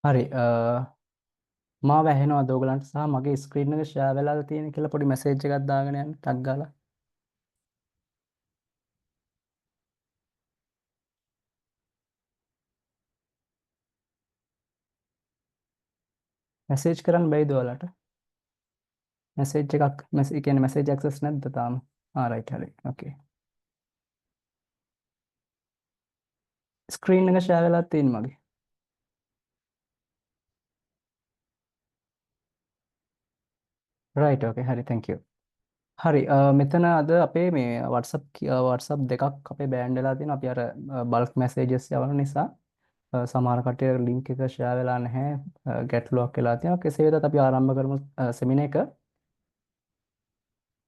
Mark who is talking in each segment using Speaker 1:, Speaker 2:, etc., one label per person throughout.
Speaker 1: හරි මාව ඇහෙනවද ඔයගලන්ට සහ මගේ ස්ක්‍රීන් එක ෂෙයා වෙලාද තියෙන කියලා පොඩි මැසේජ් එකක් දාගෙන යන්න ටග් ගාලා මැසේජ් කරන්න බැයිද ඔයාලට මැසේජ් එකක් ඒ කියන්නේ මැසේජ් ඇක්සස් නැද්ද තාම රයිට් හරි ඕකේ ස්ක්‍රීන් එක ෂෙයා වෙලා තියෙන මගේ රයිට් ඕකේ හරි thank you හරි මෙතන අද අපේ මේ WhatsApp දෙකක් අපේ බෑන්ඩ් වෙලා තියෙනවා අපි අර බල්ක් මැසේජස් යවන නිසා සමහර කට්ටිය ලින්ක් එක ෂෙයා වෙලා නැහැ ගැටලුවක් වෙලා තියෙනවා කෙසේ වෙතත් අපි ආරම්භ කරමු සෙමිනාර් එක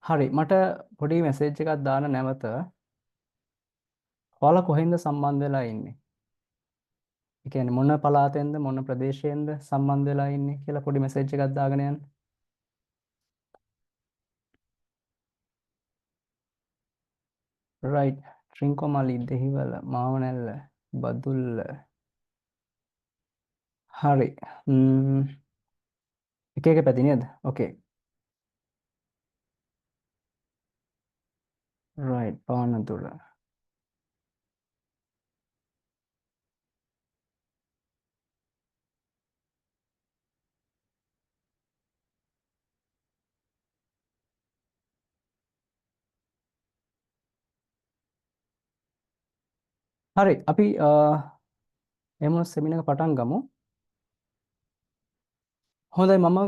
Speaker 1: හරි මට පොඩි මැසේජ් එකක් දාන්න නැවත ඔයාලා කොහෙන්ද සම්බන්ධ වෙලා ඉන්නේ? ඒ කියන්නේ මොන පළාතෙන්ද මොන ප්‍රදේශයෙන්ද සම්බන්ධ වෙලා ඉන්නේ කියලා පොඩි මැසේජ් එකක් දාගෙන යන්න. right ට්‍රින්කොමලි දෙහිවල මාවනැල්ල බදුල්ල හරි එක එක පැති නේද? okay right පානදුර හරි අපි එමු සෙමිනාර් එක පටන් ගමු. හොඳයි මම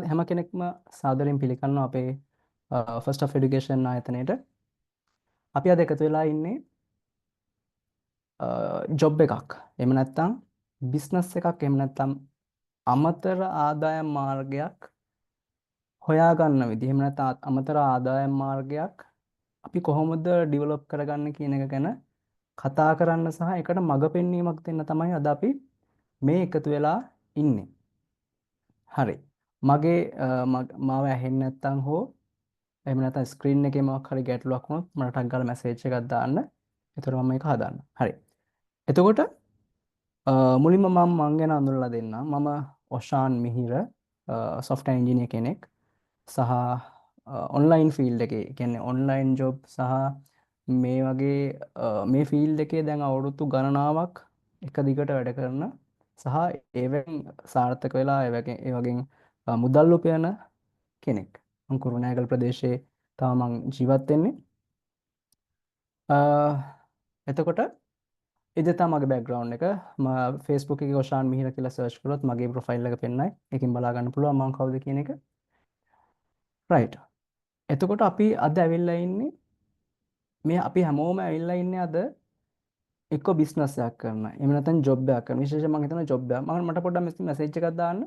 Speaker 1: හැම කෙනෙක්ම සාදරයෙන් පිළිගන්නවා අපේ ෆස්ට් ඔෆ් එඩියුකේෂන් ආයතනයේට. අපි අද එකතු වෙලා ඉන්නේ ජොබ් එකක් එහෙම නැත්නම් බිස්නස් එකක් එහෙම නැත්නම් අමතර ආදායම් මාර්ගයක් හොයාගන්න විදිහ එහෙම නැත්නම් අමතර ආදායම් මාර්ගයක් අපි කොහොමද ඩිවලොප් කරගන්න කියන එක ගැන කතා කරන්න සහ ඒකට මඟ පෙන්වීමක් දෙන්න තමයි අද අපි මේ එකතු වෙලා ඉන්නේ. හරි. මගේ මාව ඇහෙන්නේ නැත්නම් හෝ එහෙම නැත්නම් ස්ක්‍රීන් එකේ මොකක් හරි ගැටලුවක් වුණොත් මට ටක් ගාලා මැසේජ් එකක් දාන්න. එතකොට මම මේක හදාන්න. හරි. එතකොට මුලින්ම මං ගැන අඳුරලා දෙන්නම්. මම ඔෂාන් මිහිර software engineer කෙනෙක් සහ ඔන්ලයින් ෆීල්ඩ් එකේ කියන්නේ ඔන්ලයින් ජොබ් සහ මේ වගේ මේ ෆීල්ඩ් එකේ දැන් අවුරුදු ගණනාවක් එක දිගට වැඩ කරන සහ ඒවෙන් සාර්ථක වෙලා ඒ වගේ මුදල් උපයන කෙනෙක්. මං කුරුණෑගල ප්‍රදේශයේ තමයි මං ජීවත් වෙන්නේ. එතකොට ඉතින් තමයි මගේ බෑග්ග්‍රවුන්ඩ් එක Facebook එකේ ඔෂාන් මිහිර කියලා සර්ච් කරොත් මගේ ප්‍රොෆයිල් එක පෙන්නයි. ඒකෙන් බලා ගන්න පුළුවන් මම කවුද කියන එක. රයිට්. එතකොට අපි අද ඇවිල්ලා ඉන්නේ මේ අපි හැමෝම ඇවිල්ලා ඉන්නේ අද එක්ක බිස්නස් එකක් කරන. එහෙම නැත්නම් ජොබ් එකක් කරන. විශේෂයෙන් මම හිතනවා ජොබ් එකක්. මට පොඩ්ඩක් මැසේජ් එකක් දාන්න.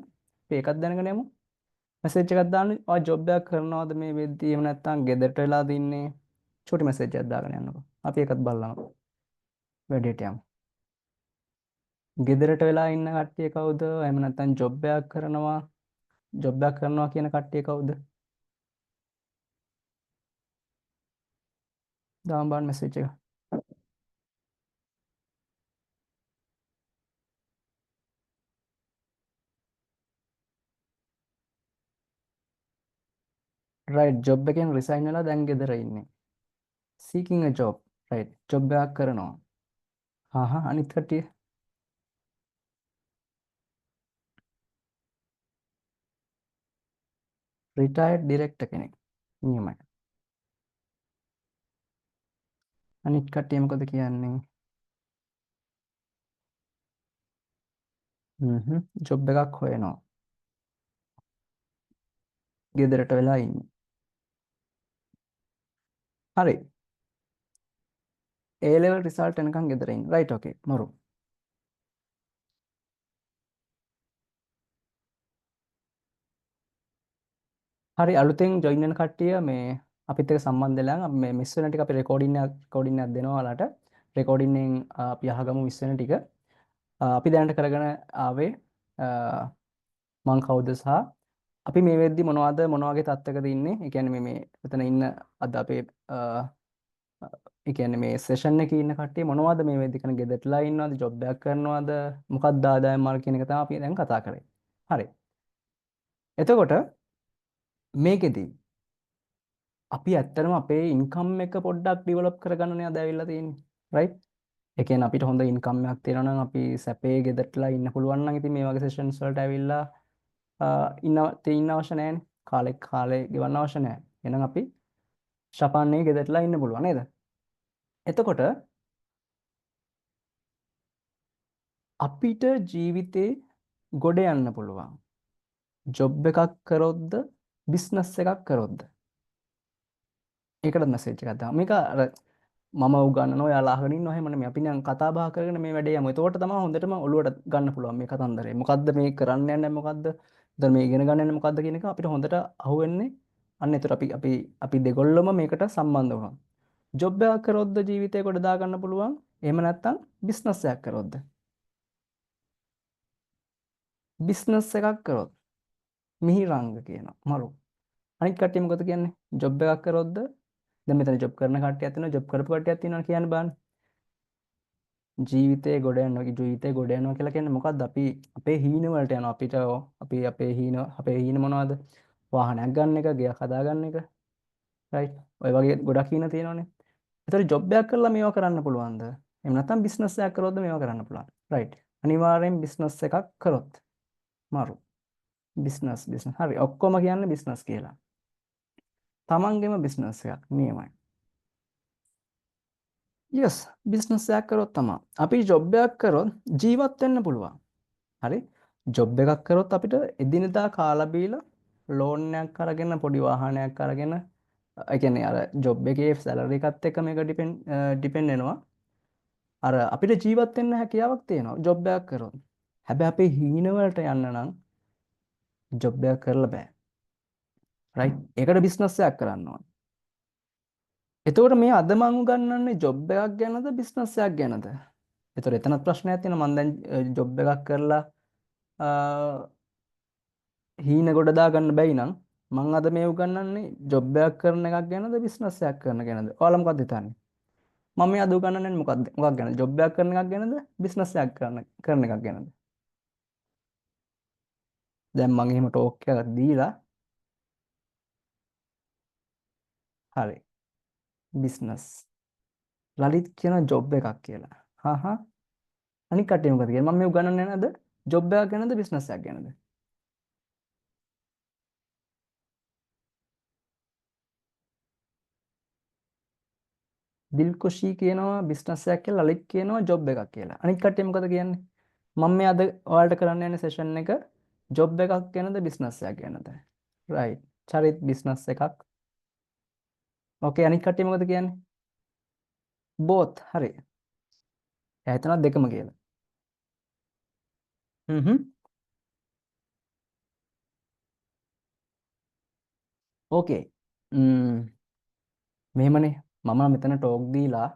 Speaker 1: අපි ඒකත් දැනගෙන යමු. මැසේජ් එකක් දාන්න. ඔයා ජොබ් එකක් කරනවද මේ වෙද්දී? එහෙම නැත්නම් ගෙදරට වෙලාද ඉන්නේ? චූටි මැසේජ් එකක් දාගෙන යන්නකෝ. අපි ඒකත් බලනවා. වැඩේට යමු. ගෙදරට වෙලා ඉන්න කට්ටිය කවුද? එහෙම නැත්නම් ජොබ් එකක් කරනවා. ජොබ් එකක් කරනවා කියන කට්ටිය කවුද? දාන්න බලන්න මැසේජ් එක. රයිට් ජොබ් එකෙන් රිසයින් වෙලා දැන් ගෙදර ඉන්නේ. seeking a job. Right job එකක් කරනවා. අනිත් කට්ටිය retired director කෙනෙක්. නියමයි. අනිත් කට්ටිය මොකද කියන්නේ? ජොබ් එකක් හොයනවා. ගෙදරට වෙලා ඉන්නේ. හරි. A level result එනකන් ගෙදර ඉන්න. රයිට් ඕකේ. මරු. හරි අලුතෙන් ජොයින් වෙන කට්ටිය මේ අපිත් එක්ක සම්බන්ධ වෙලා මේ මිස් වෙන ටික අපි රෙකෝඩින් එකක් දෙනවා ඔයාලට. රෙකෝඩින් එකෙන් අපි අහගමු මිස් වෙන ටික. අපි දැනට කරගෙන ආවේ මං කවුද සහ අපි මේ වෙද්දි මොනවද මොන වගේ තත්ත්වයකද ඉන්නේ? ඒ කියන්නේ මේ මෙතන ඉන්න අද අපේ ඒ කියන්නේ මේ සෙෂන් එකේ ඉන්න කට්ටිය මොනවද මේ වෙද්දි කරන ගෙදරටලා ඉන්නවද ජොබ් එකක් කරනවද මොකක්ද ආදායම් මාර්ග කියන එක තමයි අපි දැන් කතා කරේ. හරි. එතකොට මේකෙදි අපි ඇත්තටම අපේ ඉන්කම් එක පොඩ්ඩක් ඩිවලොප් කරගන්නනේ අද ඇවිල්ලා තියෙන්නේ. රයිට්? ඒ කියන්නේ අපිට හොඳ ඉන්කම් එකක් තියෙනවා නම් අපි සැපේ ගෙදරටලා ඉන්න පුළුවන් නම් ඉතින් මේ වගේ සෙෂන්ස් වලට ඇවිල්ලා ඉන්න අවශ්‍ය නැහැනේ. කාලේ ගෙවන්න අවශ්‍ය නැහැ. එහෙනම් අපි ශපාන්නේ ගෙදරටලා ඉන්න පුළුවන් නේද? එතකොට අපිට ජීවිතේ ගොඩ යන්න පුළුවන්. ජොබ් එකක් කරොත්ද බිස්නස් එකක් කරොත්ද? ඒකටත් මැසේජ් එකක් දාන්න. මේක අර මම උගන්වනවා ඔයාලා අහගෙන ඉන්නවා එහෙම නෙමෙයි. අපි නිකන් කතා බහ කරගෙන මේ වැඩේ යමු. එතකොට තමයි හොඳටම ඔලුවට ගන්න පුළුවන් මේ කතන්දරේ. මොකද්ද මේ කරන්න යන්නේ මොකද්ද? එතන මේ ඉගෙන ගන්න යන්නේ මොකද්ද කියන එක අපිට හොඳට අහුවෙන්නේ. අන්න ඒතර අපි දෙගොල්ලම මේකට සම්බන්ධ වුණා. ජොබ් එකක් කරොත්ද ජීවිතේ කොට දා ගන්න පුළුවන්. එහෙම නැත්නම් බිස්නස් එකක් කරොත්ද? බිස්නස් එකක් කරොත් මිහිරංග කියනවා. මරු. අනිත් කට්ටිය මොකද කියන්නේ? ජොබ් එකක් කරොත්ද? දැන් මෙතන ජොබ් කරන කට්ටියක් තියෙනවා, ජොබ් කරපු කට්ටියක් තියෙනවා කියන්න බෑනේ. ජීවිතේ ගොඩ යනවා කියලා කියන්නේ මොකද්ද? අපි අපේ හීන වලට යනවා. අපි අපේ හීන මොනවද? වාහනයක් ගන්න එක, ගෙයක් හදා ගන්න එක. රයිට්? ඔය වගේ ගොඩක් හීන තියෙනවානේ. ඒතර ජොබ් එකක් කරලා මේවා කරන්න පුළුවන්ද? එහෙම නැත්නම් බිස්නස් එකක් කරොත්ද මේවා කරන්න පුළුවන්? රයිට්. අනිවාර්යෙන් බිස්නස් එකක් කරොත්. මාරු. බිස්නස්. හරි. ඔක්කොම කියන්නේ බිස්නස් කියලා. තමන්ගේම බිස්නස් එකක් නියමයි. යස් බිස්නස් එකක් කරොත් තමයි. අපි ජොබ් එකක් කරොත් ජීවත් වෙන්න පුළුවන්. හරි? ජොබ් එකක් කරොත් අපිට එදිනෙදා කාලා බීලා ලෝන් එකක් අරගෙන පොඩි වාහනයක් අරගෙන ඒ කියන්නේ අර ජොබ් එකේ සැලරි එකත් එක්ක මේක ඩිපෙන්ඩ් වෙනවා. අර අපිට ජීවත් වෙන්න හැකියාවක් තියෙනවා ජොබ් එකක් කරොත්. හැබැයි අපේ හීන වලට යන්න නම් ජොබ් එකක් කරලා බෑ. රයිට්? ඒකට බිස්නස් එකක් කරන්න ඕන. එතකොට මේ අද මම උගන්වන්නේ ජොබ් එකක් ගැනද බිස්නස් එකක් ගැනද? එතකොට එතනත් ප්‍රශ්නයක් තියෙනවා. මම දැන් ජොබ් එකක් කරලා හීන ගොඩ දාගන්න බැයි නම් මම අද මේ උගන්වන්නේ ජොබ් එකක් කරන එකක් ගැනද බිස්නස් එකක් කරන ගැනද? ඔයාලා මොකක්ද හිතන්නේ? මම මේ අද උගන්වන්නේ මොකක් ගැනද? ජොබ් එකක් කරන එකක් ගැනද බිස්නස් එකක් කරන එකක් ගැනද? දැන් මම එහෙම ටෝක් එකක් දීලා හරි බිස්නස් ලලිත් කියන ජොබ් එකක් කියලා. හා හා අනික කට්ටිය මොකද කියන්නේ? මම මේ උගන්වන්නේ නැද්ද? ජොබ් එකක් ගැනද බිස්නස් එකක් ගැනද? දිල්කුෂී කියනවා බිස්නස් එකක් කියලා ලලිත් කියනවා ජොබ් එකක් කියලා. අනිත් කට්ටිය මොකද කියන්නේ? මම මේ අද ඔයාලට කරන්න යන සෙෂන් එක ජොබ් එකක් ගැනද බිස්නස් එකක් ගැනද? රයිට්. චරිත් බිස්නස් එකක්. ඕකේ අනිත් කට්ටිය මොකද කියන්නේ? බෝත්. හරි. එයා හිතනවා දෙකම කියලා. හ්ම්. ඕකේ. මෙහෙමනේ මම මෙතන ටෝක් දීලා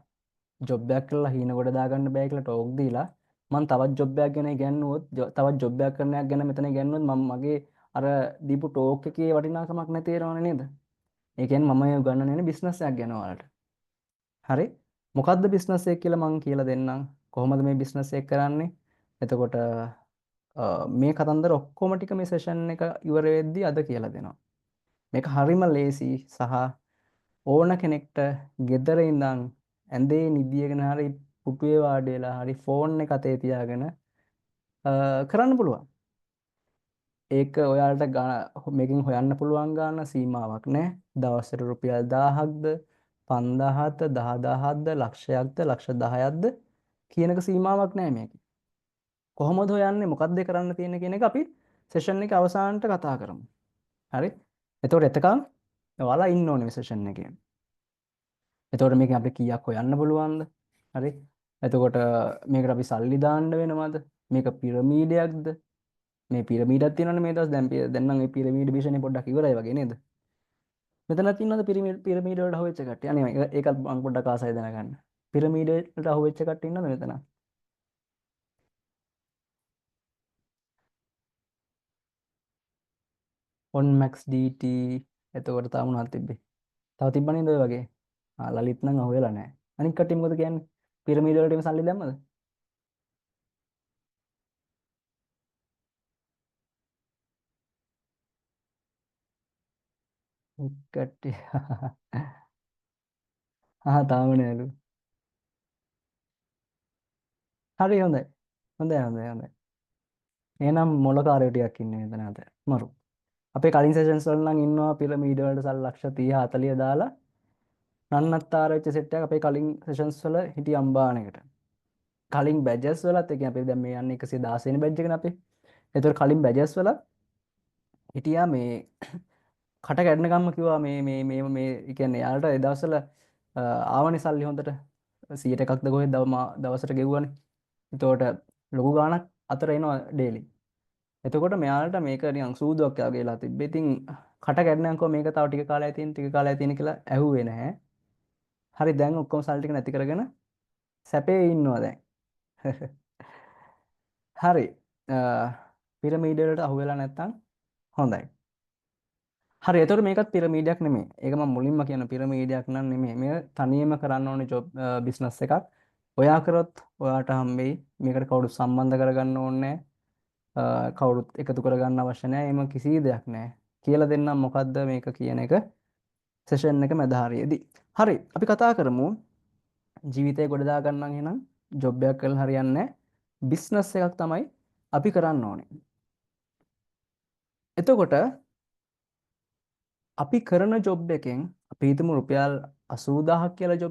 Speaker 1: ජොබ් එකක් කරලා හීන ගොඩ දාගන්න බෑ කියලා ටෝක් දීලා මම තවත් ජොබ් එකක් ගැන ඉගෙනුවොත් තවත් ජොබ් එකක් කරන එකක් ගැන මෙතන ඉගෙනුවොත් මම මගේ අර දීපු ටෝක් එකේ වටිනාකමක් නැති වෙනවනේ නේද? ඒ කියන්නේ මම මේ උගන්වන්නේ බිස්නස් එකක් ගැන ඔයාලට. හරි? මොකද්ද බිස්නස් එක කියලා මම කියලා දෙන්නම්. කොහොමද මේ බිස්නස් එක කරන්නේ? එතකොට මේ කතන්දර ඔක්කොම ටික මේ සෙෂන් එක ඉවර වෙද්දී අද කියලා දෙනවා. මේක හරිම ලේසි සහ ඕන කෙනෙක්ට ගෙදර ඉඳන් ඇඳේ නිදියගෙන හරි පුටුවේ වාඩි වෙලා හරි ෆෝන් එක අතේ තියාගෙන කරන්න පුළුවන්. ඒක ඔයාලට මේකෙන් හොයන්න පුළුවන් ගාන සීමාවක් නැහැ. දවසට රුපියල් 1000ක්ද 5000ද 10000ක්ද ලක්ෂයක්ද ලක්ෂ 10ක්ද කියනක සීමාවක් නැහැ මේකේ. කොහොමද හොයන්නේ මොකක්ද කරන්න තියෙන්නේ කියන එක අපි සෙෂන් එක අවසානට කතා කරමු. හරි? එතකොට එතකන් ඔයාලා ඉන්න ඕනේ මේ සෙෂන් එකේ. එතකොට මේකෙන් අපිට කීයක් හොයන්න පුළුවන්ද? හරි? එතකොට මේකට අපි සල්ලි දාන්න වෙනවද? මේක පිරමීඩයක්ද? මේ පිරමීඩයක් තියෙනවනේ මේ දවස් දැන් නම් මේ පිරමීඩ භීෂණය පොඩ්ඩක් ඉවරයි වගේ නේද? මෙතනත් ඉන්නවද පිරමීඩ වලට අහුවෙච්ච කට්ටිය? අනේ ඒකත් මම පොඩ්ඩක් ආසයි දැනගන්න. පිරමීඩ වලට අහුවෙච්ච කට්ටිය ඉන්නවද මෙතන? ඔන් මැක්ස් DT එතකොට තව මොනවද තිබ්බේ? තව තිබ්බ නේද ඔය වගේ? ලලිත් නම් අහුවෙලා නැහැ. අනික් කට්ටිය මොකද කියන්නේ? පිරමීඩ වලටම සල්ලි දැම්මද? අනික් කට්ටිය තාම නෑලු. හරි හොඳයි. හොඳයි හොඳයි හොඳයි. එහෙනම් මොළකාරයෝ ටිකක් ඉන්නේ මෙතන අද. මරු. අපේ කලින් සෙෂන්ස් වල නම් ඉන්නවා පිරමීඩ වලට සල් ලක්ෂ 30 40 දාලා නන්නත්තර වෙච්ච සෙට් එකක් අපේ කලින් සෙෂන්ස් වල හිටිය අම්බානකට. කලින් බැජස් වලත් ඒ කියන්නේ අපි දැන් මේ යන්නේ 116 වෙනි බැජ් එකනේ අපේ. ඒතකොට කලින් බැජස් වල හිටියා මේ කට කැඩෙනකම්ම කිව්වා මේ ඒ කියන්නේ යාළුවට ඒ දවස්වල ආවනේ සල්ලි හොඳට 100ට එකක්ද කොහෙද දවසට ගෙව්වනේ. එතකොට ලොකු ගාණක් අතර එනවා ඩේලි. එතකොට මෙයාලට මේක නිකන් සූදුවක් වගේ වෙලා තිබ්බේ. ඉතින් කට කැඩෙනකෝ මේක තව ටික කාලයක් තියෙන ටික කාලයක් තියෙන කියලා ඇහුවේ නැහැ. හරි දැන් ඔක්කොම සල්ලි ටික නැති කරගෙන සැපේ ඉන්නවා දැන්. හරි. පිරමීඩ වලට අහු වෙලා නැත්තම් හොඳයි. හරි එතකොට මේකත් පිරමීඩයක් නෙමෙයි. ඒක මම මුලින්ම කියන පිරමීඩයක් නන් නෙමෙයි. මේ තනියම කරන්න ඕනේ ජොබ් බිස්නස් එකක්. ඔයා කරොත් ඔයාට හම්බෙයි. මේකට කවුරුත් සම්බන්ධ කරගන්න ඕනේ නැහැ. කවුරුත් එකතු කරගන්න අවශ්‍ය නැහැ. එහෙම කිසි දෙයක් නැහැ. කියලා දෙන්නම් මොකද්ද මේක කියන එක සෙෂන් එක මැද හරියේදී. හරි අපි කතා කරමු ජීවිතේ ගොඩ දා ගන්න නම් එහෙනම් ජොබ් එකක් කරලා හරියන්නේ නැහැ. බිස්නස් එකක් තමයි අපි කරන්න ඕනේ. එතකොට අපි කරන ජොබ් එකෙන් අපි හිතමු රුපියල් 80000ක් කියලා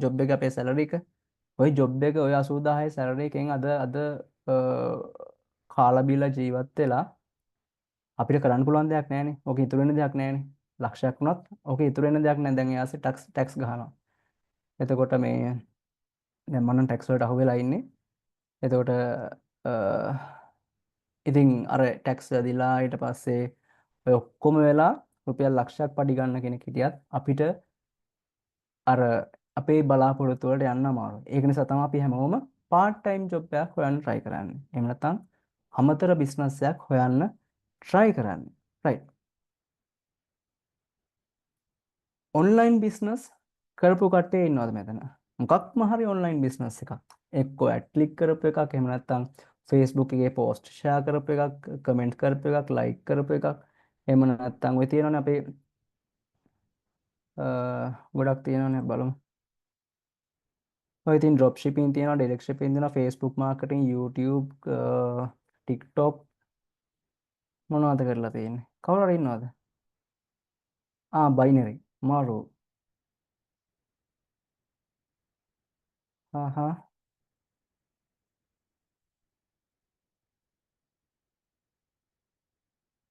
Speaker 1: ජොබ් එක අපේ සැලරි එක. ওই ජොබ් එක ඔය 80000ේ සැලරි එකෙන් අද කාලා බීලා ජීවත් වෙලා අපිට කරන්න පුළුවන් දෙයක් නැහැනේ. ඕක ඉතුරු වෙන දෙයක් නැහැනේ. ලක්ෂයක් වුණත් ඕක ඉතුරු වෙන දෙයක් නැහැ. දැන් එයාසේ ටැක්ස් ගහනවා. එතකොට මේ දැන් මම නම් ටැක්ස් වලට අහු වෙලා ඉන්නේ. එතකොට ඉතින් අර ටැක්ස් වැදිලා ඊට පස්සේ ඔය ඔක්කොම වෙලා රුපියල් ලක්ෂයක් පඩි ගන්න කෙනෙක් හිටියත් අපිට අර අපේ බලාපොරොත්තු වලට යන්න අමාරුයි. ඒක නිසා තමයි අපි හැමෝම part time job එකක් හොයන්න try කරන්නේ. එහෙම නැත්නම් අමතර බිස්නස් එකක් හොයන්න try කරන්නේ. right. online business කරපු කට්ටිය ඉන්නවද මෙතන? මොකක්ම හරි online business එකක්. එක්කෝ ඇඩ් ක්ලික් කරපු එකක් එහෙම නැත්නම් Facebook එකේ post share කරපු එකක්, comment කරපු එකක්, like කරපු එකක්. එහෙම නැත්නම් ඔය තියෙනවනේ අපේ ගොඩක් තියෙනවනේ බලමු. ඔය ඉතින් drop shipping තියෙනවා, direct shipping තියෙනවා, Facebook marketing, YouTube, TikTok මොනවද කරලා තියෙන්නේ? කවුරු හරි ඉන්නවද? binary. මාරු. හා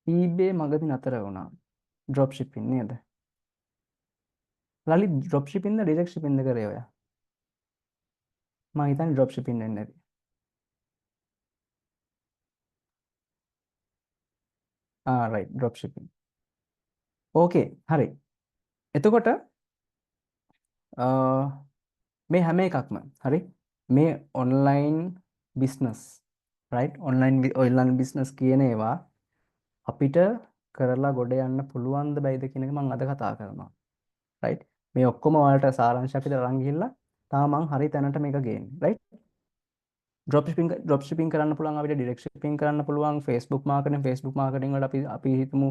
Speaker 1: eBay මගදී නතර වුණා. drop shipping නේද? ලලිත් drop shipping ද direct shipping ද කරේ ඔයා? මම හිතන්නේ drop shipping වෙන්නේ නැති. right drop shipping. ඕකේ හරි. එතකොට මේ හැම එකක්ම හරි මේ online business right online business කියන ඒවා අපිට කරලා ගොඩ යන්න පුළුවන්ද බැයිද කියන එක මම අද කතා කරනවා. right මේ ඔක්කොම ඔයාලට සාරාංශයක් විතර අරන් ගිහිල්ලා තාම මං හරි තැනට මේක ගේන්නේ. right drop shipping කරන්න පුළුවන් අපිට direct shipping කරන්න පුළුවන් Facebook marketing වලට අපි හිතමු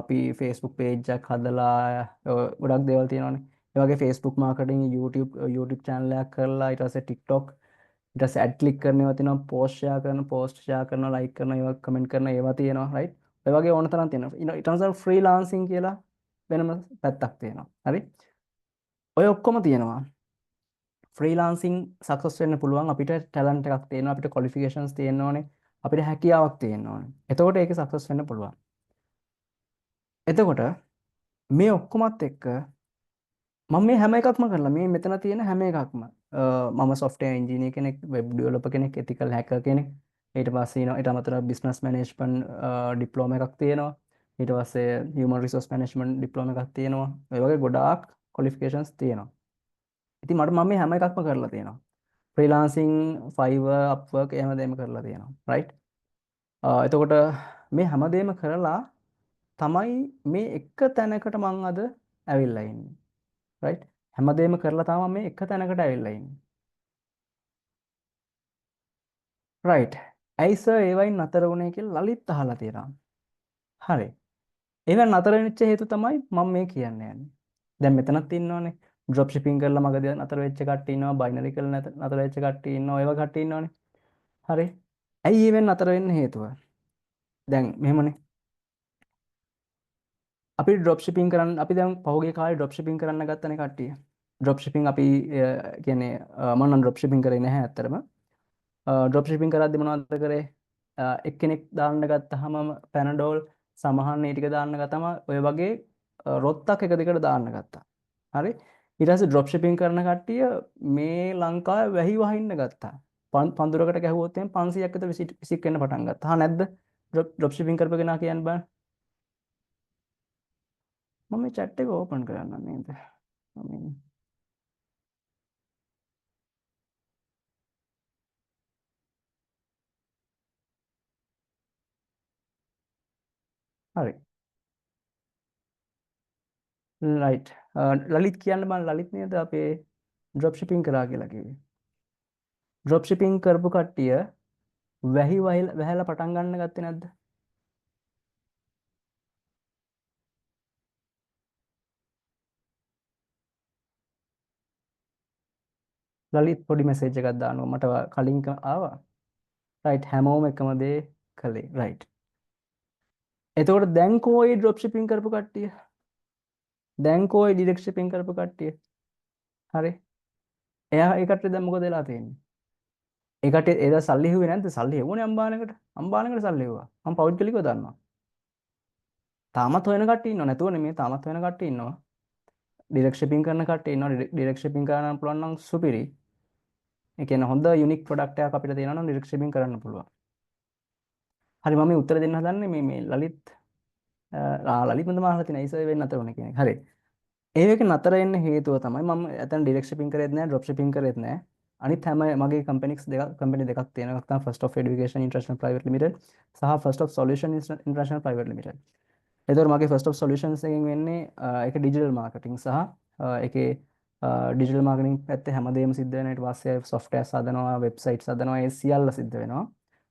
Speaker 1: අපි Facebook page එකක් හදලා ගොඩක් දේවල් තියෙනවානේ. ඒ වගේ Facebook marketing YouTube channel එකක් කරලා ඊට පස්සේ TikTok ඊට පස්සේ ad click කරන ඒවා තියෙනවා, post share කරනවා, like කරනවා, ඒවා comment කරනවා, ඒවා තියෙනවා right. ඔය වගේ ඕන තරම් තියෙනවා. ඊට පස්සේ freelancing කියලා වෙනම පැත්තක් තියෙනවා. හරි. ඔය ඔක්කොම තියෙනවා. ෆ්‍රීලාන්සින් සක්සස් වෙන්න පුළුවන් අපිට ටැලන්ට් එකක් තියෙනවා, අපිට ක්වොලිෆිකේෂන්ස් තියෙන්න ඕනේ, අපිට හැකියාවක් තියෙන්න ඕනේ. එතකොට ඒකේ සක්සස් වෙන්න පුළුවන්. එතකොට මේ ඔක්කොමත් එක්ක මම මේ හැම එකක්ම කරලා මේ මෙතන තියෙන හැම එකක්ම මම software engineer කෙනෙක්, web developer කෙනෙක්, ethical hacker කෙනෙක්, ඊට පස්සේ ඊට අමතරව business management diploma එකක් තියෙනවා. ඊට පස්සේ human resource management diploma එකක් තියෙනවා. ඒ වගේ ගොඩාක් qualifications තියෙනවා. ඉතින් මම මේ හැම එකක්ම කරලා තියෙනවා. ෆ්‍රීලාන්සින් Fiverr Upwork එහෙම දෙම කරලා තියෙනවා right. එතකොට මේ හැමදේම කරලා තමයි මේ එක තැනකට මං අද ඇවිල්ලා ඉන්නේ right. හැමදේම කරලා තමයි මේ එක තැනකට ඇවිල්ලා ඉන්නේ. රයිට්. ඇයි සර් ඒවයින් නතර වුණේ කියලා ලලිත් අහලා තියෙනවා. හරි. ඒවෙන් නතර වෙච්ච හේතුව තමයි මම මේ කියන්න යන්නේ. දැන් මෙතනත් ඉන්නවනේ. ඩ්‍රොප් shipping කරලා මගදී නතර වෙච්ච කට්ටිය ඉන්නවා, බයිනරි කරලා නතර වෙච්ච කට්ටිය ඉන්නවා, ඒව කට්ටිය ඉන්නවනේ. හරි. ඇයි ඒවෙන් නතර වෙන්න හේතුව? දැන් මෙහෙමනේ. අපි ඩ්‍රොප් shipping කරන්න අපි දැන් පහුගිය කාලේ ඩ්‍රොප් shipping කරන්න ගත්තනේ කට්ටිය. ඩ්‍රොප් shipping අපි කියන්නේ මම නම් ඩ්‍රොප් shipping කරේ නැහැ ඇත්තටම. ඩ්‍රොප් shipping කරද්දි මොනවද කරේ? එක්කෙනෙක් දාන්න ගත්තාම පැනඩෝල් සමහන් ඒ ටික දාන්න ගත්තම ඔය වගේ රොත්තක් එක දිගට දාන්න ගත්තා. හරි. ඊට පස්සේ ඩ්‍රොප් shipping කරන කට්ටිය මේ ලංකාවේ වැහි වහින්න ගත්තා. පඳුරකට ගැහුවොත් එහෙනම් 500ක් විතර විසික් වෙන්න පටන් ගත්තා. හා නැද්ද? ඩ්‍රොප් shipping කරපු කෙනා කියන්න බෑ. මම මේ chat එක ඕපන් කරන්නම් නේද? මම හරි. රයිට්. ලලිත් කියන්න බං ලලිත් නේද අපේ ඩ්‍රොප් shipping කරා කියලා කිව්වේ. ඩ්‍රොප් shipping කරපු කට්ටිය වැහැලා පටන් ගන්න ගත්තේ නැද්ද? ලලිත් පොඩි මැසේජ් එකක් දානවා මට කලින් ආවා. රයිට් හැමෝම එකම දේ කළේ. රයිට්. එතකොට දැන් කෝයි ඩ්‍රොප් shipping කරපු කට්ටිය? දැන් කෝයි ඩිරෙක්ට් shipping කරපු කට්ටිය? හරි. එයා ඒ කට්ටිය දැන් මොකද වෙලා තියෙන්නේ? ඒ කට්ටිය එදා සල්ලි හෙව්වේ නැද්ද? සල්ලි හෙව්වනේ අම්බානකට. අම්බානකට සල්ලි හෙව්වා. මම පෞද්ගලිකව දන්නවා. තාමත් හොයන කට්ටිය ඉන්නව නැතුව නෙමෙයි තාමත් හොයන කට්ටිය ඉන්නවා. ඩිරෙක්ට් shipping කරන කට්ටිය ඉන්නවා. ඩිරෙක්ට් shipping කරන්න පුළුවන් නම් සුපිරි. ඒ කියන්නේ හොඳ යුනික් ප්‍රොඩක්ට් එකක් අපිට තියෙනවා නම් ඩිරෙක්ට් shipping කරන්න පුළුවන්. හරි මම මේ උත්තර දෙන්න හදන්නේ මේ ලලිත් ලලිත් මන්ද මාහලා තියෙන ඉසර් වෙන්න අතර උනේ කියන එක. හරි. ඒක නතර වෙන්න හේතුව තමයි මම එතන ඩිරෙක්ට් shipping කරේත් නැහැ ඩ්‍රොප් shipping කරේත් නැහැ. අනිත් හැම මගේ කම්පැනි දෙකක් තියෙනවා. එකක් තමයි First of Education International Private Limited සහ First of Solution International Private Limited. එතකොට මගේ First of Solutions එකෙන් වෙන්නේ ඒක ඩිජිටල් මාකටිං සහ ඒකේ ඩිජිටල් මාකටිං පැත්තේ හැමදේම සිද්ධ වෙනවා. ඊට පස්සේ software හදනවා, websites හදනවා, ඒ සියල්ල සිද්ධ වෙනවා.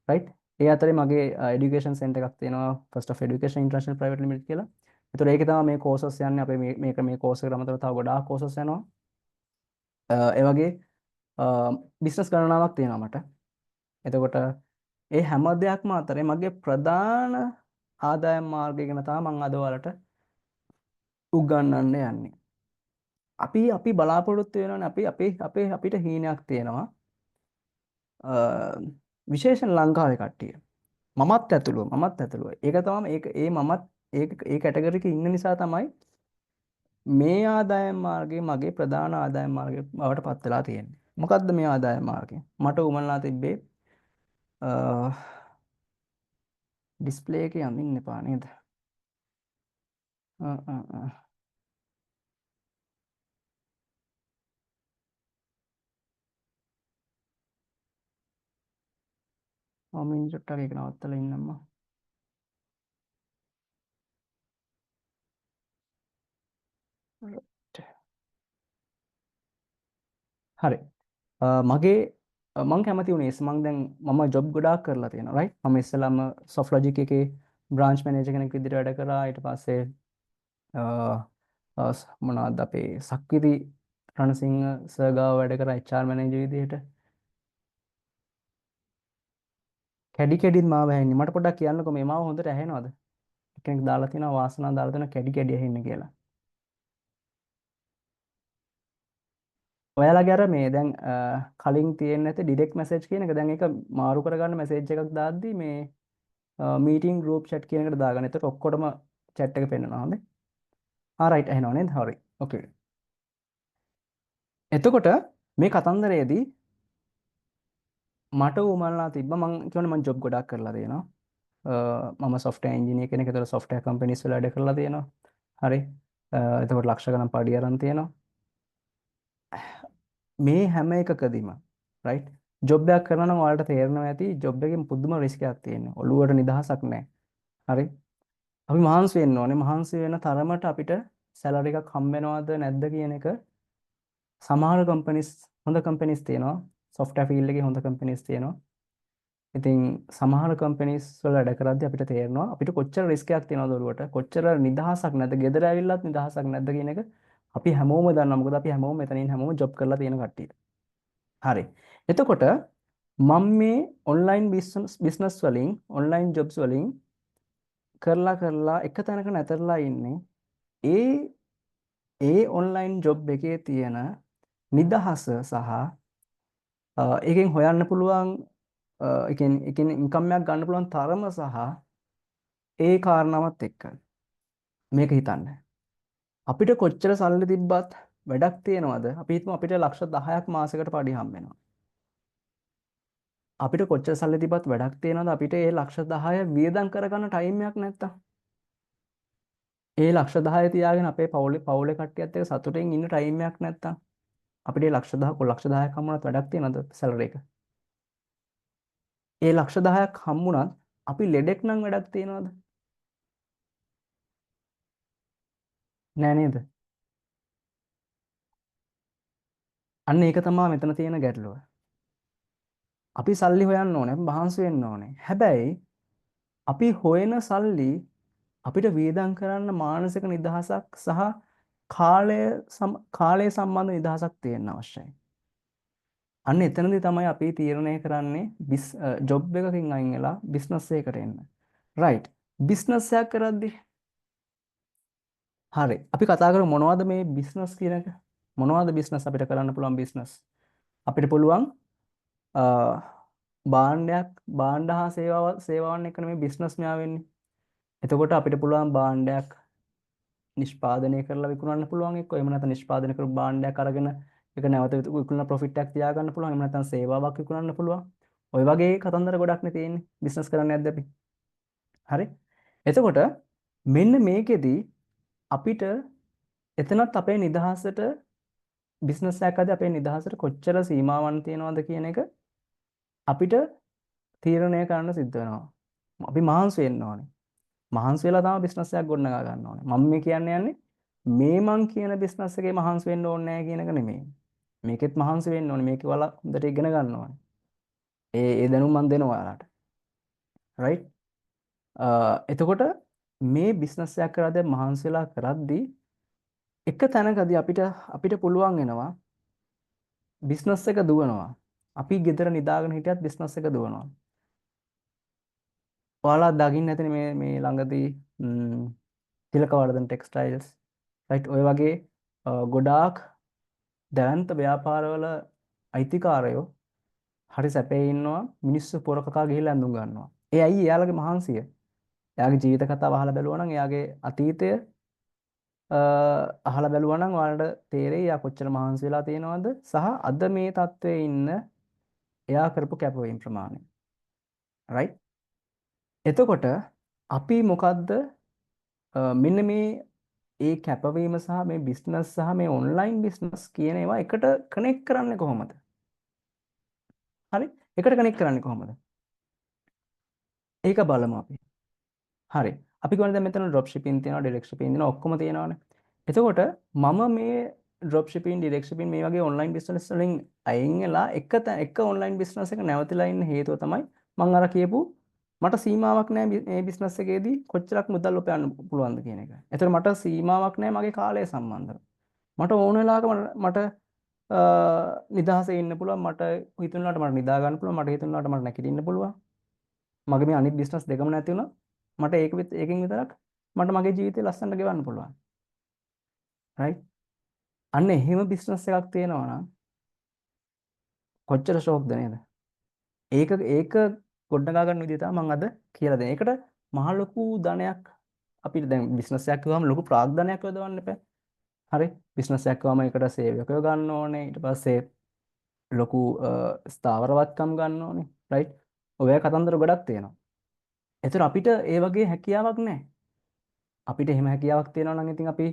Speaker 1: right? ඒ අතරේ මගේ education center එකක් තියෙනවා First of Education International Private Limited කියලා. එතකොට ඒකේ තමයි මේ courses යන්නේ. අපේ මේ course එකට අමතරව තව ගොඩාක් courses යනවා. ඒ වගේ බිස්නස් ගණනාවක් තියෙනවා මට. එතකොට ඒ හැම දෙයක්ම අතරේ මගේ ප්‍රධාන ආදායම් මාර්ගය ගැන තමයි මම අද ඔයාලට උගන්වන්න යන්නේ. අපි බලාපොරොත්තු වෙනවනේ අපිට හීනයක් තියෙනවා. විශේෂයෙන් ලංකාවේ කට්ටිය. මමත් ඇතුළුව. ඒක තමයි මමත් ඒ කැටගරි එකේ ඉන්න නිසා තමයි මේ ආදායම් මාර්ගය මගේ ප්‍රධාන ආදායම් මාර්ගය බවට පත් වෙලා තියෙන්නේ. මොකද්ද මේ ආදායම් මාර්ගය? මට උමන්ලා තිබ්බේ ඩිස්ප්ලේ එකේ යන්න එපා නේද? මම මිනිත්තුක් එක නවත්තලා ඉන්නම්ම. හරි. මගේ මං කැමති වුණේ මං දැන් මම ජොබ් ගොඩාක් කරලා තියෙනවා රයිට්. මම ඉස්සෙල්ලාම සොෆ්ට්ලොජික් එකේ බ්‍රාන්ච් මැනේජර් කෙනෙක් විදිහට වැඩ කරා. ඊට පස්සේ මොනවද අපේ සක්විති රණසිංහ සර් ගාව වැඩ කරා HR මැනේජර් විදිහට. කැඩි කැඩිත් මාව ඇහෙන්නේ. මට පොඩ්ඩක් කියන්නකෝ මේ මාව හොඳට ඇහෙනවද? කෙනෙක් දාලා තියෙනවා වාසනාව දාලා තියෙනවා කැඩි කැඩි ඇහෙන්න කියලා. ඔයාලගේ අර මේ දැන් කලින් තියෙන්නේ නැති ඩිරෙක්ට් මැසේජ් කියන එක දැන් ඒක මාරු කරගන්න මැසේජ් එකක් දාද්දි මේ මීටින් ගෲප් chat කියන එකට දාගන්න. එතකොට ඔක්කොටම chat එක පෙන්වනවා හොඳේ. රයිට් ඇහෙනව නේද? හරි. ඕකේ. එතකොට මේ කතන්දරයේදී මට උමන්ලා තිබ්බ මං කියන්නේ මං ජොබ් ගොඩක් කරලා තියෙනවා. මම software engineer කෙනෙක්. ඒතර software companies වල වැඩ කරලා තියෙනවා. හරි. එතකොට ලක්ෂ ගණන් පඩි අරන් තියෙනවා. මේ හැම එකකදීම රයිට් ජොබ් එකක් කරනවා නම් ඔයාලට තේරෙනවා ඇති ජොබ් එකෙන් පුදුම රිස්ක් එකක් තියෙනවා. ඔළුවට නිදහසක් නැහැ. හරි. අපි මහන්සි වෙන්න ඕනේ. මහන්සි වෙන තරමට අපිට සැලරි එකක් හම්බ වෙනවද නැද්ද කියන එක සමහර කම්පැනිස් හොඳ කම්පැනිස් තියෙනවා. software field එකේ හොඳ කම්පැනිස් තියෙනවා. ඉතින් සමහර කම්පැනිස් වල වැඩ කරද්දී අපිට තේරෙනවා අපිට කොච්චර රිස්ක් එකක් තියෙනවද ඔළුවට, කොච්චර නිදහසක් නැද්ද, ගෙදර ඇවිල්ලත් නිදහසක් නැද්ද කියන එක අපි හැමෝම දන්නවා. මොකද අපි හැමෝම මෙතනින් හැමෝම ජොබ් කරලා තියෙන කට්ටිය. හරි. එතකොට මම මේ ඔන්ලයින් බිස්නස් වලින්, ඔන්ලයින් ජොබ්ස් වලින් කරලා කරලා එක තැනක නැතරලා ඉන්නේ. ඒ ඒ ඔන්ලයින් ජොබ් එකේ තියෙන නිදහස සහ ඒකෙන් හොයන්න පුළුවන් එකෙන් ඉන්කම් එකක් ගන්න පුළුවන් තරම සහ ඒ කාරණාවත් එක්ක මේක හිතන්න. අපිට කොච්චර සල්ලි තිබ්බත් වැඩක් තියනවද? අපි හිතමු අපිට ලක්ෂ 10ක් මාසෙකට පඩි හම්බ වෙනවා. අපිට කොච්චර සල්ලි තිබ්බත් වැඩක් තියනවද? අපිට ඒ ලක්ෂ 10 වියදම් කරගන්න ටයිම් එකක් නැත්තම්. ඒ ලක්ෂ 10 තියාගෙන අපේ පවුලේ කට්ටියත් එක්ක සතුටින් ඉන්න ටයිම් එකක් නැත්තම් අපිට ඒ ලක්ෂ 10ක් හම්බුනත් වැඩක් තියනවද සැලරි එක? ඒ ලක්ෂ 10ක් හම්බුනත් අපි ලෙඩෙක් නම් වැඩක් තියනවද? නෑ නේද? අන්න ඒක තමයි මෙතන තියෙන ගැටලුව. අපි සල්ලි හොයන්න ඕනේ, අපි මහන්සි වෙන්න ඕනේ. හැබැයි අපි හොයන සල්ලි අපිට වියදම් කරන්න මානසික නිදහසක් සහ කාලය සම්බන්ධ නිදහසක් තියෙන්න අවශ්‍යයි. අන්න එතනදී තමයි අපි තීරණය කරන්නේ ජොබ් එකකින් අයින් වෙලා බිස්නස් එකකට එන්න. රයිට්. බිස්නස් එකක් කරද්දී හරි. අපි කතා කරමු මොනවද මේ බිස්නස් කියන එක? මොනවද බිස්නස් අපිට කරන්න පුළුවන් බිස්නස්? අපිට පුළුවන් භාණ්ඩ හා සේවාවන් එක්ක මේ බිස්නස් මෙයා වෙන්නේ. එතකොට අපිට පුළුවන් භාණ්ඩයක් නිෂ්පාදනය කරලා විකුණන්න පුළුවන් එක්ක. එහෙම නැත්නම් නිෂ්පාදනය කරපු භාණ්ඩයක් අරගෙන ඒක නැවත විකුණන ප්‍රොෆිට් එකක් තියාගන්න පුළුවන්. එහෙම නැත්නම් සේවාවක් විකුණන්න පුළුවන්. ওই වගේ කතන්දර ගොඩක් නේ තියෙන්නේ බිස්නස් කරන්න යද්දී අපි. හරි. එතකොට මෙන්න මේකෙදි අපිට එතනත් අපේ නිදහසට බිස්නස් එකක් අද අපේ නිදහසට කොච්චර සීමාවන් තියෙනවද කියන එක අපිට තීරණය කරන්න සිද්ධ වෙනවා. අපි මහන්සි වෙන්න ඕනේ. මහන්සි වෙලා තමයි බිස්නස් එකක් ගොඩනගා ගන්න ඕනේ. මම මේ කියන්නේ මේ මං කියන බිස්නස් එකේ මහන්සි වෙන්න ඕනේ නැහැ කියන එක නෙමෙයි. මේකෙත් මහන්සි වෙන්න ඕනේ. මේක ඔයාලා හොඳට ඉගෙන ගන්න ඕනේ. ඒ දැනුම මම දෙනවා ඔයාලට. රයිට්? එතකොට මේ බිස්නස් එකක් කරද්දී මහන්සි වෙලා කරද්දී එක තැනකදී අපිට පුළුවන් වෙනවා බිස්නස් එක දුවනවා. අපි ගෙදර නිදාගෙන හිටියත් බිස්නස් එක දුවනවා. ඔයාලා දකින්න ඇතිනේ මේ ළඟදී තිලකවර්ධන ටෙක්ස්ටයිල්ස් රයිට් ඔය වගේ ගොඩාක් දැවැන්ත ව්‍යාපාරවල අයිතිකාරයෝ හරි සැපේ ඉන්නවා. මිනිස්සු පොර කකා ගිහිල්ලා ඇඳුම් ගන්නවා. ඒ ඇයි එයාලගේ මහන්සිය. එයාගේ ජීවිත කතාව අහලා බැලුවා නම් එයාගේ අතීතය අහලා බැලුවා නම් ඔයාලට තේරෙයි එයා කොච්චර මහන්සි වෙලා තියෙනවද සහ අද මේ තත්ත්වයේ ඉන්න එයා කරපු කැපවීම ප්‍රමාණය. රයිට්? එතකොට අපි මොකද්ද මෙන්න මේ ඒ කැපවීම සහ මේ බිස්නස් සහ මේ ඔන්ලයින් බිස්නස් කියන ඒවා එකට කනෙක්ට් කරන්නේ කොහොමද? හරි? එකට කනෙක්ට් කරන්නේ කොහොමද? ඒක බලමු අපි. හරි. අපි කියන්නේ දැන් මෙතන ඩ්‍රොප් ෂිපින් තියෙනවා, ඩිරෙක්ට් ෂිපින් තියෙනවා, ඔක්කොම තියෙනවානේ. එතකොට මම මේ ඩ්‍රොප් ෂිපින්, ඩිරෙක්ට් ෂිපින් මේ වගේ ඔන්ලයින් බිස්නස් වලින් අයින් වෙලා එක ඔන්ලයින් බිස්නස් එක නැවතිලා ඉන්න හේතුව තමයි මම අර කියපු මට සීමාවක් නැහැ මේ බිස්නස් එකේදී කොච්චරක් මුදල් උපයන්න පුළුවන්ද කියන එක. ඒතර මට සීමාවක් නැහැ මගේ කාලය සම්බන්ධව. මට ඕන වෙලාවක මට නිදහසේ ඉන්න පුළුවන්. මට හිතුණාට මට නිදා ගන්න පුළුවන්. මට හිතුණාට මට නැගිටින්න පුළුවන්. මගේ මේ අනිත් බිස්නස් දෙකම නැති වුණා. මට ඒකෙන් විතරක් මට මගේ ජීවිතේ ලස්සනට ගෙවන්න පුළුවන්. රයිට්? අන්න එහෙම බිස්නස් එකක් තියෙනවා නම් කොච්චර ෂෝක්ද නේද? ඒක ගොඩනගා ගන්න විදිය තමයි මම අද කියලා දෙන්නේ. ඒකට මහ ලොකු ධනයක් අපිට දැන් බිස්නස් එකක් කරාම ලොකු ප්‍රාග්ධනයක් යොදවන්න එපා. හරි? බිස්නස් එකක් කරාම ඒකට සේවකයෝ ගන්න ඕනේ. ඊට පස්සේ ලොකු ස්ථාවරවත්කම් ගන්න ඕනේ. රයිට්? ඔය කතන්දර ගොඩක් තියෙනවා. ඒතර අපිට ඒ වගේ හැකියාවක් නැහැ. අපිට එහෙම හැකියාවක් තියෙනවා නම් ඉතින් අපි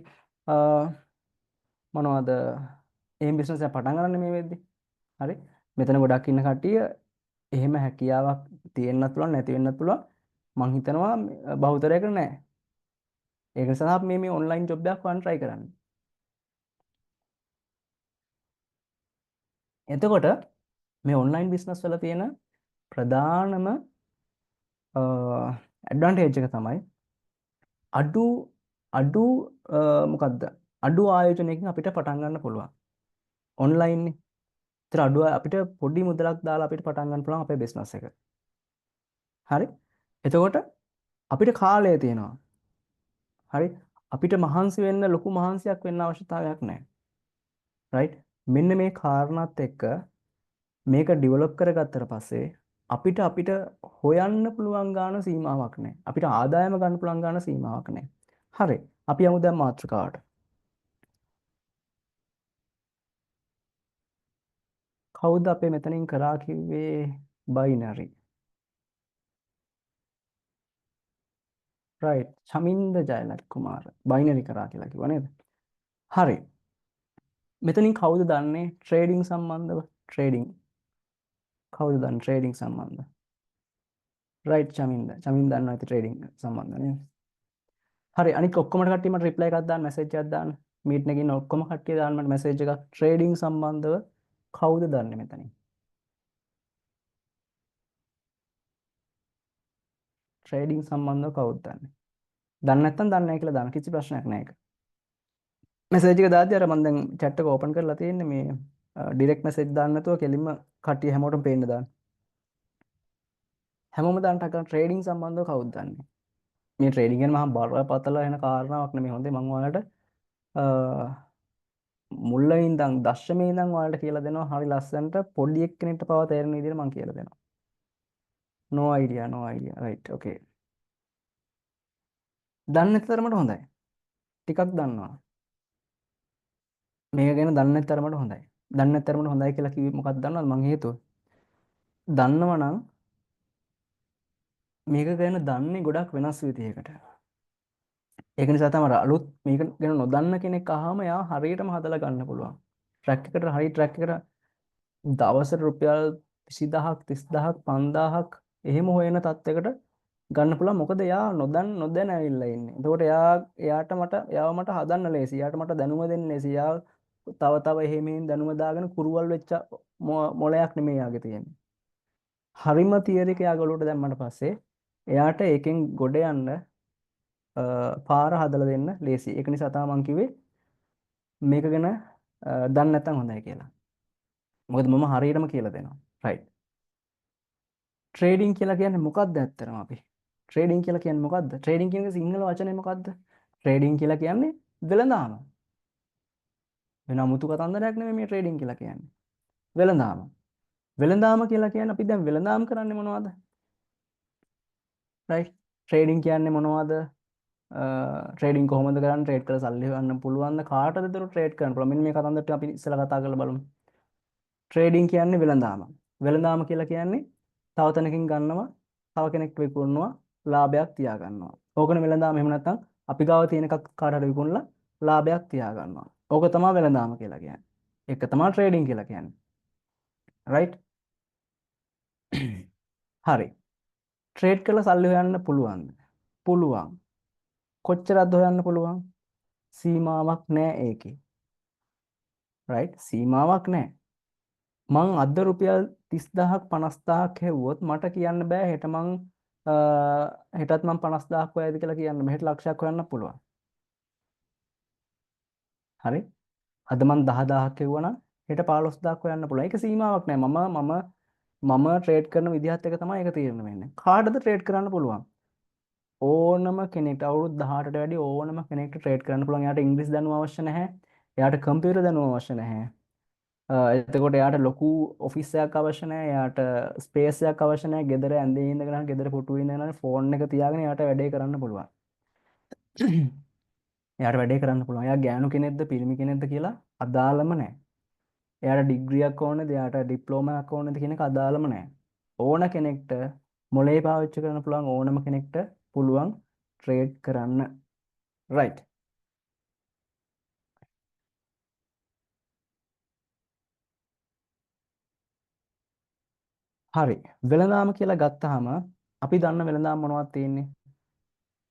Speaker 1: මොනවද එහෙම බිස්නස් එකක් පටන් ගන්න මේ වෙද්දි. හරි? මෙතන ගොඩක් ඉන්න කට්ටිය එහෙම හැකියාවක් තියෙන්නත් පුළුවන් නැති වෙන්නත් පුළුවන්. මං හිතනවා බහුතරයකට නැහැ. ඒක නිසා අපි මේ ඔන්ලයින් ජොබ් එකක් වань try කරන්න. එතකොට මේ ඔන්ලයින් බිස්නස් වල තියෙන ප්‍රධානම ඇඩ්වාන්ටේජ් එක තමයි අඩු අඩු මොකක්ද අඩු ආයෝජනයකින් අපිට පටන් ගන්න පුළුවන් ඔන්ලයින් නේ. ඒතර අඩු අපිට පොඩි මුදලක් දාලා අපිට පටන් ගන්න පුළුවන් අපේ බිස්නස් එක. හරි. එතකොට අපිට කාලය තියෙනවා. හරි. අපිට මහන්සි වෙන්න ලොකු මහන්සියක් වෙන්න අවශ්‍යතාවයක් නැහැ. රයිට්. මෙන්න මේ කාරණාත් එක්ක මේක ඩිවලොප් කරගත්තට පස්සේ අපිට හොයන්න පුළුවන් ගාන සීමාවක් නැහැ. අපිට ආදායම ගන්න පුළුවන් ගාන සීමාවක් නැහැ. හරි. අපි යමු දැන් මාතෘකාවට. කවුද අපේ මෙතනින් කරා කිව්වේ බයිනරි? රයිට්. චමින්ද ජයලත් කුමාර බයිනරි කරා කියලා කිව්වා නේද? හරි. මෙතනින් කවුද දන්නේ ට්‍රේඩින් සම්බන්ධව? ට්‍රේඩින්. කවුද දන්නේ ට්‍රේඩින් සම්බන්ධව? රයිට් චමින්ද. චමින්ද දන්නවා ඇති ට්‍රේඩින් සම්බන්ධව නේද? හරි. අනික ඔක්කොමට කට්ටිය මට රිප්ලයි එකක් දාන්න, මැසේජ් එකක් දාන්න. මීට් එකේ ඉන්න ඔක්කොම කට්ටිය දාන්න මට මැසේජ් එකක්. ට්‍රේඩින් සම්බන්ධව කවුද දන්නේ මෙතනින්? ට්‍රේඩින් සම්බන්ධව කවුද දන්නේ? දන්නේ නැත්නම් දන්නේ නැහැ කියලා දාන්න. කිසි ප්‍රශ්නයක් නැහැ ඒක. මැසේජ් එක දාද්දි අර මම දැන් chat එක ඕපන් කරලා තියෙන්නේ මේ ඩිරෙක්ට් මැසේජ් දාන්න නැතුව කෙලින්ම කට්ටිය හැමෝටම පේන්න දාන්න. හැමෝම දාන්න ටක් ගන්න ට්‍රේඩින් සම්බන්ධව කවුද දන්නේ? මේ ට්‍රේඩින් ගැන මහා බරපතල වෙන කාරණාවක් නෙමෙයි. හොඳේ මම ඔයාලට මුල්ල ඉඳන් දශමේ ඉඳන් ඔයාලට කියලා දෙනවා හරි ලස්සනට පොඩි එක්කෙනෙක්ට පවා තේරෙන විදිහට මම කියලා දෙනවා. no idea no idea right okay. දන්නේ නැති තරමට හොඳයි. ටිකක් දන්නවා. මේක ගැන දන්නේ නැති තරමට හොඳයි. දන්නේ නැති තරමට හොඳයි කියලා කිව්වේ මොකක්ද දන්නවද මං හේතුව? දන්නවා නම් මේක ගැන දන්නේ ගොඩක් වෙනස් විදිහකට. ඒක නිසා තමයි අලුත් මේක ගැන නොදන්න කෙනෙක් අහම යා හරියටම හදලා ගන්න පුළුවන්. ට්‍රැක් එකට හරිය ට්‍රැක් එකට දවසට රුපියල් 20000ක් 30000ක් 5000ක් එහෙම හොයන තත්යකට ගන්න පුළුවන්. මොකද එයා නොදැන ඇවිල්ලා ඉන්නේ. එතකොට එයාව මට හදන්න ලේසි. එයාට මට දැනුම දෙන්න ලේසි. එයා තව එහෙමින් දැනුම දාගෙන කුරුවල් වෙච්ච මොලයක් නෙමෙයි යාගේ තියෙන්නේ. හරිම තියරි එක යාගේ ඔලුවට දැම්මට පස්සේ එයාට ඒකෙන් ගොඩ යන්න පාර හදලා දෙන්න ලේසි. ඒක නිසා තමයි මම කිව්වේ මේක ගැන දන්නේ නැත්නම් හොඳයි කියලා. මොකද මම හරියටම කියලා දෙනවා. රයිට්. ට්‍රේඩින් කියලා කියන්නේ මොකක්ද ඇත්තටම අපි? ට්‍රේඩින් කියලා කියන්නේ මොකක්ද? ට්‍රේඩින් කියන සිංහල වචනේ මොකක්ද? ට්‍රේඩින් කියලා කියන්නේ වෙළඳාම. වෙන අමුතු කතන්දරයක් නෙමෙයි මේ ට්‍රේඩින් කියලා කියන්නේ. වෙළඳාම. වෙළඳාම කියලා කියන්නේ අපි දැන් වෙළඳාම කරන්නේ මොනවද? රයිට්. ට්‍රේඩින් කියන්නේ මොනවද? ට්‍රේඩින් කොහොමද කරන්නේ? ට්‍රේඩ් කරලා සල්ලි ගන්න පුළුවන්ද? කාටද ඒතර ට්‍රේඩ් කරන්න පුළුවන්? මෙන්න මේ කතන්දර ටික අපි ඉස්සෙල්ලා කතා කරලා බලමු. ට්‍රේඩින් කියන්නේ වෙළඳාම. වෙළඳාම කියලා කියන්නේ තව තැනකින් ගන්නවා, තව කෙනෙක්ට විකුණනවා, ලාභයක් තියා ගන්නවා. ඕකනේ වෙළඳාම. එහෙම නැත්නම් අපි ගාව තියෙන එකක් කාට හරි විකුණලා ලාභයක් තියා ගන්නවා. ඕක තමයි වෙළඳාම කියලා කියන්නේ. ඒක තමයි ට්‍රේඩින් කියලා කියන්නේ. රයිට්? හරි. ට්‍රේඩ් කරලා සල්ලි හොයන්න පුළුවන්ද? පුළුවන්. කොච්චරද හොයන්න පුළුවන්? සීමාවක් නැහැ ඒකේ. රයිට්? සීමාවක් නැහැ. මං අද රුපියල් 30000ක් 50000ක් හෙව්වොත් මට කියන්න බෑ හෙට මං හෙටත් මං 50000ක් හොයයිද කියලා කියන්න බෑ. හෙට ලක්ෂයක් හොයන්න පුළුවන්. හරි? අද මං 10000ක් හෙව්වනම් හෙට 15000ක් හොයන්න පුළුවන්. ඒක සීමාවක් නෑ. මම ට්‍රේඩ් කරන විදිහත් එක තමයි ඒක තීරණය වෙන්නේ. කාටද ට්‍රේඩ් කරන්න පුළුවන්? ඕනම කෙනෙක්ට අවුරුදු 18ට වැඩි ඕනම කෙනෙක්ට ට්‍රේඩ් කරන්න පුළුවන්. එයාට ඉංග්‍රීසි දැනුම අවශ්‍ය නැහැ. එයාට කම්පියුටර් දැනුම අවශ්‍ය නැහැ. එතකොට එයාට ලොකු ඔෆිස් එකක් අවශ්‍ය නැහැ. එයාට ස්පේස් එකක් අවශ්‍ය නැහැ. ගෙදර ඇඳේ ඉඳගෙන ගෙදර පුටුවේ ඉඳගෙන ෆෝන් එක තියාගෙන එයාට වැඩේ කරන්න පුළුවන්. එයාට වැඩේ කරන්න පුළුවන්. එයා ගෑනු කෙනෙක්ද පිරිමි කෙනෙක්ද කියලා අදාළම නැහැ. එයාට ඩිග්‍රියක් ඕනද එයාට ඩිප්ලෝමා එකක් ඕනද කියන එක අදාළම නැහැ. ඕන කෙනෙක්ට මොලේ පාවිච්චි කරන්න පුළුවන් ඕනම කෙනෙක්ට පුළුවන් ට්‍රේඩ් කරන්න. රයිට්. හරි. වෙළඳාම කියලා ගත්තාම අපි දන්න වෙළඳාම මොනවද තියෙන්නේ?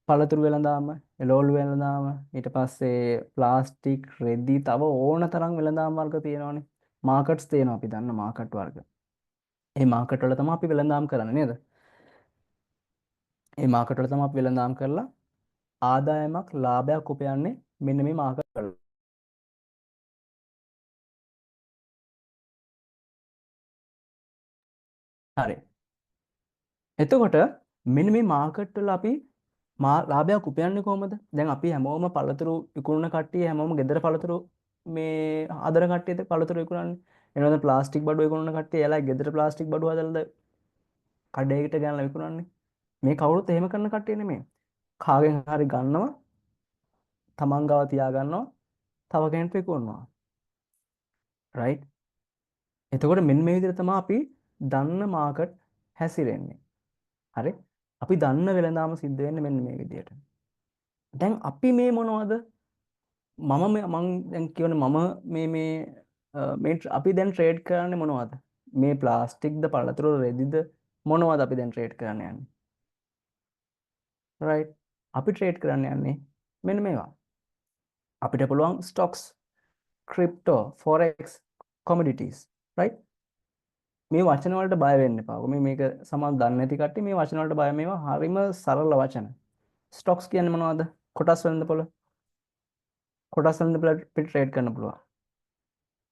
Speaker 1: පළතුරු වෙළඳාම, එළවලු වෙළඳාම, ඊට පස්සේ ප්ලාස්ටික්, රෙදි, තව ඕන තරම් වෙළඳාම වර්ග තියෙනවානේ. මාකට්ස් තියෙනවා අපි දන්න මාකට් වර්ග. ඒ මාකට් වල තමයි අපි වෙළඳාම් කරන්නේ නේද? ඒ මාකට් වල තමයි අපි වෙළඳාම් කරලා ආදායමක් ලාභයක් උපයන්නේ මෙන්න මේ මාකට් වල. හරි. එතකොට මෙන්න මේ මාකට් වල අපි ලාභයක් උපයන්නේ කොහොමද? දැන් අපි හැමෝම පළතුරු විකුණන කට්ටිය හැමෝම ගෙදර පළතුරු මේ අදර කට්ටියද පළතුරු විකුණන්නේ. එනවාද ප්ලාස්ටික් බඩු විකුණන කට්ටිය එයාලා ගෙදර ප්ලාස්ටික් බඩු හදලාද කඩේකට ගෙනලා විකුණන්නේ. මේ කවුරුත් එහෙම කරන කට්ටිය නෙමෙයි. කාගෙන් හරි ගන්නවා, තමන් ගාව තියා ගන්නවා, තව කෙනෙක්ට විකුණනවා. රයිට්? එතකොට මෙන්න මේ විදිහට තමයි අපි දන්න මාකට් හැසිරෙන්නේ. හරි? අපි දන්න වෙළඳාම සිද්ධ වෙන්නේ මෙන්න මේ විදිහට. දැන් අපි මේ මොනවද? මම දැන් කියවනේ මම මේ අපි දැන් ට්‍රේඩ් කරන්නේ මොනවද? මේ ප්ලාස්ටික්ද පළතුරු රෙදිද මොනවද අපි දැන් ට්‍රේඩ් කරන්න යන්නේ? රයිට්? අපි ට්‍රේඩ් කරන්න යන්නේ මෙන්න මේවා. අපිට පුළුවන් ස්ටොක්ස්, ක්‍රිප්ටෝ, ෆොරෙක්ස්, කොමොඩිටිස්. රයිට්? මේ වචන වලට බය වෙන්න එපා. මේක සමහර දන්නේ නැති කට්ටිය මේ වචන වලට බය මේවා හරිම සරල වචන. ස්ටොක්ස් කියන්නේ මොනවද? කොටස් වෙළඳපොළ. කොටස් වෙළඳපොළ අපිට ට්‍රේඩ් කරන්න පුළුවන්.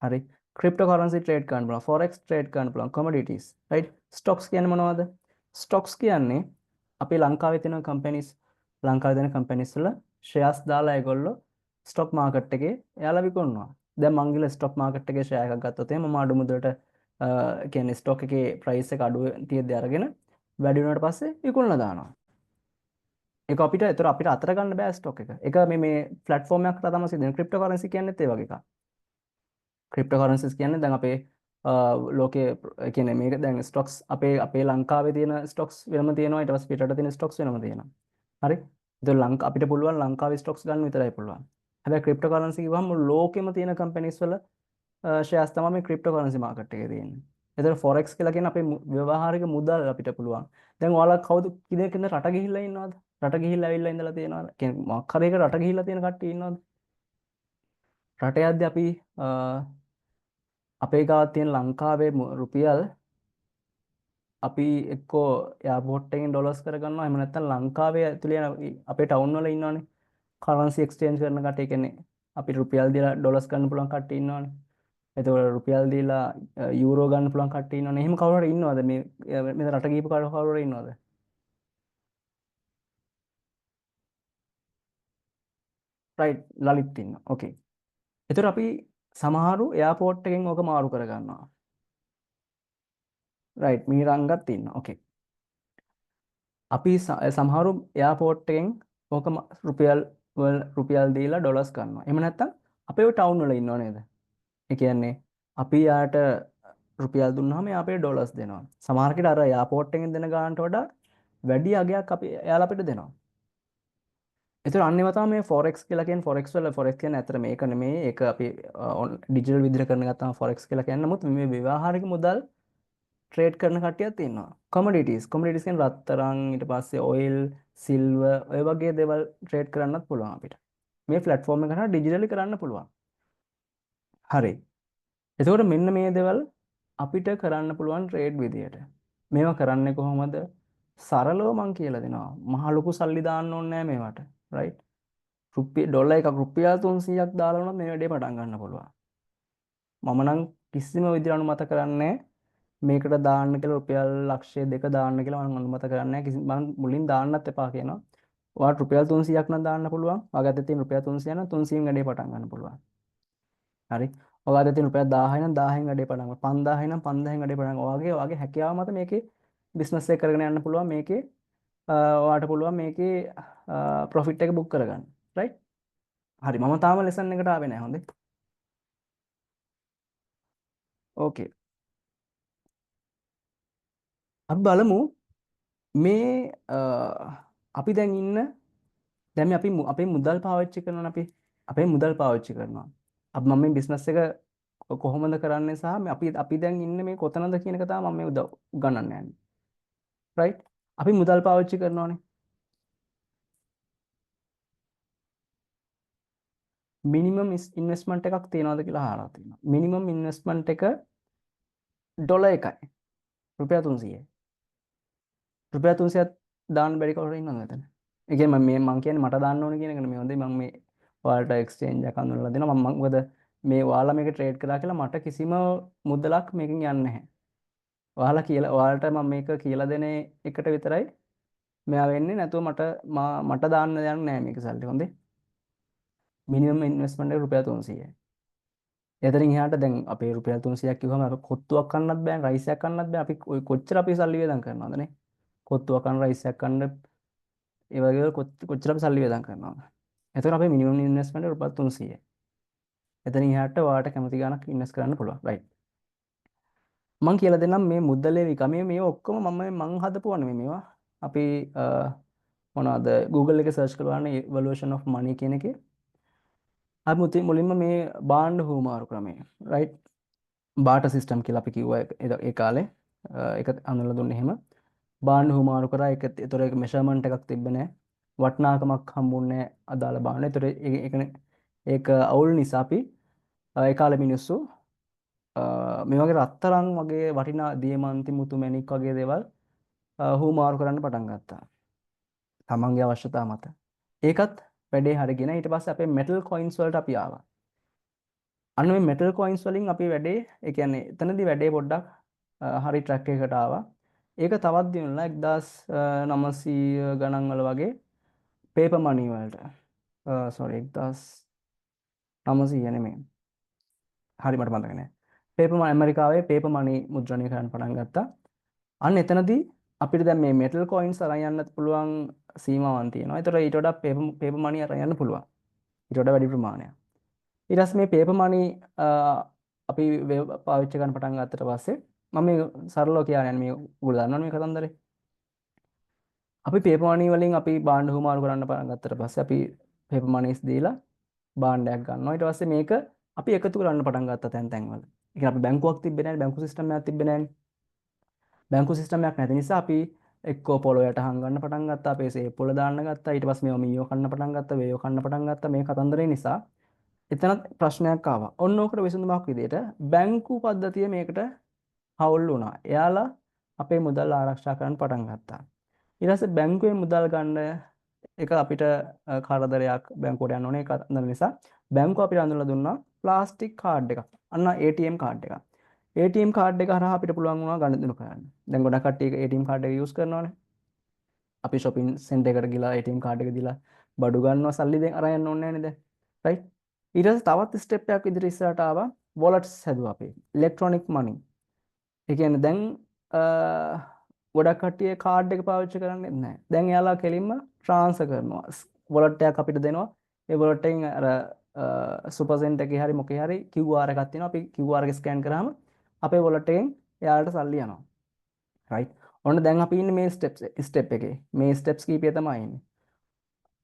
Speaker 1: හරි. ක්‍රිප්ටෝකරන්සි ට්‍රේඩ් කරන්න පුළුවන්. ෆොරෙක්ස් ට්‍රේඩ් කරන්න පුළුවන්. කොමොඩිටිස්. රයිට්? ස්ටොක්ස් කියන්නේ මොනවද? ස්ටොක්ස් කියන්නේ අපේ ලංකාවේ තියෙන කම්පැනිස් ලංකාවේ තියෙන කම්පැනිස් වල ෂෙයාර්ස් දාලා ඒගොල්ලෝ ස්ටොක් මාකට් එකේ එයාලා විකුණනවා. දැන් මං ගිහලා ස්ටොක් මාකට් එකේ ෂෙයා එකක් ගත්තොත් එහෙනම් මම අඩු මුදලට කියන්නේ ස්ටොක් එකේ ප්‍රයිස් එක අඩු තියෙද්දි අරගෙන වැඩි වුණාට පස්සේ විකුණලා දානවා. ඒක ඒතර අපිට අතර ගන්න බෑ ස්ටොක් එක. ඒක මේ ප්ලැට්ෆෝම් එකක් තමයි සිද්ධ වෙන්නේ. ක්‍රිප්ටෝකරන්සි කියන්නේත් ඒ වගේ එකක්. ක්‍රිප්ටෝකරන්සිස් කියන්නේ දැන් අපේ ලෝකයේ කියන්නේ මේක දැන් ස්ටොක්ස් අපේ ලංකාවේ තියෙන ස්ටොක්ස් වෙනම තියෙනවා ඊට පස්සේ පිටරට තියෙන ස්ටොක්ස් වෙනම තියෙනවා. හරි? ඒතර අපිට පුළුවන් ලංකාවේ ස්ටොක්ස් ගන්න විතරයි පුළුවන්. හැබැයි ක්‍රිප්ටෝකරන්සි කිව්වම ලෝකෙම තියෙන කම්පැනිස් වල ෂෙයාර්ස් තමයි මේ ක්‍රිප්ටෝකරන්සි මාකට් එකේ තියෙන්නේ. ඒතර ෆොරෙක්ස් කියලා කියන අපේ ව්‍යවහාරික මුදල් අපිට පුළුවන්. දැන් ඔයාලා කවුද කිදෙක ඉන්න රට ගිහිල්ලා ඉන්නවද? රට ගිහිල්ලා ඇවිල්ලා ඉඳලා තියෙනවද? කියන්නේ මොකක් හරි එක රට ගිහිල්ලා තියෙන කට්ටිය ඉන්නවද? රට යද්දී අපි අපේ ගාව තියෙන ලංකාවේ රුපියල් අපි එක්කෝ එයාපෝට් එකෙන් ඩොලර්ස් කරගන්නවා එහෙම නැත්නම් ලංකාවේ ඇතුලේ අපේ ටවුන් වල ඉන්නවනේ කරන්සි එක්ස්චේන්ජ් කරන කට්ටිය කියන්නේ අපිට රුපියල් දීලා ඩොලර්ස් ගන්න පුළුවන් කට්ටිය ඉන්නවනේ එතකොට රුපියල් දීලා යූරෝ ගන්න පුළුවන් කට්ටිය ඉන්නවනේ එහෙම කවුරු හරි ඉන්නවද මේ රට ගිහපු කවුරු හරි ඉන්නවද රයිට් ලලිත් ඉන්නවා ඕකේ එතකොට අපි සමහරු එයාපෝට් එකෙන් ඕක මාරු කරගන්නවා රයිට් මීරංගත් ඉන්නවා ඕකේ අපි සමහරු එයාපෝට් එකෙන් ඕක රුපියල් දීලා ඩොලර්ස් ගන්නවා. එහෙම නැත්නම් අපේ ටවුන් වල ඉන්නව නේද? ඒ කියන්නේ අපි යාට රුපියල් දුන්නාම එයා අපේ ඩොලර්ස් දෙනවා. සමහර කෙට අර එයාපෝට් එකෙන් දෙන ගානට වඩා වැඩි අගයක් අපි එයාලා අපිට දෙනවා. ඒතර අන්න ඒවා තමයි මේ ෆොරෙක්ස් කියලා කියන්නේ ෆොරෙක්ස් වල ෆොරෙක්ස් කියන්නේ ඇත්තට මේක නෙමෙයි. ඒක අපි ඩිජිටල් විදිහට කරන ගත්තාම ෆොරෙක්ස් කියලා කියන්නේ. නමුත් මේ ව්‍යවහාරික මුදල් ට්‍රේඩ් කරන කට්ටියක් ඉන්නවා. කොමොඩිටිස් කියන්නේ රත්තරන් ඊට පස්සේ ඔයිල්, සිල්වර් ඔය වගේ දේවල් ට්‍රේඩ් කරන්නත් පුළුවන් අපිට. මේ ප්ලැට්ෆෝම් එක කරා ඩිජිටලි කරන්න පුළුවන්. හරි. එතකොට මෙන්න මේ දේවල් අපිට කරන්න පුළුවන් ට්‍රේඩ් විදියට. මේවා කරන්නේ කොහොමද? සරලව මං කියලා දෙනවා. මහ ලොකු සල්ලි දාන්න ඕනේ නැහැ මේවට. රයිට්? ඩොලර් එකක් රුපියල් 300ක් දාලා වුණත් මේ වැඩේ පටන් ගන්න පුළුවන්. මම නම් කිසිම විදිහට අනුමත කරන්නේ මේකට දාන්න කියලා රුපියල් ලක්ෂය දෙක දාන්න කියලා මම අනුමත කරන්නේ නැහැ. මම මුලින් දාන්නත් එපා කියනවා. ඔයාලට රුපියල් 300ක් නම් දාන්න පුළුවන්. ඔයාගේ අතේ තියෙන රුපියල් 300 නම් 300න් වැඩේ පටන් ගන්න පුළුවන්. හරි. ඔයාගේ අතේ තියෙන රුපියල් 1000 නම් 1000න් වැඩේ පටන් ගන්න. 5000 නම් 5000න් වැඩේ පටන් ගන්න. ඔයාගේ හැකියාව මත මේකේ බිස්නස් එක කරගෙන යන්න පුළුවන්. මේකේ ඔයාලට පුළුවන් මේකේ ප්‍රොෆිට් එක බුක් කරගන්න. රයිට්? හරි. මම තාම ලෙසන් එකට ආවේ නැහැ. හොඳේ. ඕකේ. අපි බලමු මේ අපි දැන් ඉන්න දැන් අපි අපේ මුදල් පාවිච්චි කරනවා අපි අපේ මුදල් පාවිච්චි කරනවා. අපි මම මේ බිස්නස් එක කොහොමද කරන්නේ සහ අපි දැන් ඉන්නේ මේ කොතනද කියන එක තමයි මම මේ උගන්වන්න යන්නේ. රයිට්? අපි මුදල් පාවිච්චි කරනවානේ. මිනිමම් ඉන්වෙස්ට්මන්ට් එකක් තියනවාද කියලා අහලා තියෙනවා. මිනිමම් ඉන්වෙස්ට්මන්ට් එක ඩොලර් 1යි. රුපියල් 300යි. රුපියල් 300ක් දාන්න බැරි කවුරු ඉන්නවද මෙතන? ඒ කියන්නේ මම කියන්නේ මට දාන්න ඕනේ කියන එක නෙමෙයි. හොඳේ මම මේ ඔයාලට එක්ස්චේන්ජ් එකක් අඳුනලා දෙනවා. මම මොකද මේ ඔයාලා මේක ට්‍රේඩ් කළා කියලා මට කිසිම මුදලක් මේකෙන් යන්නේ නැහැ. ඔයාලට මම මේක කියලා දෙන එකට විතරයි මෙයා වෙන්නේ. නැතුව මට දාන්න දෙයක් නැහැ මේක සල්ලි. හොඳේ. මිනිමම් ඉන්වෙස්ට්මන්ට් එක රුපියල් 300යි. එතනින් එහාට දැන් අපේ රුපියල් 300ක් කිව්වම අපි කොත්තුවක් කන්නත් බෑ, රයිස් එකක් කන්නත් බෑ. අපි ඔය කොච්චර අපි සල්ලි වියදම් කරනවද නේ? කොත්තුවක් කන්න, රයිස් එකක් කන්න ඒ වගේ කොච්චර අපි සල්ලි වියදම් කරනවද? එතකොට අපේ මිනිමම් ඉන්වෙස්ට්මන්ට් එක රුපියල් 300යි. එතනින් එහාට ඔයාලට කැමති ගාණක් ඉන්වෙස්ට් කරන්න පුළුවන්. රයිට්. මම කියලා දෙන්නම් මේ මුද්දලේ විකම මේ ඔක්කොම මම හදපුවා නෙමෙයි මේවා. අපි මොනවද Google එකේ සර්ච් කරලා evaluation of money කියන එකේ අපි මුලින්ම මේ බාණ්ඩ හුවමාරු ක්‍රමය රයිට් බාට සිස්ටම් කියලා අපි කිව්වා ඒ කාලේ ඒක අඳුනලා දුන්නේ එහෙම බාණ්ඩ හුවමාරු කරා ඒතර ඒක මෙෂර්මන්ට් එකක් තිබ්බේ නැහැ වටිනාකමක් හම්බුන්නේ නැහැ අදාළ බාණ්ඩ. ඒතර ඒක අවුල් නිසා අපි ඒ කාලේ මිනිස්සු මේ වගේ රත්තරන් වගේ වටිනා දියමන්ති මුතු මැණික් වගේ දේවල් හුවමාරු කරන්න පටන් ගත්තා. තමන්ගේ අවශ්‍යතාව මත. ඒකත් වැඩේ හරියගෙන ඊට පස්සේ අපේ මෙටල් කොයින්ස් වලට අපි ආවා. අන්න මේ මෙටල් කොයින්ස් වලින් අපි වැඩේ ඒ කියන්නේ එතනදී වැඩේ පොඩ්ඩක් හරි ට්‍රැක් එකකට ආවා. ඒක තවත් දිනුනලා 1900 ගණන් වල වගේ පේපර් මනි වලට. සෝරි 1900 නෙමෙයි. හරි මට මතක නෑ. පේපර් මනි ඇමරිකාවේ පේපර් මනි මුද්‍රණය කරන්න පටන් ගත්තා. අන්න එතනදී අපිට දැන් මේ මෙටල් කොයින්ස් අරන් යන්නත් පුළුවන් සීමාවන් තියෙනවා. ඒතර ඊට වඩා පේපර් මනි අරන් යන්න පුළුවන්. ඊට වඩා වැඩි ප්‍රමාණයක්. ඊට පස්සේ මේ පේපර් මනි අපි පාවිච්චි කරන්න පටන් ගත්තට පස්සේ මම මේ සරලව කියන්නේ මේ උගල දන්නවනේ මේ කතන්දරේ. අපි පේපර් මනි වලින් අපි භාණ්ඩ හුවමාරු කරන්න පටන් ගත්තට පස්සේ අපි පේපර් මනිස් දීලා භාණ්ඩයක් ගන්නවා. ඊට පස්සේ මේක අපි එකතු කරන්න පටන් ගත්තා තැන් තැන් වල. ඒ කියන්නේ අපි බැංකුවක් තිබ්බේ නැහැ, බැංකු සිස්ටම් එකක් තිබ්බේ නැහැ. බැංකු සිස්ටම් එකක් නැති නිසා අපි එක්කෝ පොළොයට හංගන්න පටන් ගත්තා, අපේ සේප් වල දාන්න ගත්තා. ඊට පස්සේ මේවා මීයෝ කන්න පටන් ගත්තා, වේයෝ කන්න පටන් ගත්තා. මේ කතන්දරේ නිසා එතනත් ප්‍රශ්නයක් ආවා. ඔන්න ඕකට විසඳුමක් විදිහට බැංකු පද්ධතිය මේකට හවුල් වුණා. එයාලා අපේ මුදල් ආරක්ෂා කරන්න පටන් ගත්තා. ඊට පස්සේ බැංකුවේ මුදල් ගන්න එක අපිට කරදරයක් බැංකුවට යන්න ඕනේ. ඒක අඳුන නිසා බැංකුව අපිට අඳුනලා දුන්නා ප්ලාස්ටික් කාඩ් එකක්. අන්න ATM කාඩ් එකක්. ATM කාඩ් එක හරහා අපිට පුළුවන් වුණා ගණන් කරන්න. දැන් ගොඩක් කට්ටිය ATM කාඩ් එක යූස් කරනවානේ. අපි shopping center එකට ගිහලා ATM කාඩ් එක දීලා බඩු ගන්නවා සල්ලි දෙන්න අරන් යන්න ඕනේ නේද? right? ඊට පස්සේ තවත් ස්ටෙප් එකක් ඉදිරි ඉස්සරහට ආවා wallets හැදුවා අපි. electronic money. ඒ කියන්නේ දැන් ගොඩක් කට්ටිය කාඩ් එක පාවිච්චි කරන්නේ නැහැ. දැන් එයාලා කෙලින්ම ට්‍රාන්ස්ෆර් කරනවා. wallet එකක් අපිට දෙනවා. ඒ wallet එකෙන් අර සුපර් සෙන්ටර් එකේ හරි මොකේ හරි QR එකක් තියෙනවා. අපි QR එක ස්කෑන් කරාම අපේ wallet එකෙන් එයාලට සල්ලි යනවා. right? ඔන්න දැන් අපි ඉන්නේ මේ ස්ටෙප් එකේ. මේ ස්ටෙප්ස් කීපය තමයි ඉන්නේ.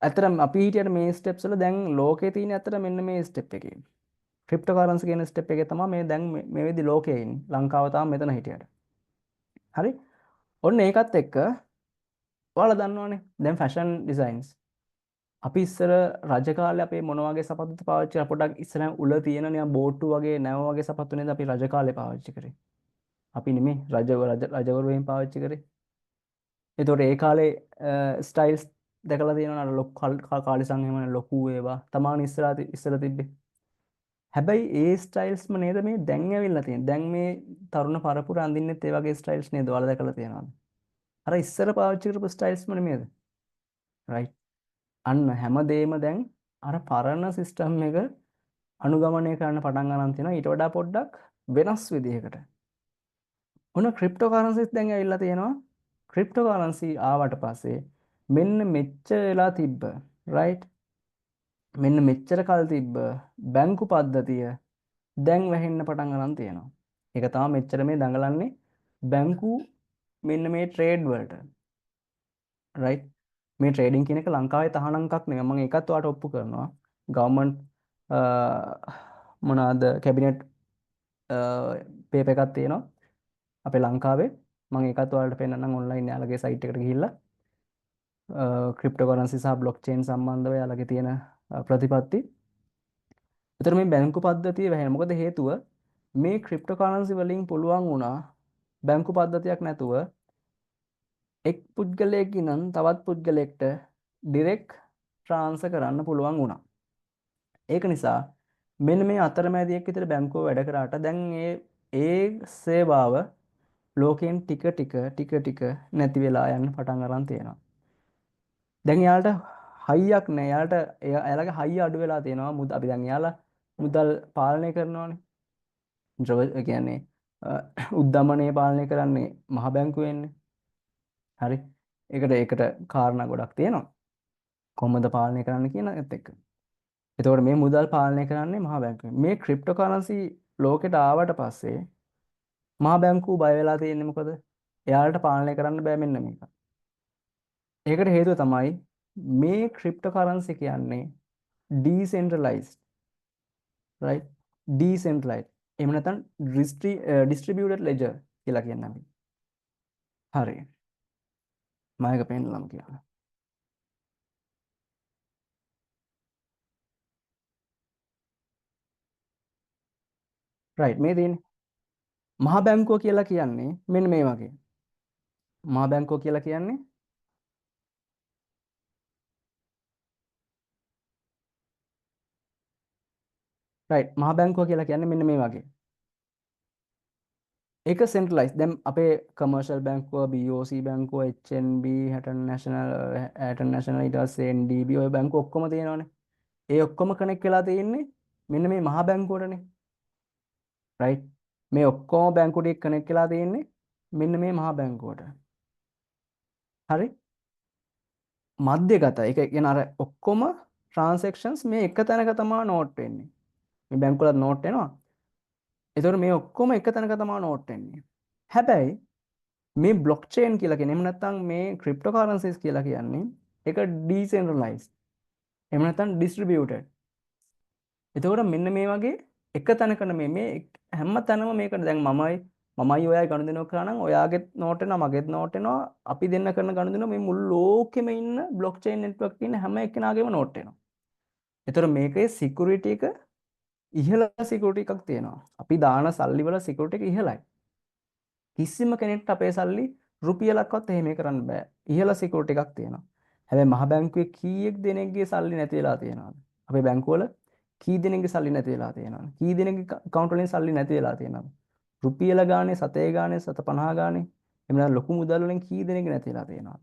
Speaker 1: ඇත්තටම අපි හිටියට මේ ස්ටෙප්ස් වල දැන් ලෝකේ තියෙන ඇත්තට මෙන්න මේ ස්ටෙප් එකේ. ක්‍රිප්ටෝකරන්සි කියන ස්ටෙප් එකේ තමයි මේ දැන් මේ වෙදි ලෝකේ ඉන්නේ. ලංකාව තාම මෙතන හිටියට. හරි? ඔන්න ඒකත් එක්ක ඔයාලා දන්නවනේ දැන් ෆැෂන් ඩිසයින්ස්. අපි ඉස්සර රජ කාලේ අපේ මොන වගේ සපත්තුද පාවිච්චි කරා පොඩ්ඩක් ඉස්සරහන් උල තියෙන නිකන් බෝට්ටු වගේ නැව වගේ සපත්තු නේද අපි රජ කාලේ පාවිච්චි කරේ. අපි නෙමෙයි රජවරු එහෙම පාවිච්චි කරේ. ඒතකොට ඒ කාලේ ස්ටයිල්ස් දැකලා තියෙනවා නේද ලොකු කාලිසම් එහෙම ලොකු ඒවා තමාන ඉස්සර තිබ්බේ. හැබැයි ඒ ස්ටයිල්ස්ම නේද මේ දැන් ඇවිල්ලා තියෙන්නේ. දැන් මේ තරුණ පරපුර අඳින්නෙත් ඒ වගේ ස්ටයිල්ස් නේද? ඔයාලා දැකලා තියෙනවද? අර ඉස්සර පාවිච්චි කරපු ස්ටයිල්ස්ම නෙමෙයිද? රයිට්. අන්න හැමදේම දැන් අර පරණ සිස්ටම් එක අනුගමනය කරන්න පටන් ගන්න තියෙනවා ඊට වඩා පොඩ්ඩක් වෙනස් විදිහකට. ඔන්න ක්‍රිප්ටෝකරන්සිස් දැන් ඇවිල්ලා තියෙනවා. ක්‍රිප්ටෝකරන්සි ආවට පස්සේ මෙන්න මෙච්චර වෙලා තිබ්බ රයිට් මෙන්න මෙච්චර කල් තිබ්බ බැංකු පද්ධතිය දැන් වැහෙන්න පටන් ගන්න තියෙනවා. ඒක තමයි මෙච්චර මේ දඟලන්නේ බැංකු මෙන්න මේ ට්‍රේඩ් වලට. රයිට් මේ ට්‍රේඩින් කියන එක ලංකාවේ තහනම් එකක් නෙමෙයි. මම ඒකත් ඔයාලට ඔප්පු කරනවා. ගවර්න්මන්ට් මොනවාද කැබිනට් පේපර් එකක් තියෙනවා. අපේ ලංකාවේ මම ඒකත් ඔයාලට පෙන්නන්නම් ඔන්ලයින් යාලගේ සයිට් එකට ගිහිල්ලා ක්‍රිප්ටෝකරන්සි සහ බ්ලොක්චේන් සම්බන්ධව යාලගේ තියෙන ප්‍රතිපත්ති ඒතර මේ බැංකු පද්ධතිය වැහෙන. මොකද හේතුව මේ ක්‍රිප්ටෝකරන්සි වලින් පුළුවන් වුණා බැංකු පද්ධතියක් නැතුව එක් පුද්ගලයෙක් ඉඳන් තවත් පුද්ගලයෙක්ට ඩිරෙක්ට් ට්‍රාන්ස්ෆර් කරන්න පුළුවන් වුණා. ඒක නිසා මෙන්න මේ අතරමැදියෙක් විතර බැංකුව වැඩ කරාට දැන් ඒ සේවාව ලෝකයෙන් ටික ටික නැති වෙලා යන්න පටන් අරන් තියෙනවා. දැන් යාලට හයියක් නෑ. එයාලගේ හයිය අඩු වෙලා තියෙනවා. අපි දැන් යාලා මුදල් පාලනය කරනවානේ. ඒ කියන්නේ උද්දමනය පාලනය කරන්නේ මහ බැංකුවෙන්නේ. හරි. ඒකට කාරණා ගොඩක් තියෙනවා. කොහොමද පාලනය කරන්න කියන එකත් එක්ක. එතකොට මේ මුදල් පාලනය කරන්නේ මහා බැංකුවෙන්. මේ ක්‍රිප්ටෝකරන්සි ලෝකෙට ආවට පස්සේ මහා බැංකුව බය වෙලා තියෙන්නේ මොකද? එයාලට පාලනය කරන්න බෑ මෙන්න මේක. ඒකට හේතුව තමයි මේ ක්‍රිප්ටෝකරන්සි කියන්නේ ඩීසෙන්ට්‍රලයිස්ඩ්, right? ඩීසෙන්ට්‍රලයිස්ඩ්. එහෙම නැත්නම් ඩිස්ට්‍රිබියුටඩ් ලෙජර් කියලා කියන්නේ අපි. හරි. මම එක පෙන්නලම කියන්න. right මේ තියෙන්නේ මහා බැංකුව කියලා කියන්නේ මෙන්න මේ වගේ. මහා බැංකුව කියලා කියන්නේ right මහා බැංකුව කියලා කියන්නේ මෙන්න මේ වගේ. ඒක සෙන්ට්‍රලයිස්. දැන් අපේ කමර්ෂල් බැංකුව BOC බැංකුව HNB හැටන් නැෂනල් ඊට පස්සේ NDB ඔය බැංකුව ඔක්කොම තියෙනවානේ. ඒ ඔක්කොම කනෙක්ට් වෙලා තියෙන්නේ මෙන්න මේ මහා බැංකුවටනේ. right මේ ඔක්කොම බැංකු ටික කනෙක්ට් වෙලා තියෙන්නේ මෙන්න මේ මහා බැංකුවට. හරි. මධ්‍යගත. ඒක කියන අර ඔක්කොම ට්‍රාන්සැක්ෂන්ස් මේ එක තැනක තමයි නෝට් වෙන්නේ. මේ බැංකුවලත් නෝට් වෙනවා. ඒතකොට මේ ඔක්කොම එක තැනක තමයි නෝට් වෙන්නේ. හැබැයි මේ බ්ලොක්චේන් කියලා කියන්නේ එහෙම නැත්නම් මේ ක්‍රිප්ටෝකරන්සිස් කියලා කියන්නේ ඒක ඩීසෙන්ට්‍රලයිස්ඩ්. එහෙම නැත්නම් ඩිස්ට්‍රිබියුටඩ්. එතකොට මෙන්න මේ වගේ එක තැනකට මේ හැම තැනම මේකට දැන් මමයි ඔයයි ගනුදෙනුව කරා නම් ඔයාගෙත් නෝට් වෙනවා මගෙත් නෝට් වෙනවා අපි දෙන්න කරන ගනුදෙනුව මේ මුළු ලෝකෙම ඉන්න බ්ලොක්චේන් නෙට්වර්ක් එකේ ඉන්න හැම එක්කෙනාගේම නෝට් වෙනවා. එතකොට මේකේ සිකියුරිටි එක ඉහළ සිකියුරිටි එකක් තියෙනවා. අපි දාන සල්ලි වල සිකියුරිටි එක ඉහළයි. කිසිම කෙනෙක්ට අපේ සල්ලි රුපියලක්වත් එහෙම කරන්න බෑ. ඉහළ සිකියුරිටි එකක් තියෙනවා. හැබැයි මහ බැංකුවේ කීයක් දෙනෙක්ගේ සල්ලි නැති වෙලා තියෙනවද? අපේ බැංකුවල කී දෙනෙක්ගේ සල්ලි නැති වෙලා තියෙනවද? කී දෙනෙක්ගේ account වලින් සල්ලි නැති වෙලා තියෙනවද? රුපියල ගානේ, සතේ ගානේ, 750 ගානේ. එහෙම නැත්නම් ලොකු මුදල් වලින් කී දෙනෙක්ගේ නැති වෙලා තියෙනවද?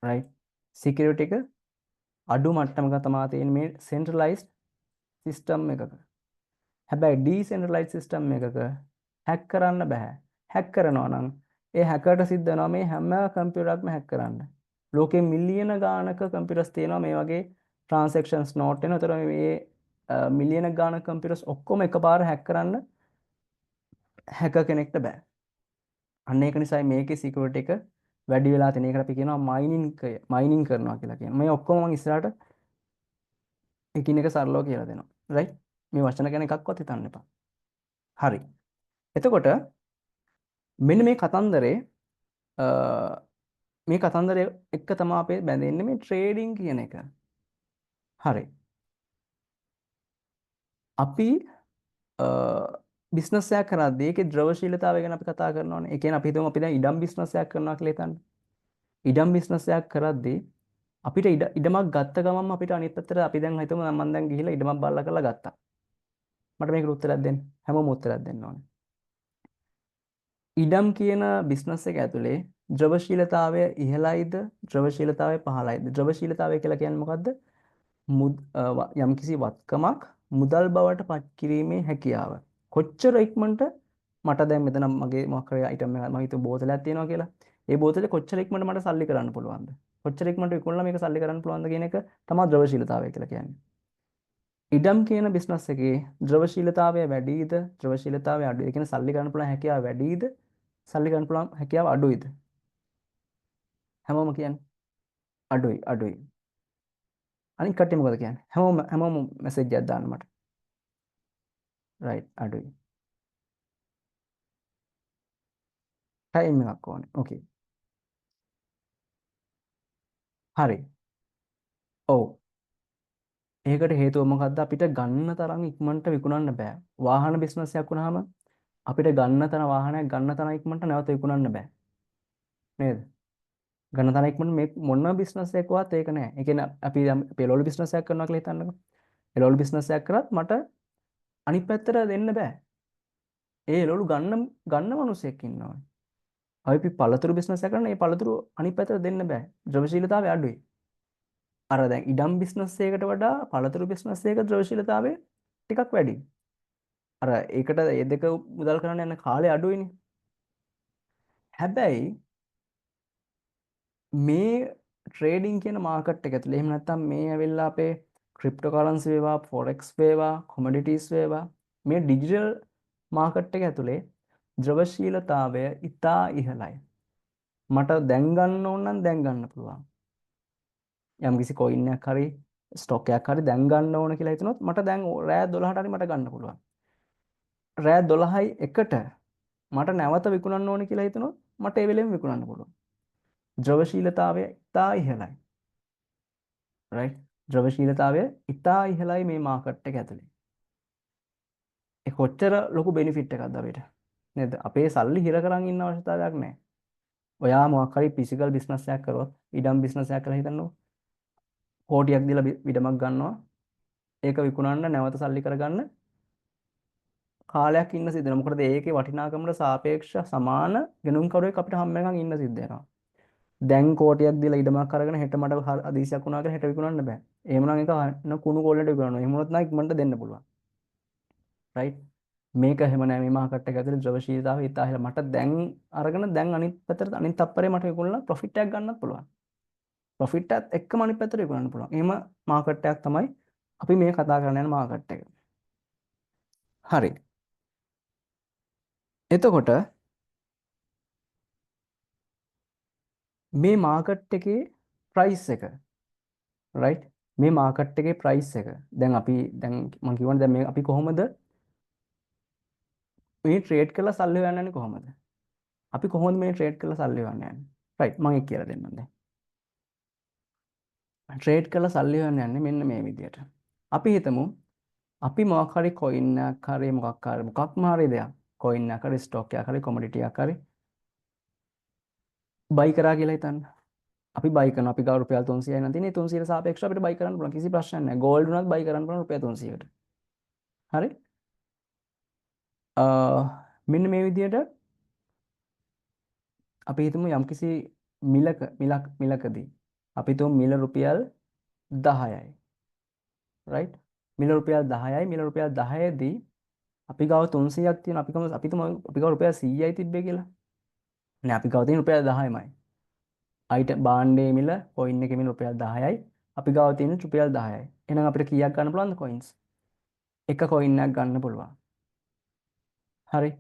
Speaker 1: right? සිකියුරිටි එක අඩු මට්ටමක තමයි තියෙන්නේ මේ centralized system එකක. හැබැයි ඩීසෙන්ට්‍රලයිස් සිස්ටම් එකක හැක් කරන්න බෑ. හැක් කරනවා නම් ඒ හැකර්ට සිද්ධ වෙනවා මේ හැම කම්පියුටරක්ම හැක් කරන්න. ලෝකේ මිලියන ගානක කම්පියුටර්ස් තියෙනවා මේ වගේ ට්‍රාන්සැක්ෂන්ස් නෝට් වෙනවා. ඒතර මේ මිලියන ගානක කම්පියුටර්ස් ඔක්කොම එකපාර හැක් කරන්න හැකර් කෙනෙක්ට බෑ. අන්න ඒක නිසා මේකේ සිකියුරිටි එක වැඩි වෙලා තියෙන. ඒකට අපි කියනවා මයිනින් කරනවා කියලා කියනවා. මේ ඔක්කොම මම ඉස්සරහට එකිනෙක සරලව කියලා දෙනවා. right? මේ වචන ගැන එකක්වත් හිතන්න එපා. හරි. එතකොට මෙන්න මේ කතන්දරේ මේ කතන්දරය එක්ක තමයි අපේ බැඳෙන්නේ මේ ට්‍රේඩින් කියන එක. හරි. අපි බිස්නස් එකක් කරද්දී ඒකේ ද්‍රවශීලතාවය ගැන අපි කතා කරනවානේ. ඒ කියන්නේ අපි හිතමු අපි දැන් ඉඩම් බිස්නස් එකක් කරනවා කියලා හිතන්න. ඉඩම් බිස්නස් එකක් කරද්දී අපිට ඉඩමක් ගත්ත ගමන්ම අපිට අනිත් පැත්තට අපි දැන් හිතමු මම දැන් ගිහිල්ලා ඉඩමක් බලලා කරලා ගත්තා. මට මේකට උත්තරයක් දෙන්න. හැමෝම උත්තරයක් දෙන්න ඕනේ. ඉඩම් කියන බිස්නස් එක ඇතුලේ ද්‍රවශීලතාවය ඉහළයිද ද්‍රවශීලතාවය පහළයිද? ද්‍රවශීලතාවය කියලා කියන්නේ මොකද්ද? යම්කිසි වත්කමක් මුදල් බවට පත් කිරීමේ හැකියාව. කොච්චර ඉක්මනට මට දැන් මෙතන මගේ මොකක් හරි අයිටම් එකක් මම හිතුව බෝතලයක් තියෙනවා කියලා. ඒ බෝතලේ කොච්චර ඉක්මනට මට සල්ලි කරන්න පුළුවන්ද? කොච්චර ඉක්මනට විකුණලා මේක සල්ලි කරන්න පුළුවන්ද කියන එක තමයි ද්‍රවශීලතාවය කියලා කියන්නේ. ඉඩම් කියන බිස්නස් එකේ ද්‍රවශීලතාවය වැඩිද ද්‍රවශීලතාවය අඩුද? ඒ කියන්නේ සල්ලි කරන්න පුළුවන් හැකියාව වැඩිද? සල්ලි කරන්න පුළුවන් හැකියාව අඩුයිද? හැමෝම කියන්නේ අඩුයි. අනිත් කට්ටිය මොකද කියන්නේ? හැමෝම මැසේජ් එකක් දාන්න මට. right අඩුයි. ටයිම් එකක් ඕනේ. ඕකේ. හරි. ඔව්. ඒකට හේතුව මොකද්ද? අපිට ගන්න තරම් ඉක්මනට විකුණන්න බෑ. වාහන බිස්නස් එකක් වුණාම අපිට ගන්න තරම් වාහනයක් ගන්න තරම් ඉක්මනට නැවත විකුණන්න බෑ. නේද? ගන්න තරම් ඉක්මනට මේ මොන බිස්නස් එකකවත් ඒක නෑ. ඒ කියන්නේ අපි දැන් පෙරෝල් බිස්නස් එකක් කරනවා කියලා හිතන්නකෝ. පෙරෝල් බිස්නස් එකක් කරත් මට අනිත් පැත්තට දෙන්න බෑ. ඒ එළවලු ගන්න මිනිස්සෙක් ඉන්නවා. අපි පළතුරු බිස්නස් එකක් කරන ඒ පළතුරු අනිත් පැත්තට දෙන්න බෑ. ද්‍රවශීලතාවය අඩුයි. අර දැන් ඉඩම් බිස්නස් එකකට වඩා පළතුරු බිස්නස් එකක ද්‍රවශීලතාවය ටිකක් වැඩි. අර ඒකට ඒ දෙක මුදල් කරන්න යන කාලය අඩුයිනේ. හැබැයි මේ ට්‍රේඩින් කියන මාකට් එක ඇතුලේ එහෙම නැත්නම් මේ ඇවිල්ලා අපේ ක්‍රිප්ටෝ කරන්සි වේවා ෆොරෙක්ස් වේවා කොමොඩිටිස් වේවා මේ ඩිජිටල් මාකට් එක ඇතුලේ ද්‍රවශීලතාවය ඉතා ඉහළයි. මට දැන් ගන්න ඕන නම් දැන් ගන්න පුළුවන්. යම්කිසි කොයින් එකක් හරි ස්ටොක් එකක් හරි දැන් ගන්න ඕන කියලා හිතනොත් මට දැන් රෑ 12ට හරි මට ගන්න පුළුවන්. රෑ 12යි එකට මට නැවත විකුණන්න ඕන කියලා හිතනොත් මට ඒ වෙලෙම විකුණන්න පුළුවන්. ද්‍රවශීලතාවය ඉතා ඉහළයි. රයිට්? ද්‍රවශීලතාවය ඉතා ඉහළයි මේ මාකට් එක ඇතුලේ. ඒ කොච්චර ලොකු බෙනිෆිට් එකක්ද අපිට. නේද? අපේ සල්ලි හිර කරන් ඉන්න අවශ්‍යතාවයක් නැහැ. ඔයා මොකක් හරි ෆිසිකල් බිස්නස් එකක් කරොත් ඉඩම් බිස්නස් එකක් කරලා හිතන්නකෝ. කෝටියක් දීලා ඉඩමක් ගන්නවා. ඒක විකුණන්න නැවත සල්ලි කරගන්න කාලයක් ඉන්න සිද්ධ වෙනවා. මොකද ඒකේ වටිනාකමට සාපේක්ෂ සමාන ගෙනුම්කරුවෙක් අපිට හම්බ වෙනකන් ඉන්න සිද්ධ වෙනවා. දැන් කෝටියක් දීලා ඉඩමක් අරගෙන හෙට මට අදීසයක් වුණා කියලා හෙට විකුණන්න බෑ. එහෙමනම් ඒක කුණු කොල්ලට විකුණනවා. එහෙම වුණොත් නම් ඉක්මනට දෙන්න පුළුවන්. රයිට්? මේක එහෙම නෑ. මේ මාකට් එක ඇතුලේ ද්‍රවශීලතාවය ඉතා ඉහළ. මට දැන් අරගෙන දැන් අනිත් පැත්තට අනිත් තප්පරේ මට විකුණලා ප්‍රොෆිට් එකක් ගන්නත් පුළුවන්. ප්‍රොෆිට් එකත් එක්කම අනිත් පැත්තට විකුණන්න පුළුවන්. එහෙම මාකට් එකක් තමයි අපි මේ කතා කරන්න යන මාකට් එක. හරි. එතකොට මේ මාකට් එකේ ප්‍රයිස් එක රයිට් මේ මාකට් එකේ ප්‍රයිස් එක දැන් මම කියවනේ දැන් මේ අපි කොහොමද මේ ට්‍රේඩ් කරලා සල්ලි හොයන්න යන්නේ කොහොමද? අපි කොහොමද මේ ට්‍රේඩ් කරලා සල්ලි හොයන්න යන්නේ? රයිට් මම ඒක කියලා දෙන්නම් දැන්. ට්‍රේඩ් කරලා සල්ලි හොයන්න යන්නේ මෙන්න මේ විදියට. අපි හිතමු අපි මොකක් හරි කොයින් එකක් හරි මොකක්ම හරි දෙයක් කොයින් එකක් හරි ස්ටොක් එකක් හරි කොමොඩිටි එකක් හරි බයි කරා කියලා හිතන්න. අපි බයි කරනවා. අපි ගාව රුපියල් 300යි නම් තියෙන්නේ 300ට සාපේක්ෂව අපිට බයි කරන්න පුළුවන්. කිසි ප්‍රශ්නයක් නැහැ. ගෝල්ඩ් උනත් බයි කරන්න පුළුවන් රුපියල් 300කට. හරි? මෙන්න මේ විදිහට අපි හිතමු යම්කිසි මිලකදී අපි හිතමු මිල රුපියල් 10යි. රයිට්? මිල රුපියල් 10යි. මිල රුපියල් 10 දී අපි ගාව 300ක් තියෙනවා. අපි හිතමු අපි ගාව රුපියල් 100යි තිබ්බේ කියලා. නෑ අපි ගාව තියෙන රුපියල් 10යිමයි. භාණ්ඩයේ මිල කොයින් එකේ මිල රුපියල් 10යි. අපි ගාව තියෙන රුපියල් 10යි. එහෙනම් අපිට කීයක් ගන්න පුළුවන්ද කොයින්ස්? එක කොයින් එකක් ගන්න පුළුවන්. හරි.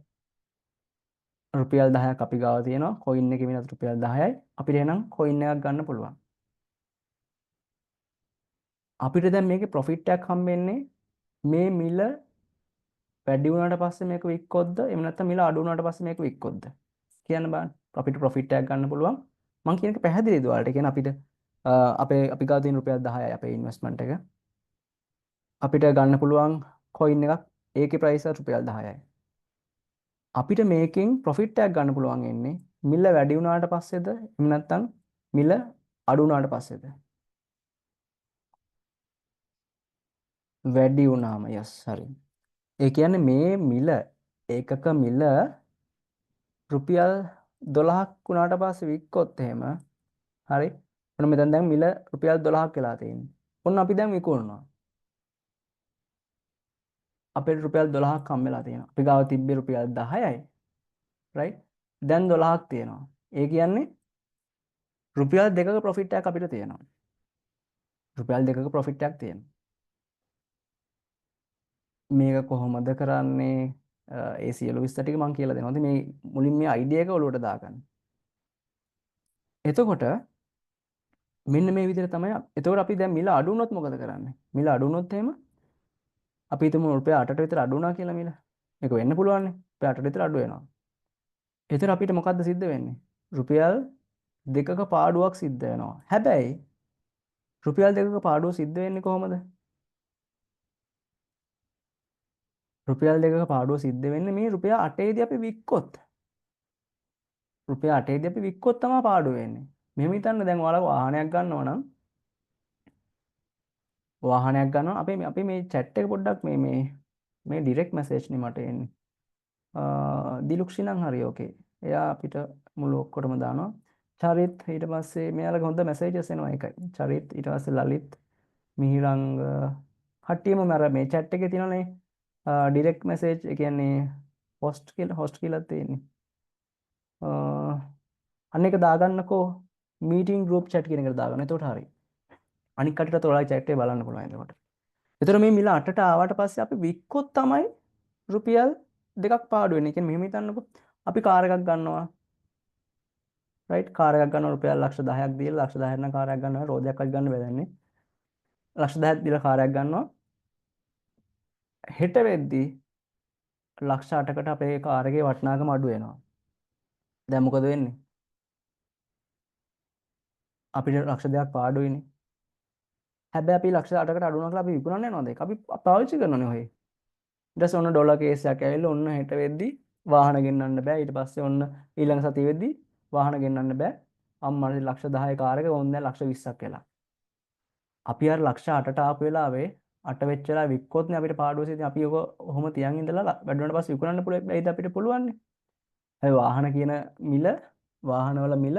Speaker 1: රුපියල් 10ක් අපි ගාව තියෙනවා. කොයින් එකේ මිල රුපියල් 10යි. අපිට එහෙනම් කොයින් එකක් ගන්න පුළුවන්. අපිට දැන් මේකේ ප්‍රොෆිට් එකක් හම්බෙන්නේ මේ මිල වැඩි වුණාට පස්සේ මේක වික්කොත්ද? එහෙම නැත්නම් මිල අඩු වුණාට පස්සේ මේක වික්කොත්ද? කියන්න බලන්න. අපිට ප්‍රොෆිට් එකක් ගන්න පුළුවන්. මම කියන එක පැහැදිලිද ඔයාලට? ඒ කියන්නේ අපිට අපි ගාව තියෙන රුපියල් 10යි අපේ ඉන්වෙස්ට්මන්ට් එක. අපිට ගන්න පුළුවන් කොයින් එකක් ඒකේ ප්‍රයිස් එක රුපියල් 10යි. අපිට මේකෙන් ප්‍රොෆිට් එකක් ගන්න පුළුවන් එන්නේ මිල වැඩි වුණාට පස්සේද එහෙම නැත්නම් මිල අඩු වුණාට පස්සේද? වැඩි වුණාම යස් හරි. ඒ කියන්නේ මේ මිල ඒකක මිල රුපියල් 12ක් වුණාට පස්සේ වික්කොත් එහෙම හරි. ඔන්න මෙතන දැන් මිල රුපියල් 12ක් වෙලා තියෙන්නේ. ඔන්න අපි දැන් විකුණනවා. අපේ රුපියල් 12ක් හම් වෙලා තියෙනවා. අපි ගාව තිබ්බේ රුපියල් 10යි. රයිට්? දැන් 12ක් තියෙනවා. ඒ කියන්නේ රුපියල් 2ක ප්‍රොෆිට් එකක් අපිට තියෙනවා. රුපියල් 2ක ප්‍රොෆිට් එකක් තියෙනවා. මේක කොහොමද කරන්නේ? ඒ සියලු විස්තර ටික මම කියලා දෙනවා. මේ මුලින් මේ අයිඩියා එක ඔලුවට දාගන්න. එතකොට මෙන්න මේ විදිහට තමයි. එතකොට අපි දැන් මිල අඩු වුණොත් මොකද කරන්නේ? මිල අඩු වුණොත් එහෙම අපි හිතමු රුපියල් 8ට විතර අඩු වුණා කියලා මිල. මේක වෙන්න පුළුවන් නේ. රුපියල් 8ට විතර අඩු වෙනවා. එතකොට අපිට මොකද්ද සිද්ධ වෙන්නේ? රුපියල් 2ක පාඩුවක් සිද්ධ වෙනවා. හැබැයි රුපියල් 2ක පාඩුව සිද්ධ වෙන්නේ කොහොමද? රුපියල් 2ක පාඩුව සිද්ධ වෙන්නේ මේ රුපියල් 8ේදී අපි වික්කොත්. රුපියල් 8ේදී අපි වික්කොත් තමයි පාඩුව වෙන්නේ. මෙහෙම හිතන්න දැන් ඔයාලා වාහනයක් ගන්නවා නම් අපි මේ chat එක පොඩ්ඩක් මේ ඩිරෙක්ට් මැසේජ් නේ මට එන්නේ. දිලුක්ෂි නම් හරි ඕකේ. එයා අපිට මුළු ඔක්කොටම දානවා. චරිත් ඊට පස්සේ මෙයාලගේ හොඳ මැසේජස් එනවා ඒකයි. චරිත් ඊට පස්සේ ලලිත් මිහිරංග කට්ටියම මර මේ chat එකේ තියෙනනේ ඩිරෙක්ට් මැසේජ් ඒ කියන්නේ හොස්ට් කියලා තියෙන්නේ. අන්න එක දාගන්නකෝ මීටිං ගෲප් chat කියන එකට දාගන්න. එතකොට හරි. අනික් කටට ඔයාලා chat එකේ බලන්න පුළුවන් එතකොට. එතකොට මේ මිල 8ට ආවට පස්සේ අපි වික්කොත් තමයි රුපියල් 2ක් පාඩු වෙන්නේ. ඒ කියන්නේ මෙහෙම හිතන්නකෝ. අපි කාර් එකක් ගන්නවා. රයිට් කාර් එකක් ගන්නවා රුපියල් ලක්ෂ 10ක් දීලා ලක්ෂ 10ක් නම් කාර් එකක් ගන්නවා. රෝදයක්වත් ගන්න බැලන්නේ. ලක්ෂ 10ක් දීලා කාර් එකක් ගන්නවා. හෙට වෙද්දී ලක්ෂ 8කට අපේ කාර් එකේ වටිනාකම අඩු වෙනවා. දැන් මොකද වෙන්නේ? අපිට ලක්ෂ 2ක් පාඩුයිනේ. හැබැයි අපි ලක්ෂ 8කට අඩු වුණා කියලා අපි විකුණන්න යනවාද ඒක? අපි පාවිච්චි කරනවනේ ඔය. ඊට පස්සේ ඔන්න ඩොලර් කේස් එකක් ඇවිල්ලා ඔන්න හෙට වෙද්දි වාහන ගෙන්නන්න බෑ. ඊට පස්සේ ඔන්න ඊළඟ සතිය වෙද්දි වාහන ගෙන්නන්න බෑ. අම්මට ලක්ෂ 10 කාර් එක ඕන් දැන් ලක්ෂ 20ක් වෙලා. අපි අර ලක්ෂ 8ට ආපු වෙලාවේ 8 වෙච්ච වෙලාව වික්කොත්නේ අපිට පාඩුව සිද්ධ අපි ඔක ඔහොම තියන් ඉඳලා වැඩුණාට පස්සේ විකුණන්න පුළුවන් බෑයිද අපිට පුළුවන්නේ. හැබැයි වාහන කියන මිල වාහනවල මිල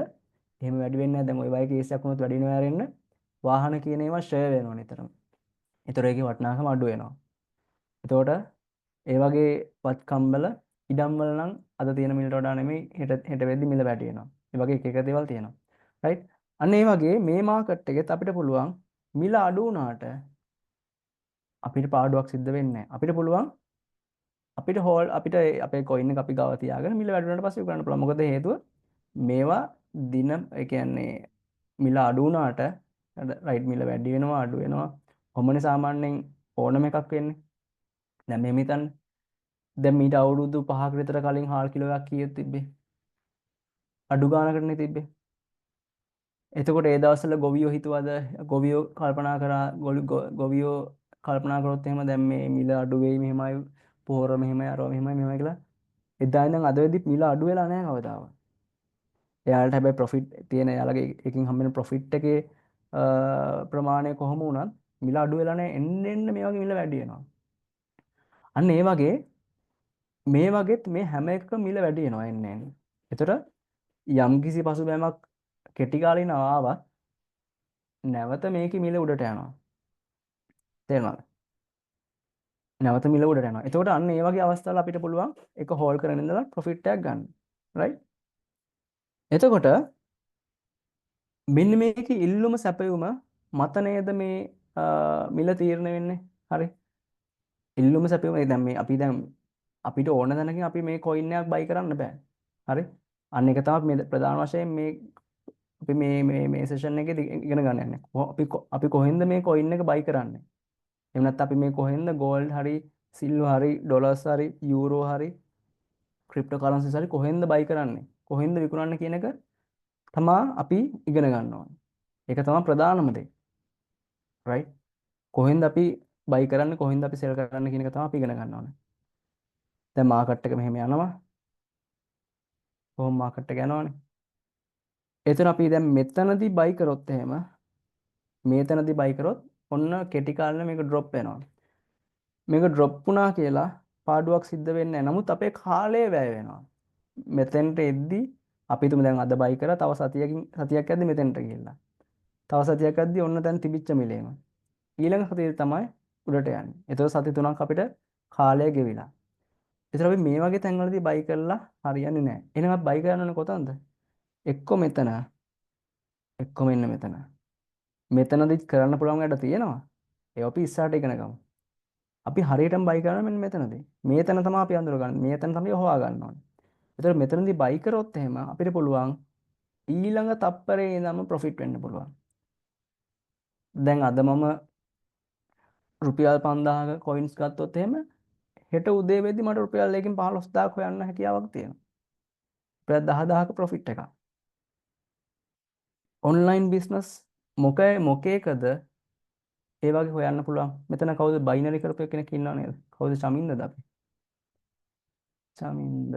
Speaker 1: එහෙම වැඩි වෙන්නේ නැහැ. දැන් ওই වගේ කේස් එකක් වුණොත් වැඩි වෙනවා ආරෙන්න. වාහන කියන ඒවා ෂෙයා වෙනවා නිතරම. ඒතර ඒකේ වටිනාකම අඩු වෙනවා. එතකොට ඒ වගේ වත්කම්බල ඉඩම් වල නම් අද තියෙන මිලට වඩා නෙමෙයි හෙට වෙද්දි මිල වැඩි වෙනවා. ඒ වගේ එක එක දේවල් තියෙනවා. රයිට්? අන්න ඒ වගේ මේ මාකට් එකෙත් අපිට පුළුවන් මිල අඩු වුණාට අපිට පාඩුවක් සිද්ධ වෙන්නේ නැහැ. අපිට පුළුවන් අපිට හෝල් අපිට අපේ කොයින් එක අපි ගාව තියාගෙන මිල වැඩි වුණාට පස්සේ විකුණන්න පුළුවන්. මොකද හේතුව මේවා දින ඒ කියන්නේ මිල අඩු වුණාට රයිට් මිල වැඩි වෙනවා අඩු වෙනවා. කොහොමනේ සාමාන්‍යයෙන් ඕනම එකක් වෙන්නේ. දැන් මෙහෙම හිතන්න. දැන් මීට අවුරුදු 5ක විතර කලින් හාල් කිලෝ එකක් කීයක් තිබ්බේ? අඩු ගානකටනේ තිබ්බේ. එතකොට ඒ දවස්වල ගොවියෝ හිතුවද ගොවියෝ කල්පනා කරා ගොවියෝ කල්පනා කරොත් එහෙම දැන් මේ මිල අඩු වෙයි මෙහෙමයි පොහොර මෙහෙමයි අරව මෙහෙමයි කියලා. එදා ඉඳන් අද වෙද්දි මිල අඩු වෙලා නැහැ කවදාවත්. එයාලට හැබැයි ප්‍රොෆිට් තියෙන එයාලගේ එකකින් හම්බෙන ප්‍රොෆිට් එකේ ප්‍රමාණය කොහොම වුණත් මිල අඩු වෙලා නැහැ. එන්න එන්න මේ වගේ මිල වැඩි වෙනවා. අන්න ඒ වගේ මේ වගේත් මේ හැම එකකම මිල වැඩි වෙනවා එන්න එන්න. ඒතර යම්කිසි පසුබෑමක් කෙටි කාලිනව ආවත් නැවත මේකේ මිල උඩට යනවා. තේරුණාද? නැවත මිල උඩට යනවා. එතකොට අන්න ඒ වගේ අවස්ථාවල අපිට පුළුවන් එක හෝල් කරගෙන ඉඳලා ප්‍රොෆිට් එකක් ගන්න. රයිට්? එතකොට මෙන්න මේකේ ඉල්ලුම සැපයුම මත නේද මේ මිල තීරණය වෙන්නේ. හරි. ඉල්ලුම සැපයුම දැන් මේ අපි දැන් අපිට ඕන දැනකින් අපි මේ කොයින් එකක් බයි කරන්න බෑ. හරි. අන්න එක තමයි මේ ප්‍රධාන වශයෙන් මේ අපි මේ සෙෂන් එකේදී ඉගෙන ගන්න යන්නේ. අපි කොහෙන්ද මේ කොයින් එක බයි කරන්නේ? එහෙම නැත්නම් අපි මේ කොහෙන්ද ගෝල්ඩ් හරි සිල්වර් හරි ඩොලර්ස් හරි යූරෝ හරි ක්‍රිප්ටෝ කරන්සිස් හරි කොහෙන්ද බයි කරන්නේ? කොහෙන්ද විකුණන්නේ කියන එක තමා අපි ඉගෙන ගන්න ඕනේ. ඒක තමයි ප්‍රධානම දේ. රයිට්? කොහෙන්ද අපි බයි කරන්නේ කොහෙන්ද අපි සෙල් කරන්නේ කියන එක තමයි අපි ඉගෙන ගන්න ඕනේ. දැන් මාකට් එක මෙහෙම යනවා. කොහොම මාකට් එක යනවනේ. එතන අපි දැන් මෙතනදී බයි කරොත් එහෙම මේතනදී බයි කරොත් ඔන්න කෙටි කාලෙ මේක ඩ්‍රොප් වෙනවා. මේක ඩ්‍රොප් වුණා කියලා පාඩුවක් සිද්ධ වෙන්නේ නැහැ. නමුත් අපේ කාලය වැය වෙනවා. මෙතෙන්ට එද්දි අපි තුමු දැන් අද බයි කරා තව සතියක් යද්දි මෙතෙන්ට ගිහිල්ලා. තව සතියක් යද්දි ඔන්න දැන් තිබිච්ච මිලේම. ඊළඟ සතියේ තමයි උඩට යන්නේ. එතකොට සති 3ක් අපිට කාලය ගෙවිලා. ඒතර අපි මේ වගේ තැන්වලදී බයි කරලා හරියන්නේ නැහැ. එහෙනම් අපි බයි කරන්න ඕනේ කොතනද? එක්ක මෙතන. එක්ක මෙන්න මෙතන. මෙතනදිත් කරන්න පුළුවන් වැඩ තියෙනවා. ඒ අපි ඉස්සරහට ඉගෙන ගමු. අපි හරියටම බයි කරනවා මෙන්න මෙතනදී. මේතන තමයි අපි අඳුරගන්නේ. මේතන තමයි හොවා ගන්න ඕනේ. ඒතර මෙතනදී බයි කරොත් එහෙම අපිට පුළුවන් ඊළඟ තප්පරේ ඉඳන්ම ප්‍රොෆිට් වෙන්න පුළුවන්. දැන් අද මම රුපියල් 5000ක කොයින්ස් ගත්තොත් එහෙම හෙට උදේ වෙද්දි මට රුපියල් 1කින් 15000ක් හොයන්න හැකියාවක් තියෙනවා. රුපියල් 10000ක ප්‍රොෆිට් එකක්. ඔන්ලයින් බිස්නස් මොකේකද ඒ වගේ හොයන්න පුළුවන්. මෙතන කවුද බයිනරි කරපු කෙනෙක් ඉන්නව නේද? කවුද චමින්දද අපි? චමින්ද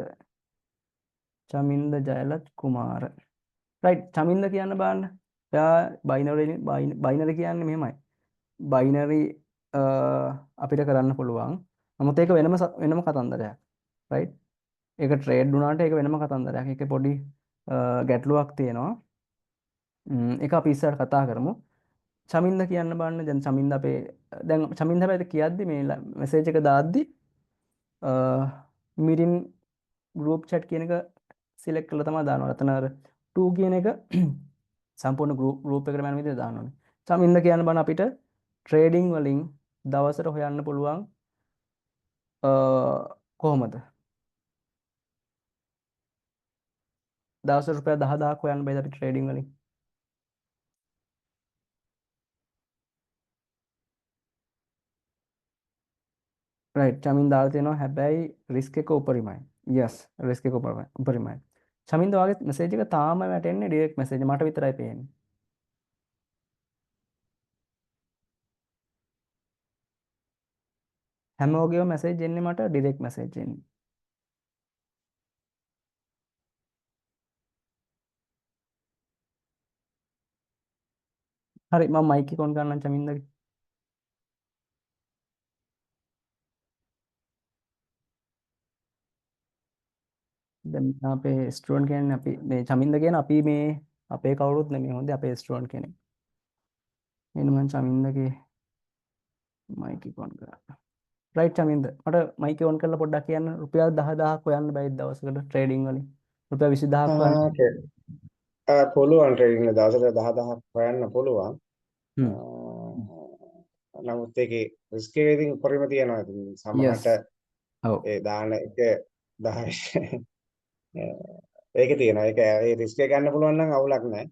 Speaker 1: ජයලත් කුමාර. රයිට්. චමින්ද කියන්න බලන්න. එයා බයිනරි කියන්නේ මෙහෙමයි. බයිනරි අපිට කරන්න පුළුවන්. නමුත් ඒක වෙනම කතන්දරයක්. රයිට්. ඒක ට්‍රේඩ් වුණාට ඒක වෙනම කතන්දරයක්. ඒකේ පොඩි ගැටලුවක් තියෙනවා. ඒක අපි ඉස්සරහට කතා කරමු. චමින්ද කියන්න බලන්න. දැන් චමින්ද හැබැයි කියද්දි මේ මෙසේජ් එක දාද්දි මිරින් ගෲප් chat කියන එක සිලෙක්ට් කරලා තමයි දානවා. එතන අර 2 කියන එක සම්පූර්ණ ගෲප් එකට යන විදිහට දාන්න ඕනේ. චමින්ද කියන්න බලන්න අපිට ට්‍රේඩින් වලින් දවසට හොයන්න පුළුවන් කොහොමද? දවසට රුපියල් 10000ක් හොයන්න බෑද අපි ට්‍රේඩින් වලින්? රයිට්. චමින්ද දාලා තියෙනවා හැබැයි රිස්ක් එක උපරිමයි. යස් රිස්ක් එක උපරිමයි. චමින්ද වගේ මෙසේජ් එක තාම වැටෙන්නේ ඩිරෙක්ට් මෙසේජ් මට විතරයි පේන්නේ. හැමෝගෙම මෙසේජ් එන්නේ මට ඩිරෙක්ට් මෙසේජ් එන්නේ. හරි මම මයික් එක ඔන් කරන්නම් චමින්දගේ. දැන් අපේ ස්ටුඩන්ට් කියන්නේ අපි මේ චමින්ද කියන අපි මේ අපේ කවුරුත් නෙමෙයි හොඳේ අපේ ස්ටුඩන්ට් කෙනෙක්. එන්න මම චමින්දගේ මයික් එක ඔන් කරා. රයිට් චමින්ද මට මයික් එක ඔන් කරලා පොඩ්ඩක් කියන්න රුපියල් 10000ක් හොයන්න බෑද දවසකට ට්‍රේඩින් වලින්? රුපියල් 20000ක් හොයන්න.
Speaker 2: පුළුවන් ට්‍රේඩින් දවසට 10000ක් හොයන්න පුළුවන්. නමුත් ඒකේ රිස්ක් එක ඉතින් උඩරිම තියෙනවා. ඉතින් සමහරට
Speaker 1: ඔව්
Speaker 2: ඒ දාන එක 10 ඒකේ තියෙනවා. ඒක ඒ රිස්ක් එක ගන්න පුළුවන් නම් අවුලක් නැහැ.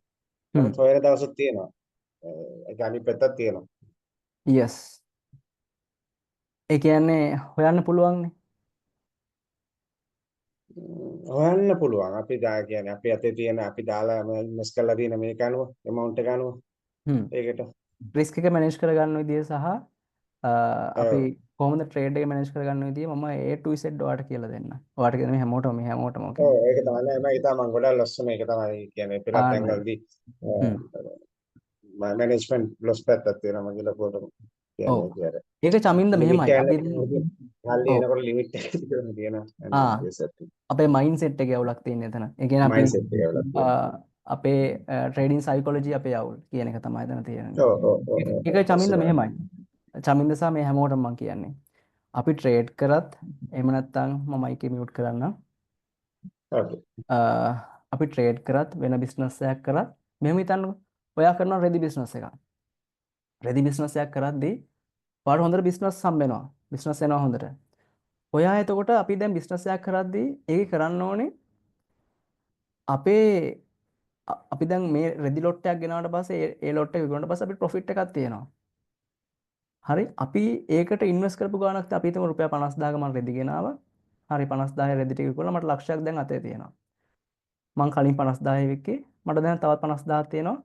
Speaker 2: නමුත් හොයන දවසුත් තියෙනවා. ඒක අනිත් පැත්තක් තියෙනවා.
Speaker 1: යස්. ඒ කියන්නේ හොයන්න පුළුවන්නේ.
Speaker 2: හොයන්න පුළුවන්. අපි කියන්නේ අපි අතේ තියෙන අපි දාලා ඉන්වෙස්ට් කරලා තියෙන මේක අනුව amount එක අනුව ඒකට
Speaker 1: රිස්ක් එක මැනේජ් කරගන්න විදිය සහ අපි කොහොමද ට්‍රේඩ් එක මැනේජ් කරගන්න විදිය මම A to Z ඔයාලට කියලා දෙන්න. ඔයාලට කියන්නේ හැමෝටම
Speaker 2: ඔව් ඒක තමයි මම හිතා මම ගොඩක් ලස්සන ඒක තමයි කියන්නේ පෙරත් ඇංගල්දී මැනේජ්මන්ට් ලොස් පැත්තක් තියෙනවා මම කියලා පොතම කියන්නේ කියලා.
Speaker 1: ඒක චමින්ද මෙහෙමයි අපි
Speaker 2: හල්ලි එනකොට ලිමිට් එක තියෙනවා
Speaker 1: අපේ මයින්ඩ් සෙට් එකේ අවුලක් තියෙන එතන. ඒ කියන්නේ අපි අපේ ට්‍රේඩින් සයිකොලොජි අපේ අවුල් කියන එක තමයි එතන තියෙන්නේ. ඒක චමින්ද මෙහෙමයි. චමින්ද සහ මේ හැමෝටම මම කියන්නේ. අපි ට්‍රේඩ් කරත් එහෙම නැත්නම් මම මයික් එක මියුට් කරන්නම්. අපි ට්‍රේඩ් කරත් වෙන බිස්නස් එකක් කරත් මෙහෙම හිතන්නකෝ. ඔයා කරනවා රෙදි බිස්නස් එකක්. රෙදි බිස්නස් එකක් කරද්දී ඔයාලට හොඳට බිස්නස් හම්බ වෙනවා. බිස්නස් එනවා හොඳට. ඔයා එතකොට අපි දැන් බිස්නස් එකක් කරද්දී ඒක කරන්න ඕනේ අපේ අපි දැන් මේ රෙදි ලොට් එකක් ගෙනාවට පස්සේ ඒ ලොට් එක විකුණුවාට පස්සේ අපිට ප්‍රොෆිට් එකක් තියෙනවා. හරි අපි ඒකට ඉන්වෙස්ට් කරපු ගාණක් අපි හිතමු රුපියල් 50000ක මම රෙදි ගෙනාවා. හරි 50000 රෙදි ටික විකුණලා මට ලක්ෂයක් දැන් අතේ තියෙනවා. මං කලින් 50000 වික්කේ මට දැන් තවත් 50000ක් තියෙනවා.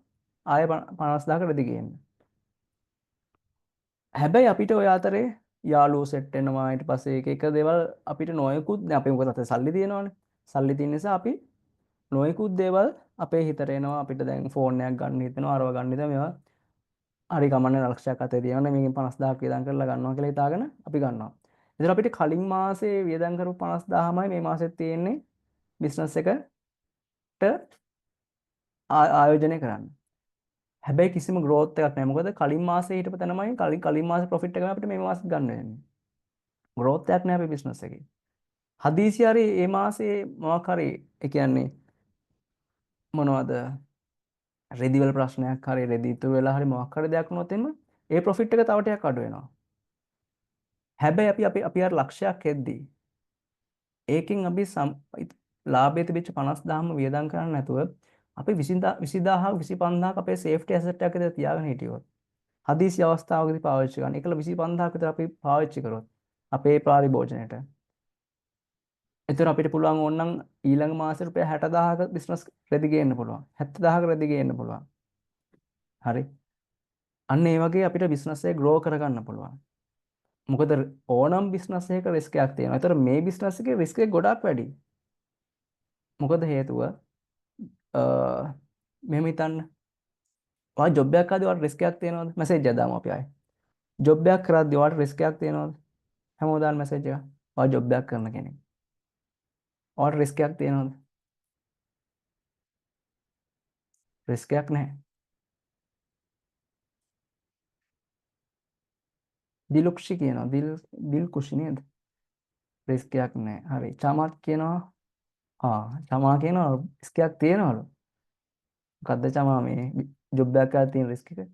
Speaker 1: ආයෙ 50000ක රෙදි ගේන්න. හැබැයි අපිට ඔය අතරේ යාළුවෝ සෙට් වෙනවා ඊට පස්සේ එක දේවල් අපිට නොයෙකුත් දැන් අපි මොකද අතේ සල්ලි තියෙනවනේ. සල්ලි තියෙන නිසා අපි නොයෙකුත් දේවල් අපේ හිතට එනවා. අපිට දැන් ෆෝන් එකක් ගන්න හිතෙනවා අරව ගන්න හිතෙනවා මේවා හරි කමන්නේ ලක්ෂයක් අතේ තියෙනවනේ මේකෙන් 50000ක් වියදම් කරලා ගන්නවා කියලා හිතාගෙන අපි ගන්නවා. එතන අපිට කලින් මාසේ වියදම් කරපු 50000මයි මේ මාසෙත් තියෙන්නේ බිස්නස් එකට ආයෝජනය කරන්න. හැබැයි කිසිම growth එකක් නැහැ. මොකද කලින් මාසේ හිටපු තැනමයි කලින් මාසේ profit එකම අපිට මේ මාසෙත් ගන්න වෙන්නේ. growth එකක් නැහැ අපේ බිස්නස් එකේ. හදිසි හරි මේ මාසේ මොකක් හරි ඒ කියන්නේ මොනවද රෙදි වල ප්‍රශ්නයක් හරි රෙදි ඉතුරු වෙලා හරි මොකක් හරි දෙයක් වුණොත් එන්න ඒ ප්‍රොෆිට් එක තව ටිකක් අඩු වෙනවා. හැබැයි අපි අර ලක්ෂයක් එද්දී ඒකෙන් අපි ලාභය තිබිච්ච 50000ම වියදම් කරන්නේ නැතුව අපි 20000ක් 25000ක් අපේ සේෆ්ටි ඇසෙට් එකක තියාගෙන හිටියොත් හදිසි අවස්ථාවකදී පාවිච්චි කරන්න. ඒකල 25000ක් විතර අපි පාවිච්චි කරොත් අපේ පරිභෝජනයට. එතකොට අපිට පුළුවන් ඕනනම් ඊළඟ මාසෙ රුපියල් 60000ක බිස්නස් රෙදි ගේන්න පුළුවන්. 70000ක රෙදි ගේන්න පුළුවන්. හරි. අන්න ඒ වගේ අපිට බිස්නස් එක ග්‍රෝ කරගන්න පුළුවන්. මොකද ඕනම් බිස්නස් එකක රිස්ක් එකක් තියෙනවා. ඒතර මේ බිස්නස් එකේ රිස්ක් එක ගොඩාක් වැඩි. මොකද හේතුව මෙහෙම හිතන්න. ඔයා ජොබ් එකක් කරද්දී ඔයාලට රිස්ක් එකක් තියෙනවද? මැසේජ් එකක් දාමු අපි ආයේ. ජොබ් එකක් කරද්දී ඔයාලට රිස්ක් එකක් තියෙනවද? හැමෝම දාන්න මැසේජ් එකක්. ඔයා ජොබ් එකක් කරන කෙනෙක්. ඔයාලට රිස්ක් එකක් තියෙනවද? රිස්ක් එකක් නැහැ. දිලුක්ෂි කියනවා. දිල්කුෂි නේද? රිස්ක් එකක් නැහැ. හරි. චමත් කියනවා. චමා කියනවා රිස්ක් එකක් තියෙනවලු. මොකද්ද චමා මේ ජොබ් එකක් කරලා තියෙන රිස්ක් එක?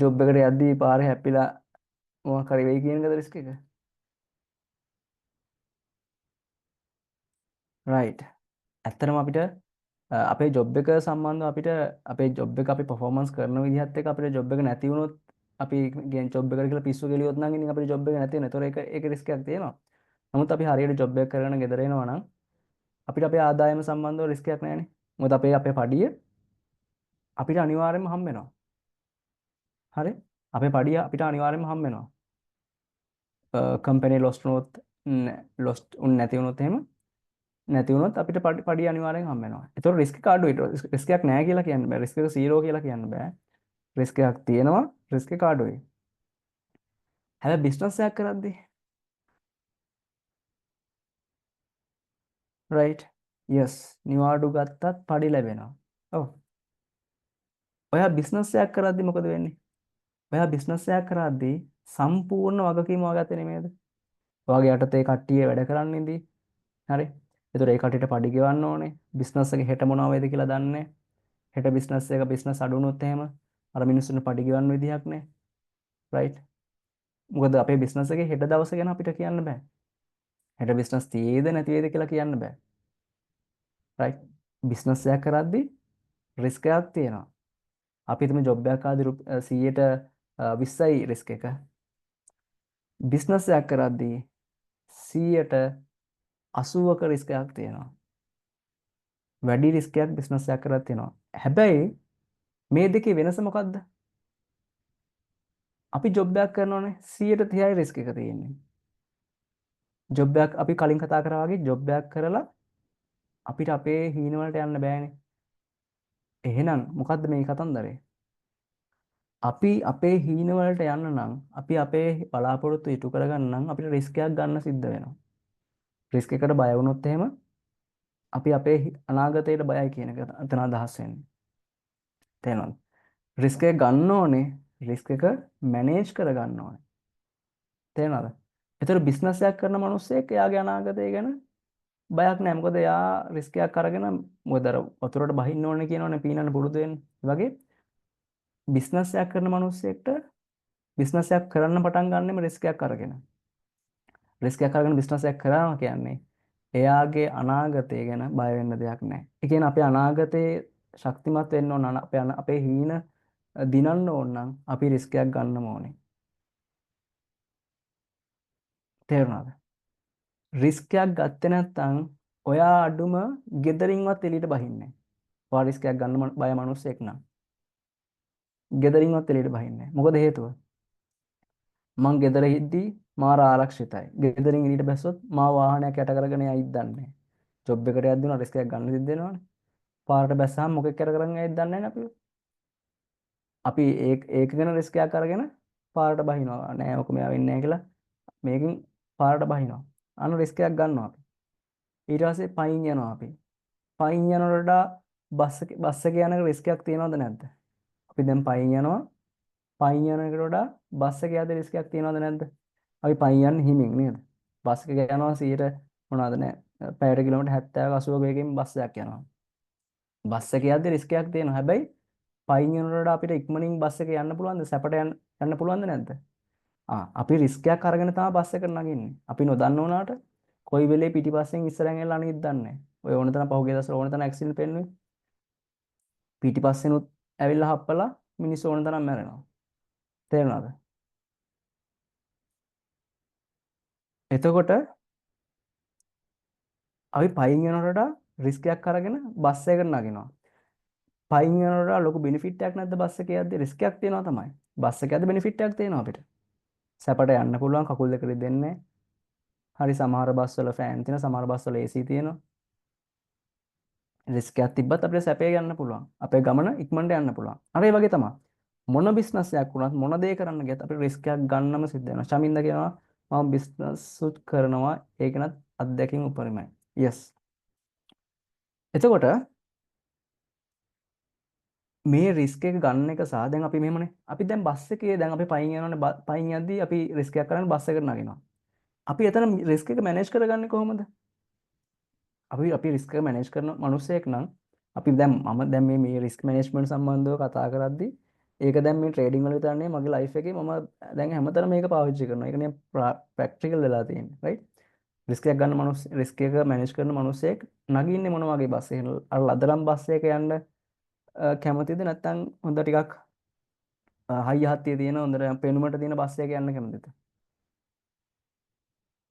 Speaker 1: ජොබ් එකට යද්දී පාරේ හැප්පිලා මොකක් හරි වෙයි කියන එකද රිස්ක් එක? රයිට්. ඇත්තටම අපිට අපේ ජොබ් එක සම්බන්ධව අපිට අපේ ජොබ් එක අපි පර්ෆෝමන්ස් කරන විදිහත් එක්ක අපිට ජොබ් එක නැති වුණොත් අපි ගෙන් ජොබ් එකට කියලා පිස්සු කෙලියොත් නම් ඉතින් අපේ ජොබ් එක නැති වෙනවා. ඒතොර ඒක රිස්ක් එකක් තියෙනවා. නමුත් අපි හරියට ජොබ් එක කරගෙන ගෙදර එනවා නම් අපිට අපේ ආදායම සම්බන්ධව රිස්ක් එකක් නැහැනේ. මොකද අපේ පඩිය අපිට අනිවාර්යයෙන්ම හම්බ වෙනවා. හරි? අපේ පඩිය අපිට අනිවාර්යයෙන්ම හම්බ වෙනවා. කම්පැනි ලොස් වුණොත් ලොස් නැති වුණොත් එහෙම නැති වුණොත් අපිට පඩිය අනිවාර්යෙන් හම්බ වෙනවා. ඒතකොට රිස්ක් එක අඩුයි. රිස්ක් එකක් නැහැ කියලා කියන්න බෑ. රිස්ක් එක 0 කියලා කියන්න බෑ. රිස්ක් එකක් තියෙනවා. රිස්ක් එක අඩුයි. හැබැයි බිස්නස් එකක් කරද්දී රයිට් යස් නිවාඩු ගත්තත් පඩි ලැබෙනවා. ඔව්. ඔයා බිස්නස් එකක් කරද්දී මොකද වෙන්නේ? ඔයා බිස්නස් එකක් කරද්දී සම්පූර්ණ වගකීම ඔයාගේ අතේ නෙමෙයිද? ඔයාගේ යටතේ කට්ටිය වැඩ කරන්න ඉදී. හරි? ඒතකොට ඒ කට්ටියට පඩි ගෙවන්න ඕනේ. බිස්නස් එකේ හෙට මොනවා වෙයිද කියලා දන්නේ නැහැ. හෙට බිස්නස් අඩු වුණොත් එහෙම අර මිනිස්සුන්ට පඩි ගෙවන්න විදිහක් නැහැ. රයිට්? මොකද අපේ බිස්නස් එකේ හෙට දවස ගැන අපිට කියන්න බෑ. හෙට බිස්නස් තියේද නැති වේද කියලා කියන්න බෑ. රයිට්? බිස්නස් එකක් කරද්දී රිස්ක් එකක් තියෙනවා. අපි හිතමු ජොබ් එකක් ආදී 100ට 20යි රිස්ක් එක. බිස්නස් එකක් කරද්දී 100ට 80ක රිස්ක් එකක් තියෙනවා. වැඩි රිස්ක් එකක් බිස්නස් එකක් කරලා තියෙනවා. හැබැයි මේ දෙකේ වෙනස මොකද්ද? අපි ජොබ් එකක් කරනෝනේ 130යි රිස්ක් එක තියෙන්නේ. ජොබ් එකක් අපි කලින් කතා කරා වගේ ජොබ් එකක් කරලා අපිට අපේ හීන වලට යන්න බෑනේ. එහෙනම් මොකද්ද මේ කතන්දරේ? අපි අපේ හීන වලට යන්න නම් අපි අපේ බලාපොරොත්තු ඉටු කරගන්න නම් අපිට රිස්ක් එකක් ගන්න සිද්ධ වෙනවා. රිස්ක් එකට බය වුණොත් එහෙම අපි අපේ අනාගතයට බයයි කියන එක එතන අදහස් වෙන්නේ. තේරෙනවද? රිස්ක් එක ගන්න ඕනේ, රිස්ක් එක මැනේජ් කරගන්න ඕනේ. තේරෙනවද? ඒතර බිස්නස් එකක් කරන මිනිස්සෙක් එයාගේ අනාගතය ගැන බයක් නැහැ. මොකද එයා රිස්ක් එකක් අරගෙන මොකද අර වතුරට බහින්න ඕනේ කියනවනේ පීනන්න පුරුදු වෙන්න. ඒ වගේ බිස්නස් එකක් කරන මිනිස්සෙක්ට බිස්නස් එකක් කරන්න පටන් ගන්නෙම රිස්ක් එකක් අරගෙන. රිස්ක් එකක් අරගෙන බිස්නස් එකක් කරනවා කියන්නේ එයාගේ අනාගතය ගැන බය වෙන්න දෙයක් නැහැ. ඒ කියන්නේ අපේ අනාගතේ ශක්තිමත් වෙන්න ඕන අපේ හීන දිනන්න ඕන නම් අපි රිස්ක් එකක් ගන්නම ඕනේ. තේරුණාද? රිස්ක් එකක් ගත්තේ නැත්නම් ඔයා අඩුම ගෙදරින්වත් එළියට බහින්නේ නැහැ. ඔයා රිස්ක් එකක් ගන්න බය මිනිස්සෙක් නම් ගෙදරින්වත් එළියට බහින්නේ නැහැ. මොකද හේතුව? මං ගෙදර හිද්දී මාර ආරක්ෂිතයි. ගෙදරින් එළියට බැස්සොත් මාව වාහනයක් යට කරගෙන යයිද දන්නේ නැහැ. ජොබ් එකට යද්දී උනා රිස්ක් එකක් ගන්න සිද්ධ වෙනවනේ. පාරට බැස්සහම මොකෙක් යට කරගෙන යයිද දන්නේ නැහැ අපිව. අපි ඒක ගැන රිස්ක් එකක් අරගෙන පාරට බහිනවා. නෑ ඔක මෙයා වෙන්නේ නැහැ කියලා මේකෙන් පාරට බහිනවා. අන්න රිස්ක් එකක් ගන්නවා අපි. ඊට පස්සේ පයින් යනවා අපි. පයින් යනකොට බස් එක යනක රිස්ක් එකක් තියනවද නැද්ද? අපි දැන් පයින් යනවා. පයින් යන එකට වඩා බස් එක යද්දී රිස්ක් එකක් තියනවද නැද්ද? අපි පයින් යන්නේ හිමින් නේද? බස් එක යනවා 100ට මොනවද නෑ. පැයට කිලෝමීටර් 70 80 වේගෙන් බස් එකක් යනවා. බස් එක යද්දී රිස්ක් එකක් තියෙනවා. හැබැයි පයින් යනකොට වඩා අපිට ඉක්මනින් බස් එක යන්න පුළුවන්ද? සැපට යන්න පුළුවන්ද නැද්ද? අපි රිස්ක් එකක් අරගෙන තමයි බස් එකට නගින්නේ. අපි නොදන්න වුණාට කොයි වෙලේ පිටිපස්සෙන් ඉස්සරහින් එලා අනිත් දන්නේ නැහැ. ඔය ඕන තරම් පහුගිය දවස්වල ඕන තරම් ඇක්සිඩන්ට් පෙන්නුවේ. පිටිපස්සෙනුත් ඇවිල්ලා හප්පලා මිනිස්සු ඕන තරම් මැරෙනවා. තේරුණාද? එතකොට අපි පයින් යනකොට වඩා රිස්ක් එකක් අරගෙන බස් එකකට නගිනවා. පයින් යනකොට වඩා ලොකු බෙනිෆිට් එකක් නැද්ද බස් එකේ යද්දී? රිස්ක් එකක් තියෙනවා තමයි. බස් එකේ යද්දී බෙනිෆිට් එකක් තියෙනවා අපිට. සැපට යන්න පුළුවන්, කකුල් දෙක රිදෙන්නේ. හරි සමහර බස්වල ෆෑන් තියෙනවා, සමහර බස්වල AC තියෙනවා. රිස්ක් එකක් තිබ්බත් අපිට සැපේ යන්න පුළුවන්. අපේ ගමන ඉක්මනට යන්න පුළුවන්. අර ඒ වගේ තමයි. මොන බිස්නස් එකක් වුණත් මොන දේ කරන්න ගියත් අපිට රිස්ක් එකක් ගන්නම සිද්ධ වෙනවා. ශමින්ද කියනවා මම බිස්නස් උත් කරනවා ඒකනත් අත්දැකීම් උපරිමයි. yes. එතකොට මේ රිස්ක් එක ගන්න එක සහ දැන් අපි මෙහෙමනේ. අපි දැන් බස් එකේ දැන් අපි පයින් යනවානේ පයින් යද්දී අපි රිස්ක් එකක් කරන්නේ බස් එකට නගිනවා. අපි එතන රිස්ක් එක මැනේජ් කරගන්නේ කොහොමද? අපි රිස්ක් එක මැනේජ් කරන මිනිස්සෙක් නම් අපි දැන් මම දැන් මේ රිස්ක් මැනේජ්මන්ට් සම්බන්ධව කතා කරද්දී ඒක දැන් මේ ට්‍රේඩින් වල විතරනේ මගේ ලයිෆ් එකේ මම දැන් හැමතැනම මේක පාවිච්චි කරනවා. ඒක නේ ප්‍රැක්ටිකල් වෙලා තියෙන්නේ. රයිට්? රිස්ක් එකක් ගන්න මිනිස් රිස්ක් එක මැනේජ් කරන මිනිස්සෙක් නගින්නේ මොන වගේ බස් එකක? අර ලදරම් බස් එකක යන්න කැමතිද නැත්නම් හොඳ ටිකක් හයිය හත්තිය තියෙන හොඳට පෙනුමට තියෙන බස් එකක යන්න කැමතිද?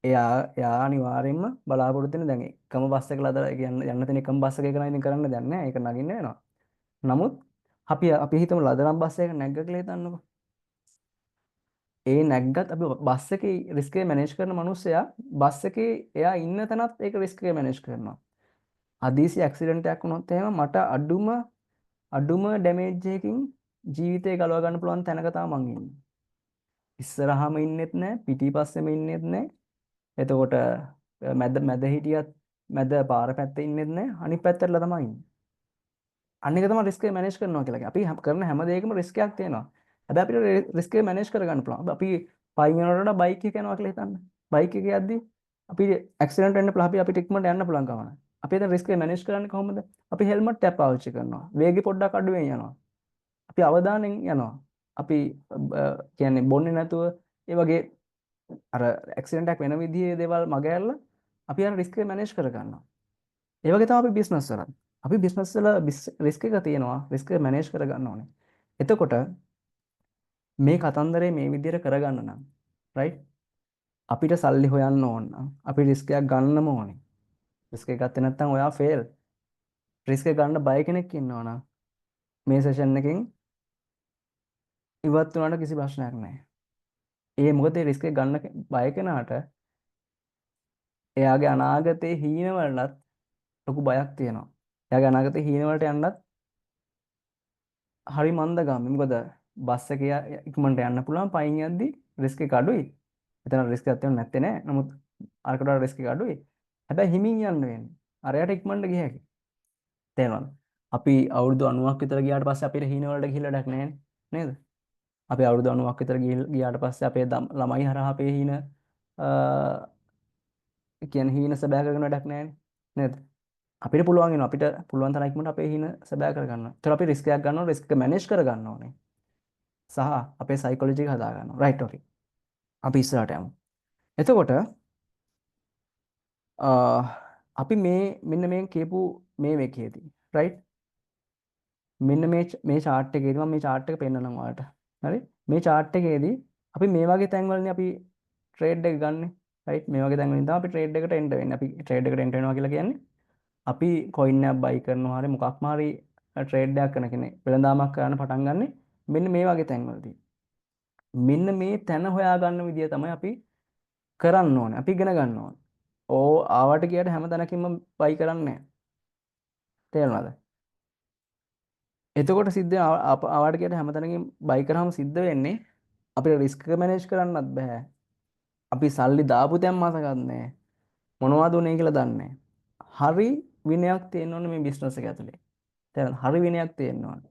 Speaker 1: එයා අනිවාර්යෙන්ම බලාපොරොත්තු වෙන දැන් එකම බස් එක ලදලා යන්න තියෙන එකම බස් එකක නම් ඉතින් කරන්න දෙයක් නැහැ. ඒක නගින්න වෙනවා. නමුත් අපි හිතමු ලදරම් බස් එකක නැග්ග කියලා හිතන්නකෝ. ඒ නැග්ගත් අපි බස් එකේ රිස්ක් එක මැනේජ් කරන මිනිස්සයා බස් එකේ එයා ඉන්න තැනත් ඒක රිස්ක් එක මැනේජ් කරනවා. හදිසි ඇක්සිඩන්ට් එකක් වුණොත් එහෙම මට අඩුම ඩැමේජ් එකකින් ජීවිතේ ගලව ගන්න පුළුවන් තැනක තමයි මං ඉන්නේ. ඉස්සරහම ඉන්නෙත් නැහැ, පිටිපස්සෙම ඉන්නෙත් නැහැ. එතකොට මැද හිටියත් මැද පාර පැත්තේ ඉන්නෙත් නැහැ, අනිත් පැත්තටලා තමයි ඉන්නේ. අන්න එක තමයි රිස්ක් එක මැනේජ් කරනවා කියලා කියන්නේ. අපි කරන හැම දෙයකම රිස්ක් එකක් තියෙනවා. හැබැයි අපිට රිස්ක් එක මැනේජ් කරගන්න පුළුවන්. අපි පයින් යනකොට බයික් එක යනවා කියලා හිතන්න. බයික් එක යද්දි අපි ඇක්සිඩන්ට් වෙන්න පුළුවන්. අපිට ඉක්මනට යන්න පුළුවන් ගමන. අපි එතන රිස්ක් එක මැනේජ් කරන්නේ කොහොමද? අපි හෙල්මට් එකක් පාවිච්චි කරනවා. වේගය පොඩ්ඩක් අඩුවෙන් යනවා. අපි අවධානයෙන් යනවා. අපි කියන්නේ බොන්නේ නැතුව ඒ වගේ අර ඇක්සිඩන්ට් එකක් වෙන විදිහේ දේවල් මගහැරලා අපි අර රිස්ක් එක මැනේජ් කරගන්නවා. ඒ වගේ තමයි අපි බිස්නස් වලත්. අපි බිස්නස් වල රිස්ක් එක තියෙනවා. රිස්ක් එක මැනේජ් කරගන්න ඕනේ. එතකොට මේ කතන්දරේ මේ විදිහට කරගන්න නම් රයිට් අපිට සල්ලි හොයන්න ඕන නම් අපි රිස්ක් එකක් ගන්නම ඕනේ. රිස්ක් එක ගත්තේ නැත්නම් ඔයා ෆේල්. රිස්ක් එක ගන්න බය කෙනෙක් ඉන්නවා නම් මේ සෙෂන් එකෙන් ඉවත් වුණාට කිසි ප්‍රශ්නයක් නැහැ. මොකද ඒ රිස්ක් එක ගන්න බය කෙනාට එයාගේ අනාගතයේ හීන වලටත් ලොකු බයක් තියෙනවා. එයාගේ අනාගතයේ හීන වලට යන්නත් හරි මන්දගාමී. මොකද බස් එක ඉක්මනට යන්න පුළුවන් පයින් යද්දි රිස්ක් එක අඩුයි. එතන රිස්ක් එකක් තියෙන්නේ නැත්තේ නෑ. නමුත් අරකට වඩා රිස්ක් එක අඩුයි. හැබැයි හිමින් යන්න වෙන්නේ. අරයට ඉක්මනට ගිය හැකියි. තේරෙනවද? අපි අවුරුදු 90ක් විතර ගියාට පස්සේ අපිට හීන වලට ගිහිල්ලා වැඩක් නැහැ නේද? අපි අවුරුදු 90ක් විතර ගියාට පස්සේ අපේ ළමයි හරහා අපේ හීන කියන්නේ හීන සබෑ කරගෙන වැඩක් නැහැ නේද? අපිට පුළුවන් වෙනවා අපිට පුළුවන් තරම් ඉක්මනට අපේ හීන සබෑ කරගන්න. ඒතර අපි රිස්ක් එකක් ගන්නවා රිස්ක් එක මැනේජ් කරගන්න ඕනේ. සහ අපේ සයිකොලොජි එක හදා ගන්නවා. රයිට් ඕකේ. අපි ඉස්සරහට යමු. එතකොට අපි මෙන්න මේ කියපු මේ මේකේදී රයිට් මෙන්න මේ chart එකේදී මම මේ chart එක පෙන්නනවා ඔයාලට. හරි? මේ chart එකේදී අපි මේ වගේ තැන්වලනේ අපි ට්‍රේඩ් එක ගන්නෙ. රයිට්? මේ වගේ තැන්වලින් තමයි අපි ට්‍රේඩ් එකට එන්ටර් වෙන්නේ. අපි ට්‍රේඩ් එකට එන්ටර් වෙනවා කියලා කියන්නේ අපි කොයින් එකක් බයි කරනවා හරි මොකක්ම හරි ට්‍රේඩ් එකක් කරන කෙනෙක් වෙළඳාමක් කරන්න පටන් ගන්නෙ මෙන්න මේ වගේ තැන්වලදී. මෙන්න මේ තැන හොයාගන්න විදිය තමයි අපි කරන්න ඕනේ. අපි ඉගෙන ගන්න ඕනේ. ආවට ගියට හැම තැනකින්ම බයි කරන්නේ නැහැ. තේරුණාද? එතකොට සිද්ධ ආවට ගියට හැම තැනකින් බයි කරාම සිද්ධ වෙන්නේ අපිට රිස්ක් එක මැනේජ් කරන්නත් බෑ. අපි සල්ලි දාපු තැන් මතකත් නැහැ. මොනවද උනේ කියලා දන්නේ නැහැ. හරි විනයක් තියෙන්න ඕනේ මේ බිස්නස් එක ඇතුලේ. තේරෙනවද? හරි විනයක් තියෙන්න ඕනේ.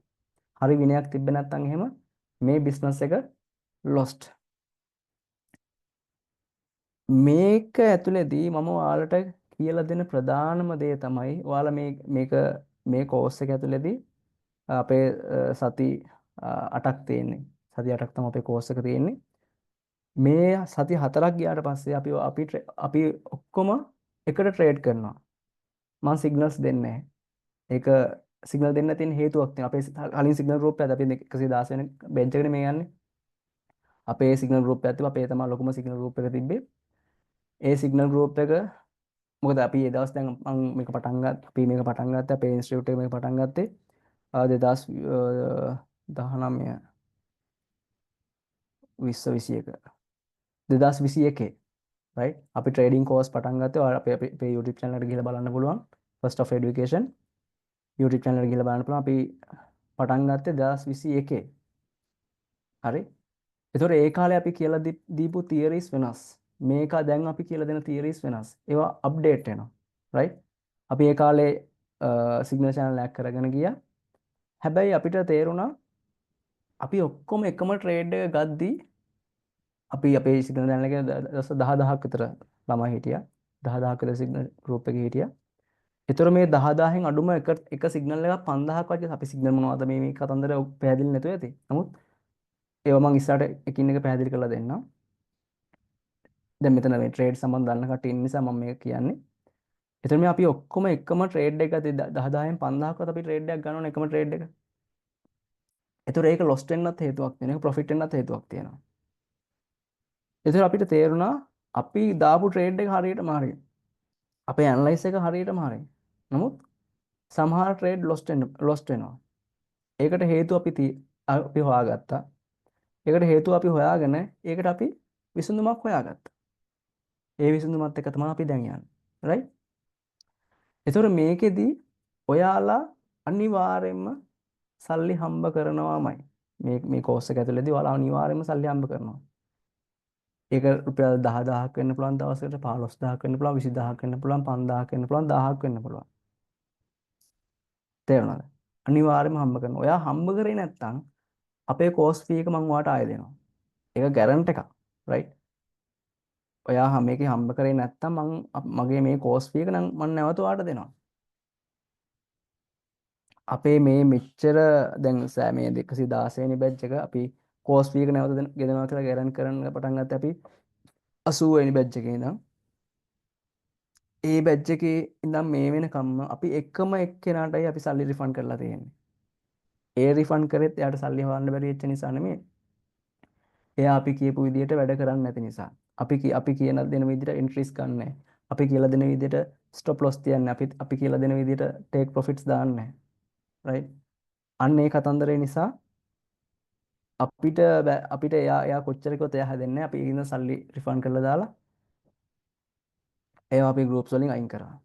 Speaker 1: හරි විනයක් තිබ්බේ නැත්නම් එහෙම මේ බිස්නස් එක lost. මේක ඇතුලේදී මම ඔයාලට කියලා දෙන ප්‍රධානම දේ තමයි ඔයාලා මේ කෝස් එක ඇතුලේදී අපේ සති 8ක් තියෙන්නේ. සති 8ක් තමයි අපේ කෝස් එක තියෙන්නේ. මේ සති 4ක් ගියාට පස්සේ අපි ඔක්කොම එකට ට්‍රේඩ් කරනවා. මම සිග්නල්ස් දෙන්නේ නැහැ. ඒක සිග්නල් දෙන්න තියෙන හේතුවක් තියෙනවා. අපේ කලින් සිග්නල් ගෲප් එකත් අපි 116 වෙනි බෙන්ච් එකනේ මේ යන්නේ. අපේ සිග්නල් ගෲප් එකත් තිබ්බා. අපේ තමයි ලොකුම සිග්නල් ගෲප් එක තිබ්බේ. ඒ සිග්නල් ගෲප් එක මොකද අපි ඒ දවස් දැන් මම මේක පටන් ගත්තා අපේ ඉන්ස්ටිටියුට් එක මේක පටන් ගත්තේ 2019 20 21 2021 right අපි ට්‍රේඩින් කෝස් පටන් ගත්තේ ඔයාලා අපේ YouTube channel එකට ගිහලා බලන්න පුළුවන් first of education YouTube channel එකට ගිහලා බලන්න පුළුවන් අපි පටන් ගත්තේ 2021 හරි ඒතකොට ඒ කාලේ අපි කියලා දීපු theories වෙනස් මේක දැන් අපි කියලා දෙන theories වෙනස් ඒවා අප්ඩේට් වෙනවා right අපි ඒ කාලේ සිග්නල් channel එකක් කරගෙන ගියා හැබැයි අපිට තේරුණා අපි ඔක්කොම එකම ට්‍රේඩ් එක ගද්දී අපි අපේ සිග්නල් channel එකේ දවස් 10000ක් විතර ළමයි හිටියා 10000ක් විතර සිග්නල් group එකේ හිටියා ඒතර මේ 10000න් අඩුම එක සිග්නල් එකක් 5000ක් වගේ අපි සිග්නල් මොනවද මේ කතන්දර පැහැදිලි නැතුව ඇති නමුත් ඒවා මම ඉස්සරහට එකින් එක පැහැදිලි කරලා දෙන්නම් දැන් මෙතන මේ ට්‍රේඩ් සම්බන්ධ දන්න කට්ටිය ඉන්න නිසා මම මේක කියන්නේ එතන මේ අපි ඔක්කොම එකම ට්‍රේඩ් එක 10000න් 5000ක්වත් අපි ට්‍රේඩ් එකක් ගන්න ඕන එකම ට්‍රේඩ් එක ඒතර ඒක ලොස් වෙන්නත් හේතුවක් තියෙනවා ඒක ප්‍රොෆිට් වෙන්නත් හේතුවක් තියෙනවා ඒතර අපිට තේරුණා අපි දාපු ට්‍රේඩ් එක හරියටම හරි අපේ ඇනලයිස් එක හරියටම හරි නමුත් සමහර ට්‍රේඩ් ලොස් වෙනවා ඒකට හේතුව අපි හොයාගත්තා ඒකට හේතුව අපි හොයාගෙන ඒකට අපි විසඳුමක් හොයාගත්තා ඒ විසඳුමත් එක තමයි අපි දැන් යන්නේ right ඒතර මේකෙදි ඔයාලා අනිවාර්යයෙන්ම සල්ලි හම්බ කරනවාමයි මේ කෝස් එක ඇතුළතදී ඔයාලා අනිවාර්යයෙන්ම සල්ලි හම්බ කරනවා ඒක රුපියල් 10000ක් වෙන්න පුළුවන් දවසකට 15000ක් වෙන්න පුළුවන් 20000ක් වෙන්න පුළුවන් 5000ක් වෙන්න පුළුවන් 1000ක් වෙන්න පුළුවන් තේරුණාද අනිවාර්යයෙන්ම හම්බ කරනවා ඔයා හම්බ කරේ නැත්නම් අපේ කෝස් ෆී එක මම ඔයාට ආයෙ දෙනවා ඒක ගැරන්ට් එකක් right ඔයා මේකේ හම්බ කරේ නැත්නම් මගේ මේ කෝස් ෆී එක නම් මම නැවත ඔයාට දෙනවා අපේ මේ මෙච්චර දැන් මේ 216 වෙනි බැච් එක අපි කෝස් ෆී එක නැවත ගෙදනවා කියලා ගැරන්ට් කරන්න පටන් ගත්තා අපි 80 වෙනි බැච් එකේ ඉඳන් ඒ බැච් එකේ ඉඳන් මේ වෙනකම්ම අපි එකම එක්කෙනාටයි අපි සල්ලි රිෆන්ඩ් කරලා තියෙන්නේ. ඒ රිෆන්ඩ් කරෙත් එයාට සල්ලි හොයන්න බැරි වෙච්ච නිසා නෙමෙයි. එයා අපි කියපු විදිහට වැඩ කරන්නේ නැති නිසා. අපි කියන දෙන විදිහට එන්ට්‍රීස් ගන්නෑ. අපි කියලා දෙන විදිහට ස්ටොප් ලොස් තියන්නේ. අපි කියලා දෙන විදිහට ටේක් ප්‍රොෆිට්ස් දාන්නේ නැහැ. රයිට්? අන්න ඒ කතන්දරේ නිසා අපිට එයා කොච්චර කිව්වොත් එයා හැදෙන්නේ නැහැ. අපි ඒකින්ද සල්ලි රිෆන්ඩ් කරලා දාලා ඒවා අපි ගෲප්ස් වලින් අයින් කරා.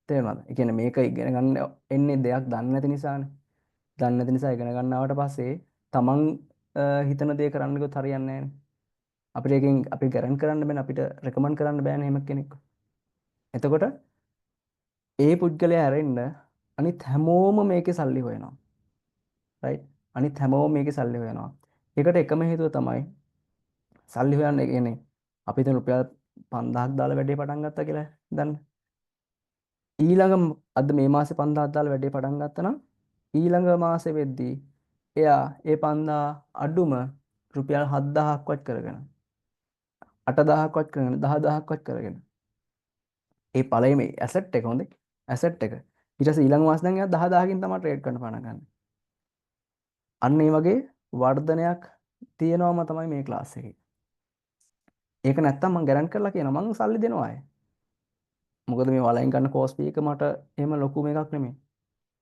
Speaker 1: තේරුණාද? ඒ කියන්නේ මේක ඉගෙන ගන්න එන්නේ දෙයක් දන්නේ නැති නිසානේ. දන්නේ නැති නිසා ඉගෙන ගන්නවට පස්සේ තමන් හිතන දේ කරන්න ගියොත් හරියන්නේ නැහැනේ. අපිට එකෙන් අපි ගැරන්ට් කරන්න බෑනේ අපිට රෙකමන්ඩ් කරන්න බෑනේ එහෙම කෙනෙක්. එතකොට ඒ පුද්ගලයා ඇරෙන්න අනිත් හැමෝම මේකේ සල්ලි හොයනවා. රයිට්? අනිත් හැමෝම මේකේ සල්ලි හොයනවා. ඒකට එකම හේතුව තමයි සල්ලි හොයන්න කියන්නේ අපි දැන් රුපියල් 5000ක් දාලා වැඩේ පටන් ගත්තා කියලා දන්න. ඊළඟ අද මේ මාසේ 5000ක් දාලා වැඩේ පටන් ගත්තා නම් ඊළඟ මාසේ වෙද්දී එයා ඒ 5000 අඩුම රුපියල් 7000ක්වත් කරගෙන 8000ක්වත් කරගෙන 10000ක්වත් කරගෙන ඒ පළවෙනි මේ ඇසෙට් එක හොඳේ ඇසෙට් එක ඊට පස්සේ ඊළඟ මාසේ නම් එයා 10000කින් තමයි ට්‍රේඩ් කරන්න පටන් ගන්න. අන්න ඒ වගේ වර්ධනයක් තියෙනවම තමයි මේ ක්ලාස් එකේ. ඒක නැත්තම් මම ගැරන්ට් කරලා කියනවා මම සල්ලි දෙනවා අය. මොකද මේ වලෙන් ගන්න කෝස් ෆී එක මට එහෙම ලොකු මේකක් නෙමෙයි.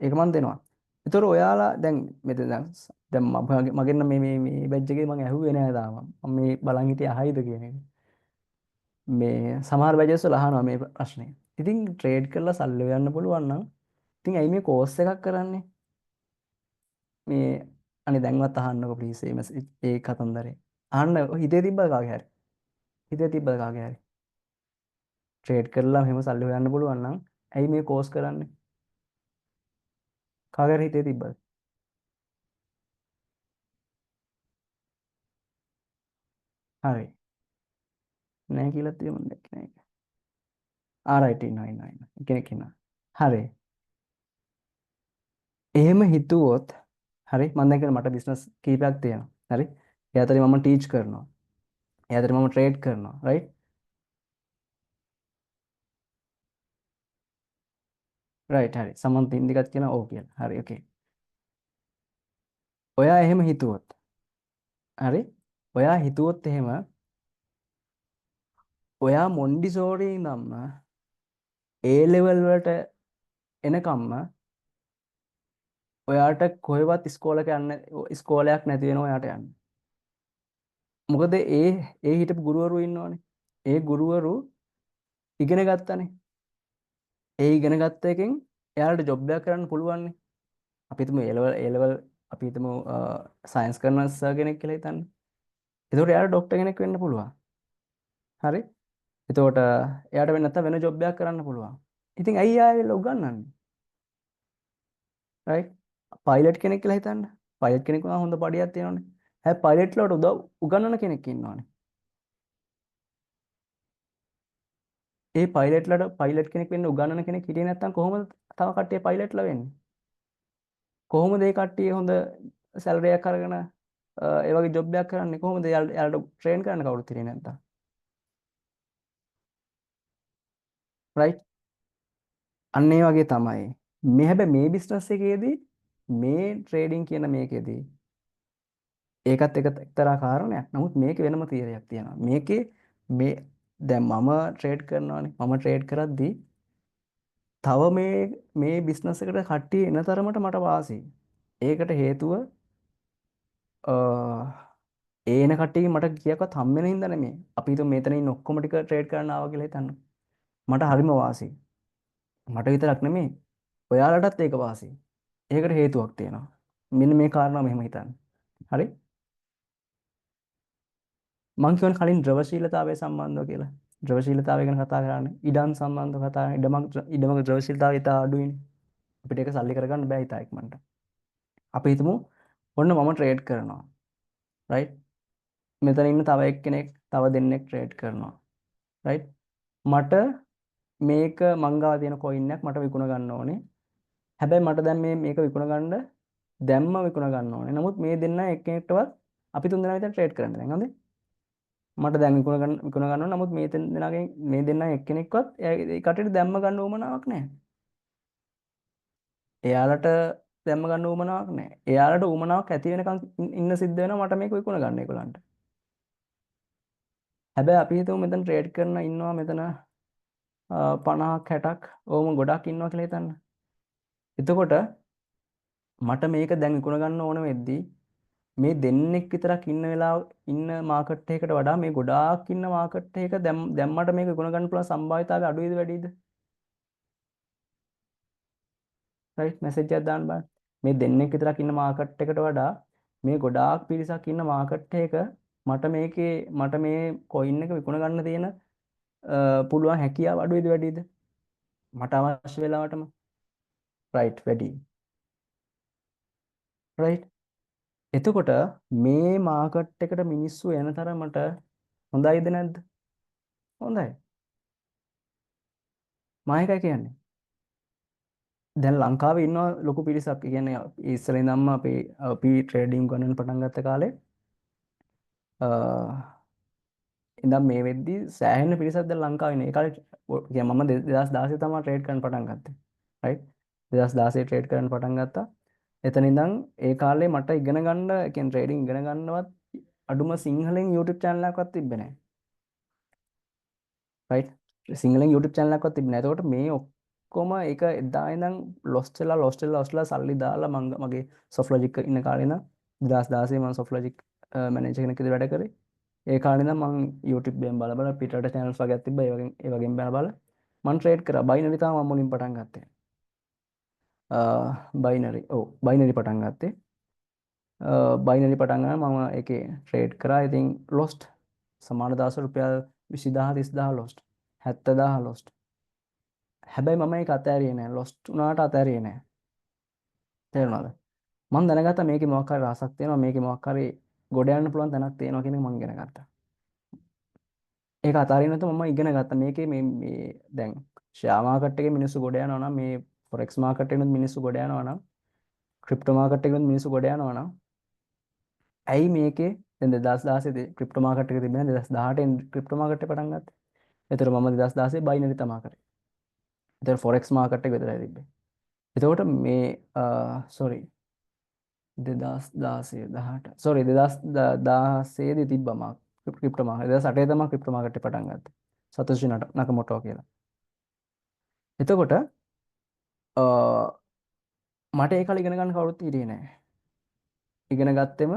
Speaker 1: ඒක මම දෙනවා. ඒතර ඔයාලා දැන් මෙතන දැන් මගෙන් මේ බැච් එකේ මම ඇහුවේ නෑ තාම. මම මේ බලන් හිටියේ අහයිද කියන එක. මේ සමහර බැචස් වල අහනවා මේ ප්‍රශ්නේ. ඉතින් ට්‍රේඩ් කරලා සල්ලි හොයන්න පුළුවන් නම් ඉතින් ඇයි මේ කෝස් එකක් කරන්නේ? මේ අනේ දැන්වත් අහන්නකො ප්ලීස් ඒ කතන්දරේ. අහන්න හිතේ තිබ්බද කාගේ හරි? හිතේ තිබ්බද කාගේ හරි? ට්‍රේඩ් කරලා මෙහෙම සල්ලි හොයන්න පුළුවන් නම් ඇයි මේ කෝස් කරන්නේ? කාගේ හරි හිතේ තිබ්බද? හරි. නෑ කියලා තියෙම දැක්කේ නෑ. ආරයිට් ඉන්නවා. කෙනෙක් ඉන්නවා. හරි. එහෙම හිතුවොත් හරි මම දැන් කියන මට බිස්නස් කීපයක් තියෙනවා. හරි. ඒ අතරේ මම ටීච් කරනවා. ඒ අතරේ මම ට්‍රේඩ් කරනවා. රයිට්? රයිට් හරි. සමන්ත ඉන්දිකත් කියනවා ඔව් කියලා. හරි ඕකේ. ඔයා එහෙම හිතුවොත් හරි. ඔයා හිතුවොත් එහෙම ඔයා මොන්ඩිසෝරි ඉඳන්ම A level වලට එනකම්ම ඔයාට කොහෙවත් ඉස්කෝලේක යන්න ඉස්කෝලයක් නැති වෙනවා ඔයාට යන්න. මොකද ඒ හිටපු ගුරුවරු ඉන්නවනේ. ඒ ගුරුවරු ඉගෙන ගත්තනේ. ඒ ඉගෙන ගත්ත එකෙන් එයාලට ජොබ් එකක් කරන්න පුළුවන් නේ. අපි හිතමු A level අපි හිතමු සයන්ස් කරන සර් කෙනෙක් කියලා හිතන්න. එතකොට එයාට ડોක්ටර් කෙනෙක් වෙන්න පුළුවන්. හරි? එතකොට එයාට වෙන නැත්නම් වෙන ජොබ් එකක් කරන්න පුළුවන්. ඉතින් ඇයි ආයෙ උගන්වන්නේ? රයිට්? පයිලට් කෙනෙක් කියලා හිතන්න. පයිලට් කෙනෙක් වුණා හොඳ පඩියක් තියෙනවනේ. හැබැයි පයිලට්ලට උගන්වන කෙනෙක් ඉන්නවනේ. ඒ පයිලට් කෙනෙක් වෙන්න උගන්වන කෙනෙක් හිටියේ නැත්නම් කොහොමද තව කට්ටිය පයිලට්ලා වෙන්නේ? කොහොමද ඒ කට්ටිය හොඳ සැලරි එකක් අරගෙන ඒ වගේ ජොබ් එකක් කරන්නේ? කොහොමද එයාලට ට්‍රේන් කරන්න කවුරුත් හිටියේ නැත්නම්? රයිට්? අන්න ඒ වගේ තමයි. හැබැයි මේ බිස්නස් එකේදී මේ ට්‍රේඩින් කියන මේකේදී ඒකත් එක එක්තරා කාරණයක්. නමුත් මේකේ වෙනම තියරියක් තියෙනවා. මේකේ මේ දැන් මම ට්‍රේඩ් කරනවානේ. මම ට්‍රේඩ් කරද්දී තව මේ බිස්නස් එකට කට්ටිය එන තරමට මට වාසියි. ඒකට හේතුව ඒන කට්ටිය මට කියාකත් හම්බ වෙන හින්දා නෙමෙයි. අපි හිතමු මෙතන ඉන්න ඔක්කොම ටික ට්‍රේඩ් කරන්න ආවා කියලා හිතන්න. මට හරිම වාසියි. මට විතරක් නෙමෙයි. ඔයාලටත් ඒක වාසියි. ඒකට හේතුවක් තියෙනවා. මෙන්න මේ කාරණා මෙහෙම හිතන්න. හරි? මං කියවන කලින් ද්‍රවශීලතාවය සම්බන්ධව කියලා. ද්‍රවශීලතාවය ගැන කතා කරන්නේ. ඉඩම් සම්බන්ධව කතා කරන්නේ. ඉඩමක ද්‍රවශීලතාවය ඉතා අඩුයිනේ. අපිට ඒක සල්ලි කරගන්න බෑ ඉතා ඉක්මනට. අපි හිතමු ඔන්න මම ට්‍රේඩ් කරනවා. රයිට්? මෙතන ඉන්න තව එක්කෙනෙක් තව දෙන්නෙක් ට්‍රේඩ් කරනවා. රයිට්? මට මේක මංගාව තියෙන කොයින් එකක් මට විකුණ ගන්න ඕනේ. හැබැයි මට දැන් මේක විකුණ ගන්න දැම්ම විකුණ ගන්න ඕනේ. නමුත් මේ දෙන්න එක්කෙනෙක්ටවත් අපි තුන් දෙනා විතර ට්‍රේඩ් කරන්න දැන් හොඳේ. මට දැන් විකුණ ගන්න ඕනේ. නමුත් මේ දෙන්නාගෙන් මේ දෙන්නා එක්කෙනෙක්වත් ඒ කටට දැම්ම ගන්න උවමනාවක් නැහැ. එයාලට දැම්ම ගන්න උවමනාවක් නැහැ. එයාලට උවමනාවක් ඇති වෙනකන් ඉන්න සිද්ධ වෙනවා මට මේක විකුණ ගන්න ඒගොල්ලන්ට. හැබැයි අපි හිතමු මෙතන ට්‍රේඩ් කරන ඉන්නවා මෙතන 50ක් 60ක් ඕම ගොඩක් ඉන්නවා කියලා හිතන්න. එතකොට මට මේක දැන් විකුණ ගන්න ඕන වෙද්දී මේ දෙන්නෙක් විතරක් ඉන්න වෙලාව ඉන්න මාකට් එකකට වඩා මේ ගොඩාක් ඉන්න මාකට් එක දැම්මට මේක විකුණ ගන්න පුළුවන් සම්භාවිතාවය අඩුයිද වැඩිද? රයිට් මැසේජ් එකක් දාන්න බලන්න. මේ දෙන්නෙක් විතරක් ඉන්න මාකට් එකට වඩා මේ ගොඩාක් පිරිසක් ඉන්න මාකට් එක මට මේ කොයින් එක විකුණ ගන්න තියෙන පුළුවන් හැකියාව අඩුයිද වැඩිද? මට අවශ්‍ය වෙලාවටම රයිට් වැඩි. රයිට්. එතකොට මේ මාකට් එකට මිනිස්සු එන තරමට හොඳයිද නැද්ද? හොඳයි. මම එකයි කියන්නේ. දැන් ලංකාවේ ඉන්න ලොකු පිරිසක්. ඒ කියන්නේ ඉස්සර ඉඳන්ම අපි ට්‍රේඩින් ගන්න පටන් ගත්ත කාලේ ඉඳන් මේ වෙද්දි සෑහෙන පිරිසක් දැන් ලංකාවේ ඉන්නේ. ඒ කාලේ කියන්නේ මම 2016 තමයි ට්‍රේඩ් කරන්න පටන් ගත්තේ. රයිට්? 2016 ට්‍රේඩ් කරන්න පටන් ගත්තා. එතන ඉඳන් ඒ කාලේ මට ඉගෙන ගන්න, කියන්නේ ට්‍රේඩින් ඉගෙන ගන්නවත් අඩුම සිංහලෙන් YouTube channel එකක්වත් තිබ්බේ නැහැ. රයිට්? සිංහලෙන් YouTube channel එකක්වත් තිබ්බේ නැහැ. එතකොට මේ ඔක්කොම ඒක එදා ඉඳන් ලොස්ට් වෙලා සල්ලි දාලා මගේ Softlogic ඉන්න කාලේ ඉඳන් 2016 මම Softlogic මැනේජර් කෙනෙක් විදිහට වැඩ කරේ. ඒ කාලේ ඉඳන් මම YouTube එකෙන් බල පිටරට channels වගේක් තිබ්බා. ඒ වගේම බල මම ට්‍රේඩ් කරා. බයිනරි තමයි මම මුලින් පටන් ගත්තේ. බයිනරි පටන් ගත්තේ. බයිනරි පටන් ගන්න මම ඒකේ ට්‍රේඩ් කරා. ඉතින් ලොස්ට් සමාන දවස් රුපියල් 20000 30000 ලොස්ට්. 70000 ලොස්ට්. හැබැයි මම ඒක අතෑරියේ නෑ. ලොස්ට් වුණාට අතෑරියේ නෑ. තේරුණාද? මම දැනගත්තා මේකේ මොකක් හරි රසක් තියෙනවා. මේකේ මොකක් හරි ගොඩ යන්න පුළුවන් තැනක් තියෙනවා කියන එක මම ඉගෙන ගත්තා. ඒක අතාරින්න නැතුව මම ඉගෙන ගත්තා. මේකේ මේ දැන් ෂෙයා මාකට් එකේ මිනිස්සු ගොඩ යනවා නම් මේ ෆොරෙක්ස් මාකට් එකේ මිනිස්සු ගොඩ යනවා නම් ක්‍රිප්ටෝ මාකට් එකේ මිනිස්සු ගොඩ යනවා නම් ඇයි මේකේ දැන් 2016 ක්‍රිප්ටෝ මාකට් එක තිබෙනවා 2018 ක්‍රිප්ටෝ මාකට් එක පටන් ගත්තා. ඒතර මම 2016 බයිනරි තමා කරේ. ඒතර ෆොරෙක්ස් මාකට් එක විතරයි තිබ්බේ. එතකොට මේ සෝරි 2016 18 සෝරි 2016 දී තිබ්බා මා ක්‍රිප්ටෝ මාකට් 2008 තමයි ක්‍රිප්ටෝ මාකට් එක පටන් ගත්තේ. සතෝෂි නකමොටෝ කියලා. එතකොට මට ඒ කාලේ ඉගෙන ගන්න කවුරුත් හිටියේ නැහැ. ඉගෙන ගත්තෙම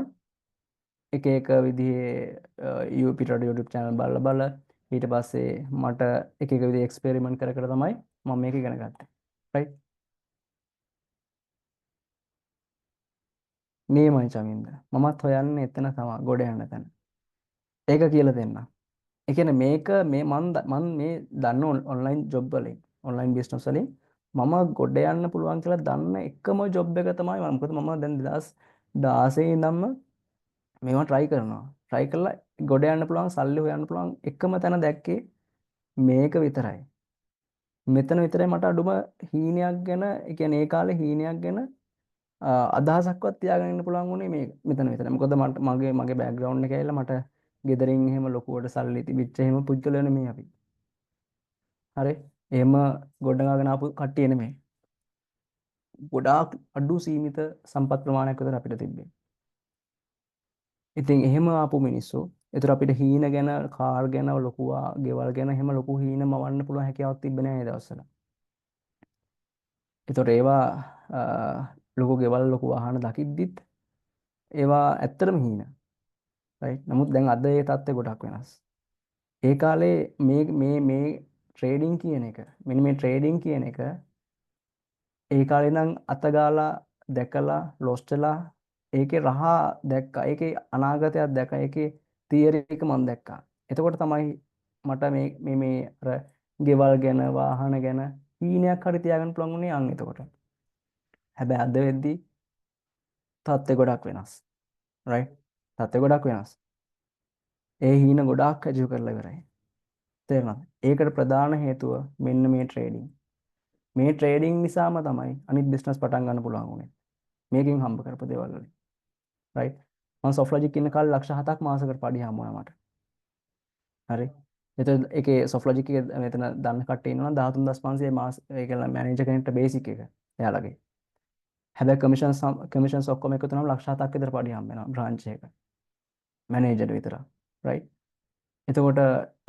Speaker 1: එක එක විදිහේ පිටරට YouTube channel බලලා ඊට පස්සේ මට එක එක විදිහේ එක්ස්පෙරිමන්ට් කර කර තමයි මම මේක ඉගෙන ගත්තේ. right? මේමයි චමින්ද. මමත් හොයන්නේ එතන තමයි ගොඩ යන්න තැන. ඒක කියලා දෙන්න. ඒ කියන්නේ මේක මේ මන් මේ දන්න ඔන්ලයින් ජොබ් වලින් ඔන්ලයින් බිස්නස් වලින් මම ගොඩ යන්න පුළුවන් කියලා දන්න එකම ජොබ් එක තමයි මම. මොකද මම දැන් 2016 ඉඳන්ම මේවා try කරනවා. try කරලා ගොඩ යන්න පුළුවන් සල්ලි හොයන්න පුළුවන් එකම තැන දැක්කේ මේක විතරයි. මෙතන විතරයි මට අඩුම හීනයක් ගැන, ඒ කියන්නේ ඒ කාලේ හීනයක් ගැන අදහසක්වත් තියාගෙන ඉන්න පුළුවන් වුණේ මේ මෙතන විතරයි. මොකද මගේ බෑග්ග්‍රවුන්ඩ් එක ඇවිල්ලා මට ගෙදරින් එහෙම ලොකුවට සල්ලි තිබිච්ච එහෙම පුද්ගලයෝ නෙමෙයි අපි. හරි? එහෙම ගොඩනගාගෙන ආපු කට්ටිය නෙමෙයි. ගොඩාක් අඩු සීමිත සම්පත් ප්‍රමාණයක් විතර අපිට තිබ්බේ. ඉතින් එහෙම ආපු මිනිස්සු ඒතර අපිට හීන ගැන, කාර් ගැන, ලොකු ගෙවල් ගැන එහෙම ලොකු හීන මවන්න පුළුවන් හැකියාවක් තිබ්බේ නැහැ ඒ දවස්වල. ඒතර ඒවා ලොකු ගෙවල්, ලොකු වාහන දකිද්දිත් ඒවා ඇත්තටම හීන. right? නමුත් දැන් අද ඒ තත්ත්වය ගොඩක් වෙනස්. ඒ කාලේ මේ ට්‍රේඩින් කියන එක, මෙන්න මේ ට්‍රේඩින් කියන එක ඒ කාලේ නම් අතගාලා දැකලා ලොස් වෙලා ඒකේ රහ දැක්කා. ඒකේ අනාගතයක් දැක්කා. ඒකේ තියරි එක මම දැක්කා. එතකොට තමයි මට මේ අර ගෙවල් ගැන, වාහන ගැන හීනයක් හරි තියාගන්න පුළුවන් වුණේ අන් එතකොට. හැබැයි අද වෙද්දී තත්ත්වය ගොඩක් වෙනස්. right? තත්ත්වය ගොඩක් වෙනස්. ඒ හීන ගොඩාක් අජීව කරලා ඉවරයි. තේරුණාද? ඒකට ප්‍රධාන හේතුව මෙන්න මේ ට්‍රේඩින්. මේ ට්‍රේඩින් නිසාම තමයි අනිත් බිස්නස් පටන් ගන්න පුළුවන් වුනේ. මේකෙන් හම්බ කරපු දේවල් වලින්. right? මම සොෆ්ට්ලොජික් ඉන්න කාලේ ලක්ෂ 7ක් මාසෙකට පඩි හම්බ වුණා මට. හරි? එතකොට ඒකේ සොෆ්ට්ලොජික් එකේ මෙතන දන්න කට්ටිය ඉන්නවා 13500 මාස ඒක මැනේජර් කෙනෙක්ට බේසික් එක. එයාලගේ. හැබැයි කමිෂන්ස් ඔක්කොම එකතු වුණාම ලක්ෂ 7ක් විතර පඩි හම්බ වෙනවා බ්‍රාන්ච් එකක. මැනේජර් විතර. right? එතකොට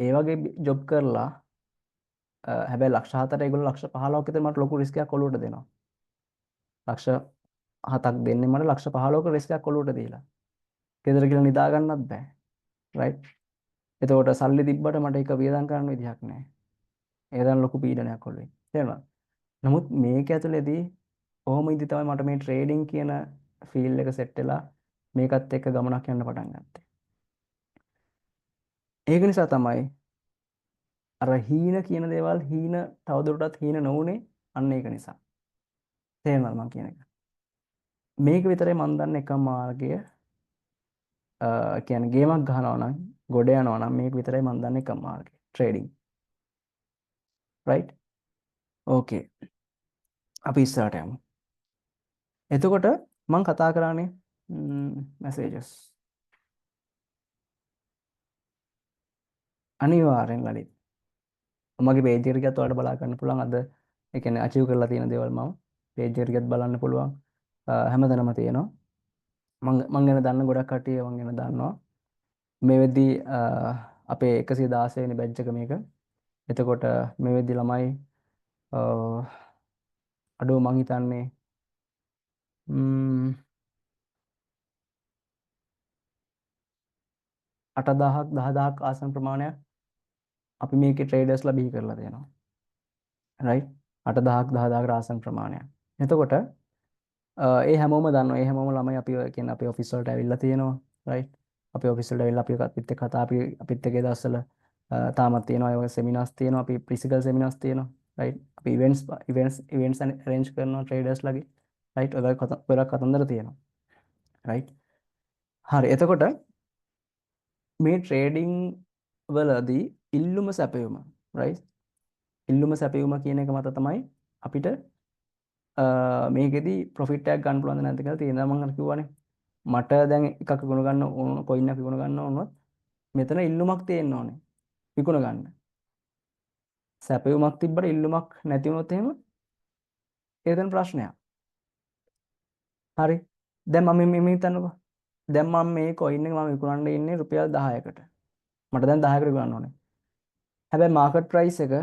Speaker 1: ඒ වගේ ජොබ් කරලා හැබැයි ලක්ෂ 7ට ඒගොල්ලෝ ලක්ෂ 15ක විතර මට ලොකු රිස්ක් එකක් ඔලුවට දෙනවා. ලක්ෂ 7ක් දෙන්නේ මට ලක්ෂ 15ක රිස්ක් එකක් ඔලුවට දීලා. ගෙදර කියලා නිදා ගන්නත් බෑ. right? එතකොට සල්ලි තිබ්බට මට ඒක වියදම් කරන්න විදිහක් නැහැ. ඒක දැන් ලොකු පීඩනයක් ඔළුවේ. තේරුණාද? නමුත් මේක ඇතුළේදී කොහොම ඉදි තමයි මට මේ ට්‍රේඩින් කියන ෆීල්ඩ් එක සෙට් වෙලා මේකත් එක්ක ගමනක් යන්න පටන් ගත්තේ. ඒක නිසා තමයි අර හීන කියන දේවල් තවදුරටත් හීන නොවුනේ අන්න ඒක නිසා. තේරෙනවද මම කියන එක? මේක විතරයි මම දන්න එකම මාර්ගය. කියන්නේ ගේමක් ගහනවා නම් ගොඩ යනවා නම් මේක විතරයි මම දන්න එකම මාර්ගය. ට්‍රේඩින්. right? okay. අපි ඉස්සරහට යමු. එතකොට මම කතා කරන්නේ messages. අනිවාර්යෙන් ලලිත්. මගේ page එකට ගියත් ඔයාලට බලා ගන්න පුළුවන් අද ඒ කියන්නේ achieve කරලා තියෙන දේවල් මම page එකට ගියත් බලන්න පුළුවන්. හැමතැනම තියෙනවා. මං ගැන දන්න ගොඩක් කට්ටිය මං ගැන දන්නවා. මේ වෙද්දී අපේ 116 වෙනි බැච් එක මේක. එතකොට මේ වෙද්දී ළමයි අඩුව මං හිතන්නේ 8000ක් 10000ක් ආසන ප්‍රමාණයක් අපි මේකේ ට්‍රේඩර්ස්ලා බිහි කරලා තියෙනවා. right? 8000ක් 10000ක ආසන ප්‍රමාණයක්. එතකොට ඒ හැමෝම දන්නවා. ඒ හැමෝම ළමයි අපි කියන්නේ අපේ ඔෆිස් වලට ඇවිල්ලා තියෙනවා. right? අපේ ඔෆිස් වලට ඇවිල්ලා අපිත් එක්ක කතා අපිත් එක්ක ඒ දවස්වල තාමත් තියෙනවා. ඒ වගේ සෙමිනාර්ස් තියෙනවා. අපි ෆිසිකල් සෙමිනාර්ස් තියෙනවා. right? අපි ඉවෙන්ට්ස් arrange කරනවා ට්‍රේඩර්ස්ලාගේ. right? ඔය ගොඩක් කතන්දර තියෙනවා. right? හරි. එතකොට මේ ට්‍රේඩින් වලදී ඉල්ලුම සැපයුම right? ඉල්ලුම සැපයුම කියන එක මත තමයි අපිට මේකෙදි ප්‍රොෆිට් එකක් ගන්න පුළුවන්ද නැද්ද කියලා තියෙනවා. මම අර කිව්වනේ මට දැන් එකක් විකුණ ගන්න ඕන, කොයින් එකක් විකුණ ගන්න ඕනොත් මෙතන ඉල්ලුමක් තියෙන්න ඕනේ විකුණ ගන්න. සැපයුමක් තිබ්බට ඉල්ලුමක් නැති වුණොත් එහෙම ඒක දැන් ප්‍රශ්නයක්. හරි. දැන් මම මේ හිතන්නකෝ. දැන් මම මේ කොයින් එක මම විකුණන්න ඉන්නේ රුපියල් 10කට. මට දැන් 10කට විකුණන්න ඕනේ. හැබැයි මාකට් ප්‍රයිස් එක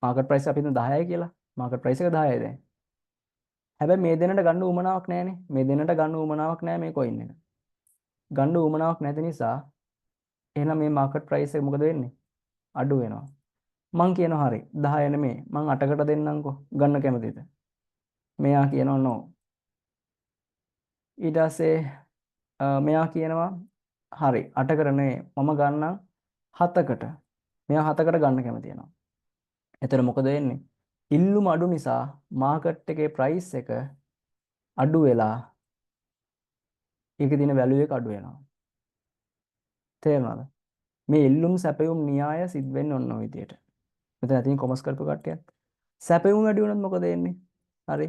Speaker 1: අපි හිතමු 10යි කියලා. මාකට් ප්‍රයිස් එක 10යි දැන්. හැබැයි මේ දෙන්නට ගන්න උවමනාවක් නැහැනේ. මේ දෙන්නට ගන්න උවමනාවක් නැහැ මේ කොයින් එක. ගන්න උවමනාවක් නැති නිසා එහෙනම් මේ මාකට් ප්‍රයිස් එක මොකද වෙන්නේ? අඩු වෙනවා. මං කියනවා හරි 10 නෙමෙයි මං 8කට දෙන්නම්කෝ ගන්න කැමතිද? මෙයා කියනවා නෝ. ඊට පස්සේ මෙයා කියනවා හරි 8කට නෙමෙයි මම ගන්නම් 7කට. මෙයා 7කට ගන්න කැමති වෙනවා. එතකොට මොකද වෙන්නේ? ඉල්ලුම අඩු නිසා මාකට් එකේ ප්‍රයිස් එක අඩු වෙලා ඒකේ තියෙන වැලියු එක අඩු වෙනවා. තේරුණාද? මේ ඉල්ලුම් සැපයුම් න්‍යාය සිද්ධ වෙන්නේ ඔන්න ඔය විදියට. මෙතන තියෙන කොමර්ස් කරපු කට්ටියත් සැපයුම් වැඩි වුණොත් මොකද වෙන්නේ? හරි.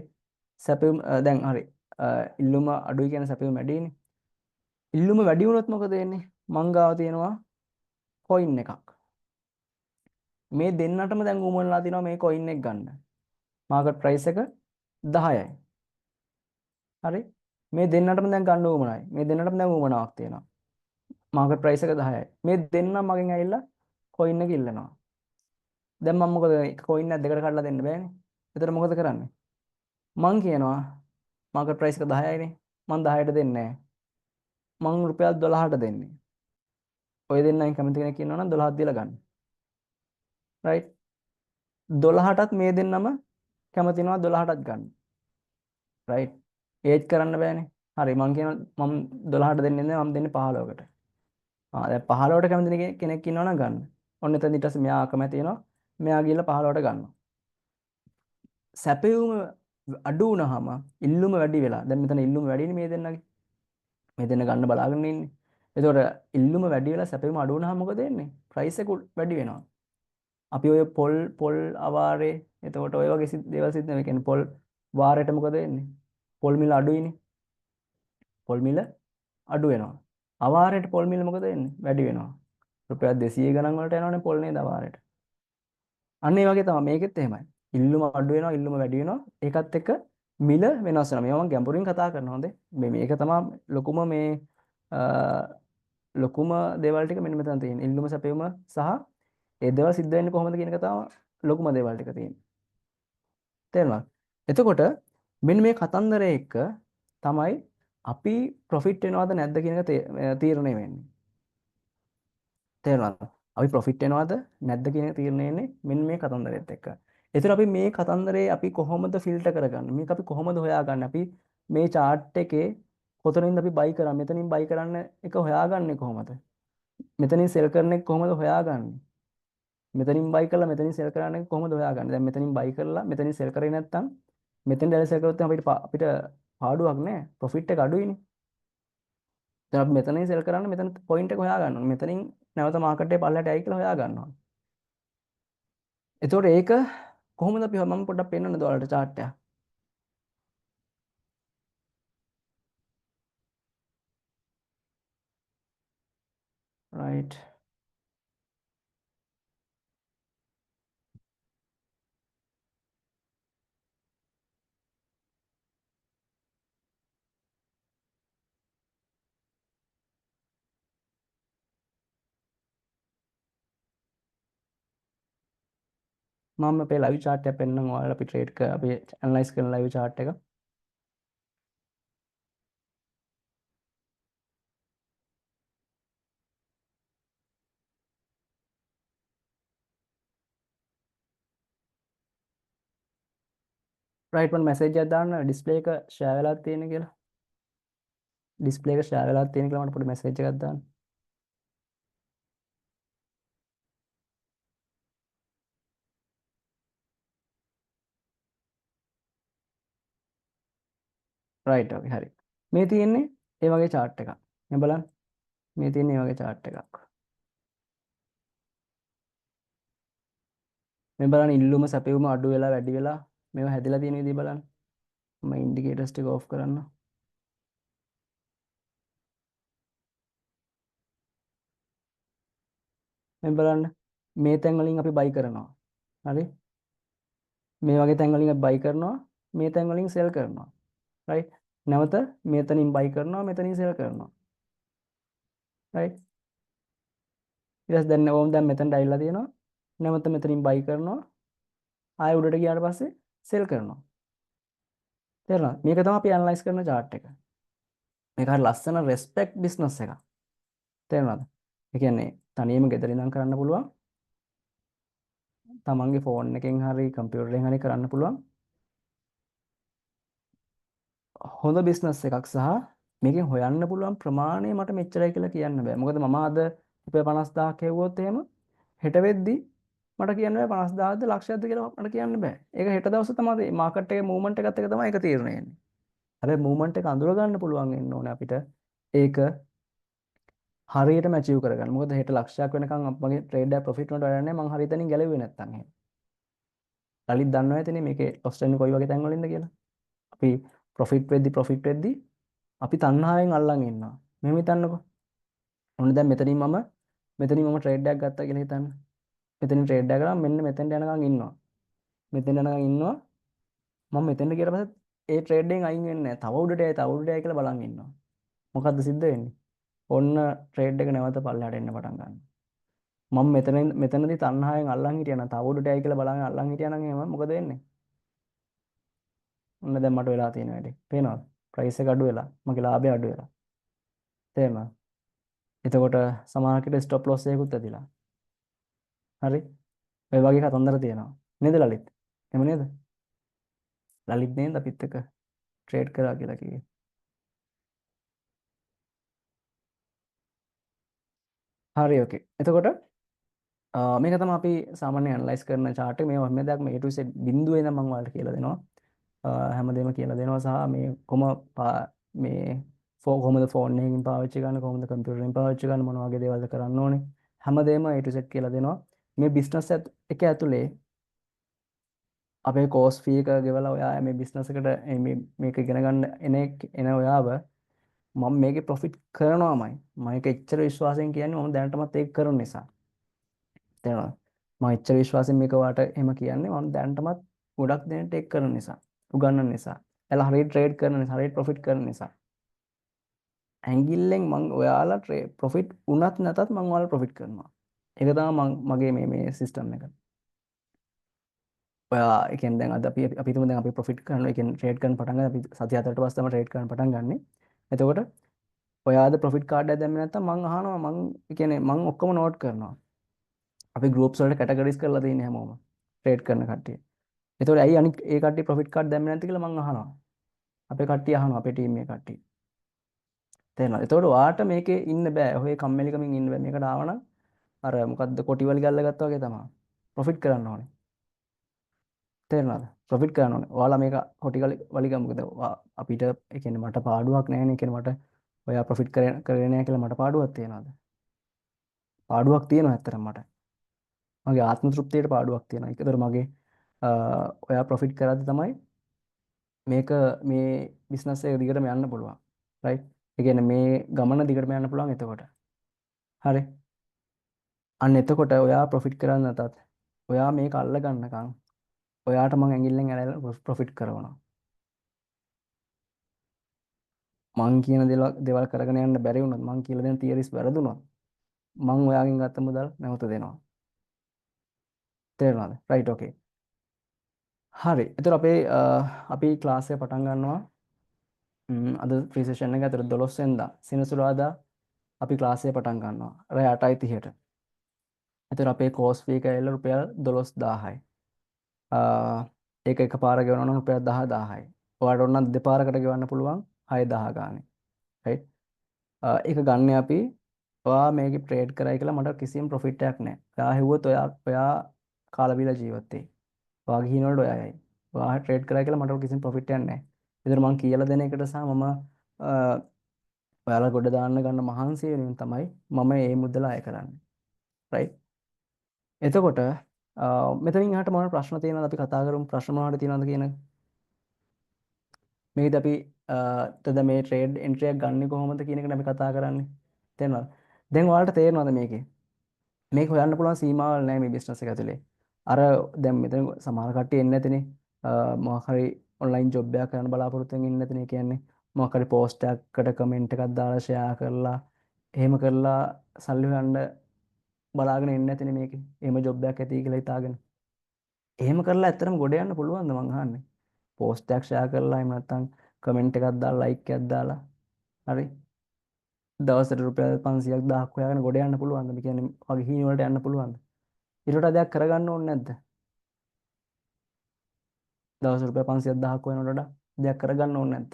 Speaker 1: සැපයුම් දැන් හරි. ඉල්ලුම අඩුයි කියන සැපයුම් වැඩිනේ. ඉල්ලුම වැඩි වුණොත් මොකද වෙන්නේ? මං ගාව තියෙනවා කොයින් එකක්. මේ දෙන්නටම දැන් උමනලා තිනවා මේ කොයින් එක ගන්න. මාකට් ප්‍රයිස් එක 10යි. හරි. මේ දෙන්නටම දැන් ගන්න උමනයි. මේ දෙන්නටම දැන් උමනාවක් තියෙනවා. මාකට් ප්‍රයිස් එක 10යි. මේ දෙන්නම මගෙන් ඇවිල්ලා කොයින් එක ඉල්ලනවා. දැන් මම මොකද කොයින් එක දෙකට කඩලා දෙන්න බෑනේ. එතකොට මොකද කරන්නේ? මං කියනවා මාකට් ප්‍රයිස් එක 10යිනේ. මං 10ට දෙන්නේ නැහැ. මං රුපියල් 12ට දෙන්නේ. ඔය දෙන්නයින් කැමති කෙනෙක් ඉන්නවා නම් 12ක් දීලා ගන්න. රයිට්. 12ටත් මේ දෙන්නම කැමතිනවා 12ටත් ගන්න. රයිට්. ඒත් කරන්න බෑනේ. හරි මං කියනවා මම 12ට දෙන්නේ නැහැ මම දෙන්නේ 15කට. දැන් 15ට කැමති කෙනෙක් ඉන්නවා නම් ගන්න. ඔන්න එතන ඊට පස්සේ මෙයා අකමැති වෙනවා. මෙයා ගිහලා 15ට ගන්නවා. සැපයුම අඩු වුණාම ඉල්ලුම වැඩි වෙලා. දැන් මෙතන ඉල්ලුම වැඩිනේ මේ දෙන්නගේ. මේ දෙන්න ගන්න බලාගෙන ඉන්නේ. එතකොට ඉල්ලුම වැඩි වෙලා සැපයුම අඩු වුණාම මොකද වෙන්නේ? ප්‍රයිස් එක වැඩි වෙනවා. අපි ඔය පොල් අවාරේ එතකොට ඔය වගේ දේවල් සිද්ධ වෙනවා. කියන්නේ පොල් වාරයට මොකද වෙන්නේ? පොල් මිල අඩුයිනේ. පොල් මිල අඩු වෙනවා. අවාරයට පොල් මිල මොකද වෙන්නේ? වැඩි වෙනවා. රුපියල් 200 ගණන් වලට යනවනේ පොල් නේද අවාරයට. අන්න ඒ වගේ තමයි මේකෙත් එහෙමයි. ඉල්ලුම අඩු වෙනවා, ඉල්ලුම වැඩි වෙනවා. ඒකත් එක්ක මිල වෙනස් වෙනවා. මේවා මම ගැඹුරින් කතා කරනවා හොඳේ. මේක තමයි ලොකුම මේ ලොකුම දේවල් ටික මෙන්න මෙතන තියෙන්නේ. ඉල්ලුම සැපයුම සහ ඒ දේවල් සිද්ධ වෙන්නේ කොහොමද කියන එක තමයි ලොකුම දේවල් ටික තියෙන්නේ. තේරුණාද? එතකොට මෙන්න මේ කතන්දරය එක්ක තමයි අපි ප්‍රොෆිට් වෙනවද නැද්ද කියන එක තීරණය වෙන්නේ. තේරුණාද? අපි ප්‍රොෆිට් වෙනවද නැද්ද කියන එක තීරණය වෙන්නේ මෙන්න මේ කතන්දරයත් එක්ක. ඒතර අපි මේ කතන්දරේ අපි කොහොමද ෆිල්ටර් කරගන්නේ? මේක අපි කොහොමද හොයාගන්නේ? අපි මේ chart එකේ කොතනින්ද අපි buy කරන්නේ? මෙතනින් buy කරන්න එක හොයාගන්නේ කොහොමද? මෙතනින් sell කරන එක කොහොමද හොයාගන්නේ? මෙතනින් buy කරලා මෙතනින් sell කරන එක කොහොමද හොයාගන්නේ? දැන් මෙතනින් buy කරලා මෙතනින් sell කරේ නැත්නම් මෙතෙන් දැල් sell කරොත් අපිට පාඩුවක් නෑ. ප්‍රොෆිට් එක අඩුයිනේ. දැන් අපි මෙතනින් sell කරන්න මෙතන පොයින්ට් එක හොයා ගන්න ඕනේ. මෙතනින් නැවත මාකට් එකේ පල්ලයට යයි කියලා හොයා ගන්න ඕනේ. එතකොට ඒක කොහොමද අපි මම පොඩ්ඩක් පෙන්නන්නද ඔයාලට chart එක. right. මම අපේ live chart එක පෙන්නනවා ඔයාලට අපි trade එක අපි analyze කරන live chart එක. right මම message එකක් දාන්න display එක share වෙලා තියෙන කියලා. display එක share වෙලා තියෙන කියලා මට පොඩි message එකක් දාන්න. right okay හරි. මේ තියෙන්නේ ඒ වගේ chart එකක්. මේ බලන්න. මේ තියෙන්නේ ඒ වගේ chart එකක්. මේ බලන්න ඉල්ලුම සැපයුම අඩු වෙලා වැඩි වෙලා මේවා හැදිලා තියෙන විදිහ බලන්න. මම ඉන්ඩිකේටර්ස් ටික ඔෆ් කරන්න. මේ බලන්න මේ තැන් වලින් අපි buy කරනවා. හරි? මේ වගේ තැන් වලින් අපි buy කරනවා. මේ තැන් වලින් sell කරනවා. right? නැවත මෙතනින් buy කරනවා මෙතනින් sell කරනවා. right? ඊට පස්සේ දැන් ඕම් දැන් මෙතනට ඇවිල්ලා තියෙනවා. නැවත මෙතනින් buy කරනවා. ආයෙ උඩට ගියාට පස්සේ sell කරනවා. තේරුණාද? මේක තමයි අපි ඇනලයිස් කරන chart එක. මේක හරි ලස්සන රෙස්පෙක්ට් බිස්නස් එකක්. තේරුණාද? ඒ කියන්නේ තනියම ගෙදර ඉඳන් කරන්න පුළුවන්. තමන්ගේ ෆෝන් එකෙන් හරි කම්පියුටරෙන් හරි කරන්න පුළුවන්. හොඳ බිස්නස් එකක් සහ මේකෙන් හොයන්න පුළුවන් ප්‍රමාණය මට මෙච්චරයි කියලා කියන්න බෑ. මොකද මම අද රුපියල් 50000ක් හෙව්වොත් එහෙම හෙට වෙද්දි මට කියන්න බෑ 50000ද ලක්ෂයක්ද කියලා මට කියන්න බෑ. ඒක හෙට දවසේ තමයි මාකට් එකේ මූව්මන්ට් එකත් එක තමයි ඒක තීරණය වෙන්නේ. හැබැයි මූව්මන්ට් එක අඳුර ගන්න පුළුවන් වෙන්න ඕනේ අපිට. ඒක හරියටම අචීව් කරගන්න. මොකද හෙට ලක්ෂයක් වෙනකන් මගේ ට්‍රේඩ් එක ප්‍රොෆිට් වලට වැඩන්නේ මං හරියටම ගැලෙුවේ නැත්තම් එහෙම. ලලිත් දන්නවා ඇතිනේ මේකේ ලොස් වෙන්නේ කොයි වගේ තැන් වලින්ද කියලා. අපි ප්‍රොෆිට් වෙද්දි අපි තණ්හාවෙන් අල්ලන් ඉන්නවා. මෙහෙම හිතන්නකෝ. ඔන්න දැන් මෙතනින් මම ට්‍රේඩ් එකක් ගත්තා කියලා හිතන්න. මෙතනින් ට්‍රේඩ් එකක් කරාම මෙන්න මෙතෙන්ට යනකම් ඉන්නවා. මෙතෙන්ට යනකම් ඉන්නවා. මම මෙතෙන්ට ගියට පස්සේ ඒ ට්‍රේඩ් එකෙන් අයින් වෙන්නේ නැහැ. තව උඩට යයි කියලා බලන් ඉන්නවා. මොකද්ද සිද්ධ වෙන්නේ? ඔන්න ට්‍රේඩ් එක නැවත පල්ලෙහාට එන්න පටන් ගන්නවා. මම මෙතනදී තණ්හාවෙන් අල්ලන් හිටියා නම් තව උඩට යයි කියලා බලන් අල්ලන් හිටියා නම් එහෙම මොකද වෙන්නේ? ඔන්න දැන් මට වෙලා තියෙන වැඩේ. පේනවද? ප්‍රයිස් එක අඩු වෙලා, මගේ ලාභය අඩු වෙලා. තේරෙනවද? එතකොට සමහරකට ස්ටොප් ලොස් එකකුත් ඇතිලා. හරි? ඔය වගේ කතන්දර තියෙනවා. නේද ලලිත්? එහෙම නේද? ලලිත් නේද අපිත් එක්ක ට්‍රේඩ් කරා කියලා කිව්වේ. හරි ඕකේ. එතකොට මේක තමයි අපි සාමාන්‍ය ඇනලයිස් කරන chart එක. මේ හැම දෙයක්ම A to Z බිඳුවේ ඉඳන් මම ඔයාලට කියලා දෙනවා. හැමදේම කියලා දෙනවා සහ මේ මේ කොහොමද ෆෝන් එකකින් පාවිච්චි කරන්නේ කොහොමද කම්පියුටරෙන් පාවිච්චි කරන්නේ මොන වගේ දේවල්ද කරන්න ඕනේ හැමදේම A to Z කියලා දෙනවා මේ බිස්නස් එක ඇතුලේ අපේ කෝස් ෆී එක ගෙවලා ඔයා මේ බිස්නස් එකට මේක ඉගෙන ගන්න එන ඔයාව මම මේකේ ප්‍රොෆිට් කරනවාමයි මම ඒක එච්චර විශ්වාසයෙන් කියන්නේ මම දැනටමත් ඒක කරන නිසා තේරෙනවද මම එච්චර විශ්වාසයෙන් මේක ඔයාට එහෙම කියන්නේ මම දැනටමත් ගොඩක් දෙනෙක්ට ඒක කරන නිසා උගන්වන නිසා එලා හරියට ට්‍රේඩ් කරන නිසා හරියට ප්‍රොෆිට් කරන නිසා ඇඟිල්ලෙන් මං ඔයාලා ප්‍රොෆිට් වුණත් නැතත් මං ඔයාලා ප්‍රොෆිට් කරනවා ඒක තමයි මගේ මේ සිස්ටම් එක ඔයා ඒ කියන්නේ දැන් අද අපි හිතමු දැන් අපි ප්‍රොෆිට් කරනවා ඒ කියන්නේ ට්‍රේඩ් කරන්න පටන් ගන්න අපි සතිය 4ට පස්සේ තමයි ට්‍රේඩ් කරන්න පටන් ගන්නෙ එතකොට ඔයාද ප්‍රොෆිට් කාඩ් එකක් දැම්මේ නැත්තම් මං අහනවා මං ඒ කියන්නේ මං ඔක්කොම නෝට් කරනවා අපි ගෲප්ස් වලට කැටගරිස් කරලා තියෙන්නේ හැමෝම ට්‍රේඩ් කරන කට්ටිය එතකොට ඇයි අනික ඒ කට්ටිය ප්‍රොෆිට් කාඩ් දැම්මේ නැද්ද කියලා මං අහනවා අපේ කට්ටිය අහනවා අපේ ටීම් එකේ කට්ටිය තේරෙනවද එතකොට ඔයාට මේකේ ඉන්න බෑ ඔය කම්මැලිකමින් ඉන්න බෑ මේකට ආවනම් අර මොකද්ද කොටි වලි ගල්ල ගත්තා වගේ තමයි ප්‍රොෆිට් කරන්න ඕනේ තේරෙනවද ප්‍රොෆිට් කරන්න ඕනේ ඔයාලා මේක කොටි වලි ගමු මොකද අපිට ඒ කියන්නේ මට පාඩුවක් නැහැ නේ කියන්නේ මට ඔයා ප්‍රොෆිට් කරේ නැහැ කියලා මට පාඩුවක් තියනවාද පාඩුවක් තියෙනවා ඇත්තටම මට මගේ ආත්ම තෘප්තියට පාඩුවක් තියෙනවා ඒකතර මගේ ඔයා ප්‍රොෆිට් කරද්දි තමයි මේක මේ බිස්නස් එක දිගටම යන්න පුළුවන් රයිට් ඒ කියන්නේ මේ ගමන දිගටම යන්න පුළුවන් එතකොට හරි අන්න එතකොට ඔයා ප්‍රොෆිට් කරන්නේ නැතත් ඔයා මේක අල්ල ගන්නකම් ඔයාට මං ඇඟිල්ලෙන් ඇරලා ප්‍රොෆිට් කරනවා මං කියන දේවල් කරගෙන යන්න බැරි වුණොත් මං කියලා දෙන තියරිස් වැරදුනොත් මං ඔයාගෙන් ගත්ත මුදල් නැවත දෙනවා තේරුණාද රයිට් ඕකේ හරි එතකොට අපි ක්ලාස් එක පටන් ගන්නවා අද ෆ්‍රී සෙෂන් එක ඇතුළේ 12 වෙනිදා සෙනසුරාදා අපි ක්ලාස් එක පටන් ගන්නවා රෑ 8:30ට එතකොට අපේ කෝස් ෆී එක ඇවිල්ලා රුපියල් 12000යි ඒක එකපාර ගෙවනවා නම් රුපියල් 10000යි. ඔයාලට ඕන නම් දෙපාරකට ගෙවන්න පුළුවන් 6000 ගානේ. රයිට්. ඒක ගන්න අපි ඔයා මේකේ ට්‍රේඩ් කරයි කියලා මට කිසිම ප්‍රොෆිට් එකක් නැහැ. ඔයා හෙව්වොත් ඔයා කාලා බීලා ජීවත් වෙයි. ඔයාගේ හින වලට ඔයා යයි. ඔයා ට්‍රේඩ් කරයි කියලා මට කිසිම ප්‍රොෆිට් එකක් නැහැ. ඒතර මම කියලා දෙන එකට සහ මම ඔයාලා ගොඩ දාන්න ගන්න මහන්සිය වෙනුවෙන් තමයි මම මේ මුදල අය කරන්නේ. රයිට්. එතකොට මෙතනින් එහාට මොනවද ප්‍රශ්න තියෙනවද අපි කතා කරමු ප්‍රශ්න මොනවද තියෙනවද කියන මේකද අපි තද මේ ට්‍රේඩ් එන්ට්‍රි එකක් ගන්න කොහොමද කියන එක අපි කතා කරන්නේ තේරෙනවද දැන් ඔයාලට තේරෙනවද මේකේ මේක හොයන්න පුළුවන් සීමාවල් නැහැ මේ බිස්නස් එක ඇතුලේ අර දැන් මෙතන සමහර කට්ටිය එන්නේ නැතිනේ මොකක් හරි ඔන්ලයින් ජොබ් එකක් කරන්න බලාපොරොත්තු වෙමින් ඉන්නේ නැතිනේ කියන්නේ මොකක් හරි පෝස්ට් එකකට කමෙන්ට් එකක් දාලා ෂෙයා කරලා එහෙම කරලා සල්ලි හොයන්න බලාගෙන ඉන්නේ නැතිනේ මේකේ එහෙම ජොබ් එකක් ඇති කියලා හිතාගෙන එහෙම කරලා ඇත්තටම ගොඩ යන්න පුළුවන්ද මං අහන්නේ පෝස්ට් එකක් ෂෙයා කරලා එහෙම නැත්නම් කමෙන්ට් එකක් දාලා ලයික් එකක් දාලා හරි. දවසට රුපියල් 500ක් 1000ක් හොයාගෙන ගොඩ යන්න පුළුවන්ද? මේ කියන්නේ වගේ හීන වලට යන්න පුළුවන්ද? ඊට වඩා දෙයක් කරගන්න ඕනේ නැද්ද? දවස් රුපියල් 500ක් 1000ක් හොයනට වඩා දෙයක් කරගන්න ඕනේ නැද්ද?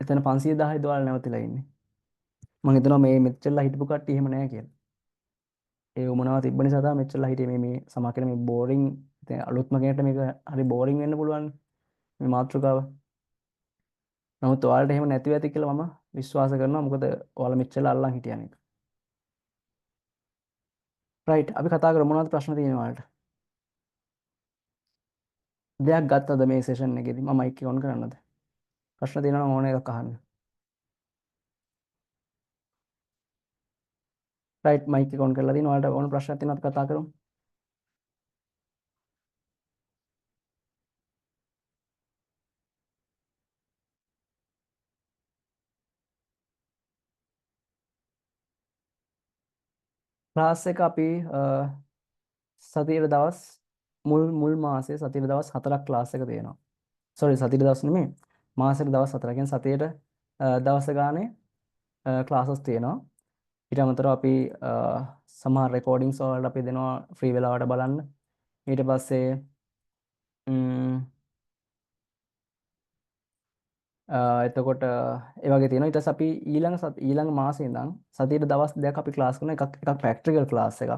Speaker 1: එතන 500 1000 දාලා නැවතිලා ඉන්නේ. මම හිතනවා මේ මෙච්චරලා හිටපු කට්ටිය එහෙම නැහැ කියලා. ඒ උමනාව තිබ්බ නිසා තමයි මෙච්චරලා හිටියේ. මේ සමහර කෙනෙක් මේ බෝරින්, ඉතින් අලුත්ම කෙනෙක්ට මේක හරි බෝරින් වෙන්න පුළුවන් මේ මාතෘකාව. නමුත් ඔයාලට එහෙම නැතිව ඇති කියලා මම විශ්වාස කරනවා. මොකද ඔයාලා මෙච්චරලා අල්ලන් හිටියන එක. රයිට්. අපි කතා කරමු මොනවද ප්‍රශ්න තියෙනවා ඔයාලට? දෙයක් ගත්තද මේ සෙෂන් එකේදී? මම මයික් එක ඔන් කරන්නද? ප්‍රශ්න තියෙනවා නම් ඕන එකක් අහන්න. රයිට්, මයික් එක ඔන් කරලා තියෙනවා. ඔයාලට ඕන ප්‍රශ්නයක් තියෙනවද කතා කරමු? ක්ලාස් එක අපි සතියේ දවස් මුල් මාසයේ සතියේ දවස් 4ක් ක්ලාස් එක තියෙනවා. සෝරි, සතියේ දවස් නෙමෙයි. මාසෙට දවස් 4ක්. කියන්නේ සතියේට දවස් ගානේ ක්ලාසස් තියෙනවා. ඊට අමතරව අපි සමහර රෙකෝඩින්ග්ස් වලට අපි දෙනවා ෆ්‍රී වෙලාවට බලන්න. ඊට පස්සේ එතකොට ඒ වගේ තියෙනවා. ඊට පස්සේ අපි ඊළඟ මාසේ ඉඳන් සතියේ දවස් දෙකක් අපි ක්ලාස් කරන එකක් ප්‍රැක්ටිකල් ක්ලාස් එකක්.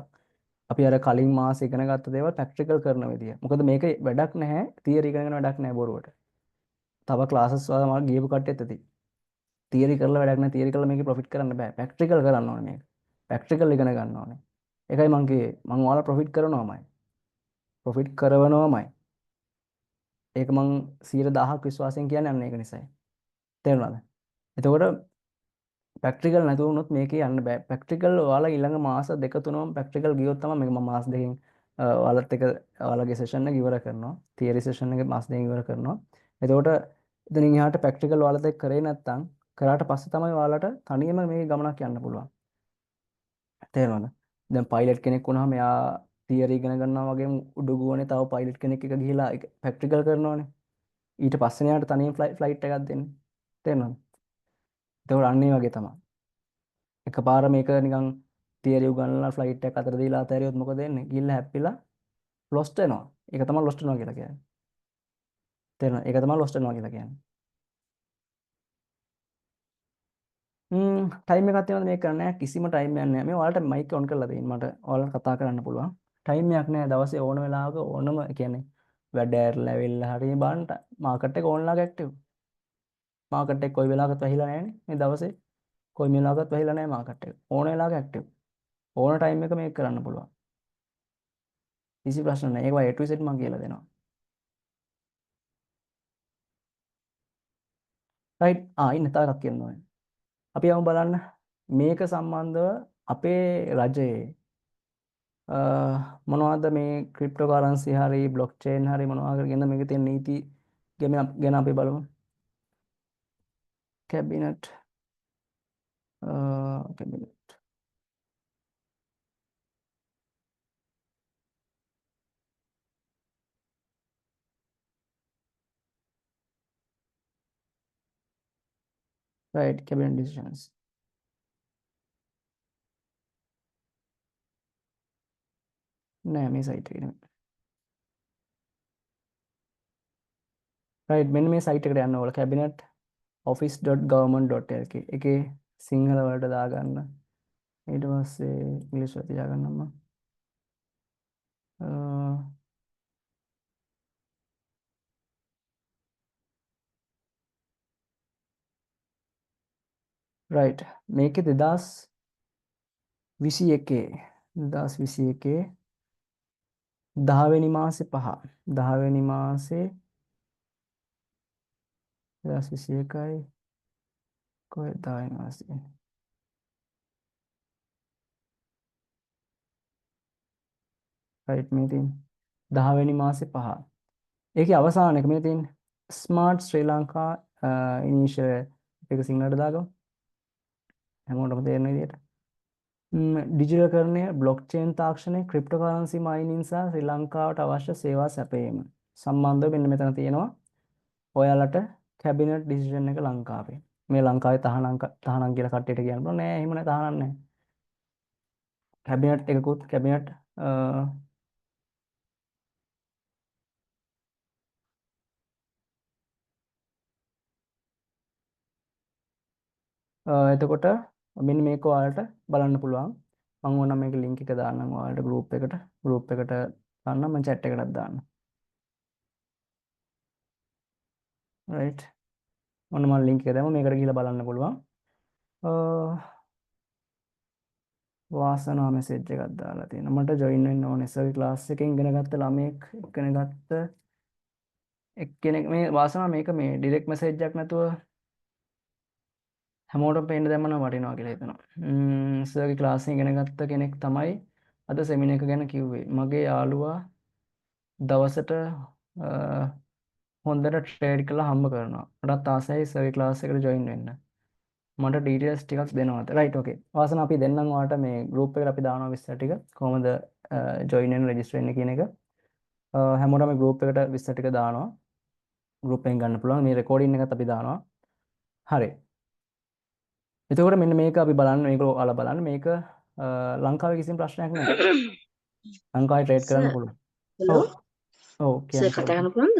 Speaker 1: අපි අර කලින් මාසේ ඉගෙන ගත්ත දේවල් ප්‍රැක්ටිකල් කරන විදිය. මොකද මේක වැඩක් නැහැ. තියරි ඉගෙනගෙන වැඩක් නැහැ බොරුවට. තව ක්ලාසස් වල මම ගියපු කට්ටියත් ඇති. තියරි කරලා වැඩක් නැහැ. තියරි කරලා මේකේ ප්‍රොෆිට් කරන්න බෑ. ප්‍රැක්ටිකල් කරන්න ඕනේ මේක. ප්‍රැක්ටිකල් ඉගෙන ගන්න ඕනේ. ඒකයි මං කිව්වේ. මං ඔයාලා ප්‍රොෆිට් කරනවාමයි. ප්‍රොෆිට් කරවනවාමයි. ඒක මං 100,000ක් විශ්වාසයෙන් කියන්නේ අන්න ඒක නිසායි. තේරුණාද? එතකොට ප්‍රැක්ටිකල් නැතුව වුණොත් මේකේ යන්න බෑ. ප්‍රැක්ටිකල් ඔයාලා ඊළඟ මාස දෙක තුනම ප්‍රැක්ටිකල් ගියොත් තමයි මේක මම මාස දෙකකින් ඔයාලත් එක්ක ඔයාලගේ සෙෂන් එක ඉවර කරනවා. තියරි සෙෂන් එක මාස දෙකකින් ඉවර කරනවා. එතකොට එතනින් එහාට ප්‍රැක්ටිකල් ඔයාලත් එක්ක කරේ නැත්නම් කරාට පස්සේ තමයි ඔයාලට තනියම මේකේ ගමනක් යන්න පුළුවන්. තේරුණාද? දැන් පයිලට් කෙනෙක් වුණාම එයා තියරි ඉගෙන ගන්නවා වගේම උඩුගුවනේ තව පයිලට් කෙනෙක් එක ගිහිලා ප්‍රැක්ටිකල් කරනවානේ. ඊට පස්සේ එයාට තනියම ෆ්ලයිට් එකක් දෙන්නේ. තේරුණාද? එතකොට අන්න ඒ වගේ තමයි. එකපාර මේක නිකන් තියරි උගන්වලා ෆ්ලයිට් එකක් අතර දීලා අතෑරියොත් මොකද වෙන්නේ? ගිහිල්ලා හැප්පිලා ලොස්ට් වෙනවා. ඒක තමයි ලොස්ට් වෙනවා කියලා කියන්නේ. තේරෙනවද? ඒක තමයි ලොස්ට් වෙනවා කියලා කියන්නේ. ටයිම් එකක් තියෙනවද මේක කරන්න? නෑ, කිසිම ටයිම් එකක් නෑ. මේ ඔයාලට මයික් ඔන් කරලා තියෙන මට ඔයාලට කතා කරන්න පුළුවන්. ටයිම් එකක් නෑ. දවසේ ඕන වෙලාවක ඕනම කියන්නේ වැඩ ඇරලා ඇවිල්ලා හරි බලන්න මාකට් එක ඕන්ලාක ඇක්ටිව්. මාකට් එක කොයි වෙලාවකත් වැහිලා නෑනේ මේ දවසේ. කොයි වෙලාවකත් වැහිලා නෑ මාකට් එක. ඕන වෙලාවක ඇක්ටිව්. ඕන ටයිම් එක මේක කරන්න පුළුවන්. කිසි ප්‍රශ්න නැහැ. ඒකවා A to Z මම කියලා දෙනවා. රයිට්. ඉන්න තව එකක් කියන්න ඕනේ. අපි යමු බලන්න මේක සම්බන්ධව අපේ රජයේ මොනවද මේ ක්‍රිප්ටෝකරන්සි හරි බ්ලොක් චේන් හරි මොනවා කරගෙන මේකේ තියෙන නීති ගැන අපි බලමු. Cabinet cabinet right cabinet decisions නෑ මේ සයිට් එකේ නෙමෙයි. රයිට් මෙන්න මේ සයිට් එකට යන්න ඕල cabinet office.government.lk එකේ සිංහල වලට දාගන්න. ඊට පස්සේ ඉංග්‍රීසි වලට දාගන්නම. රයිට් මේකේ 2021 10 වෙනි මාසේ 5 10 වෙනි මාසේ 2021යි කොහෙද 10 වෙනි මාසේ රයිට් මේ තියෙන 10 වෙනි මාසේ 5 ඒකේ අවසාන එක මේ තියෙන ස්මාර්ට් ශ්‍රී ලංකා ඉනිෂියල් එක සිංහලට දාගමු හැමෝටම තේරෙන විදිහට ඩිජිටල් කරණය බ්ලොක්චේන් තාක්ෂණය ක්‍රිප්ටෝකරන්සි මයිනින් සහ ශ්‍රී ලංකාවට අවශ්‍ය සේවා සැපයීම සම්බන්ධව මෙන්න මෙතන තියෙනවා ඔයාලට කැබිනට් ඩිසිෂන් එක ලංකාවේ මේ ලංකාවේ තහනම් කියලා කට්ටියට කියන්න පුළුවන් නෑ එහෙම නෑ තහනම් නෑ. කැබිනට් එකකුත් කැබිනට් එතකොට මෙන්න මේක ඔයාලට බලන්න පුළුවන්. මම ඕනම් මේක ලින්ක් එක දාන්නම් ඔයාලට ගෲප් එකට දාන්නම් මම chat එකටත් දාන්නම්. right ඔන්න මම ලින්ක් එක දැම්මා මේකට ගිහලා බලන්න පුළුවන්. වාසනාව මෙසේජ් එකක් දාලා තියෙනවා. මට ජොයින් වෙන්න ඕනේ සර් ක්ලාස් එකෙන් ඉගෙන ගත්ත ළමයෙක් ඉගෙන ගත්ත එක්කෙනෙක් මේ වාසනාව මේක මේ ඩිරෙක්ට් මෙසේජ් එකක් නැතුව හැමෝටම පේන්න දැම්මම වටිනවා කියලා හිතනවා. සර්ගේ ක්ලාස් එක ඉගෙන ගත්ත කෙනෙක් තමයි අද සෙමිනාර් එක ගැන කිව්වේ. මගේ යාළුවා දවසට හොඳට ට්‍රේඩ් කරලා හම්බ කරනවා. මටත් ආසයි සර්ගේ ක්ලාස් එකට ජොයින් වෙන්න. මට ඩීටේල්ස් ටිකක් දෙනවද? රයිට් ඕකේ. වාසනාව අපි දෙන්නම් ඔයාලට මේ ගෲප් එකට අපි දානවා විස්තර ටික. කොහොමද ජොයින් වෙන්න රෙජිස්ටර් වෙන්න කියන එක. හැමෝටම මේ ගෲප් එකට විස්තර ටික දානවා. ගෲප් එකෙන් ගන්න පුළුවන්. මේ රෙකෝඩින් එකත් අපි දානවා. හරි. එතකොට මෙන්න මේක අපි බලන්න මේක ඔයාලා බලන්න මේක ලංකාවේ කිසිම ප්‍රශ්නයක් නැහැ. ලංකාවේ ට්‍රේඩ් කරන්න
Speaker 3: සර්
Speaker 1: පුළුවන්.
Speaker 3: හෙලෝ
Speaker 1: ඔව්. ඔව්
Speaker 3: සර්
Speaker 1: කියන්න
Speaker 3: කතා
Speaker 1: පුළුවන්.
Speaker 3: කරන්න පුළුවන්ද?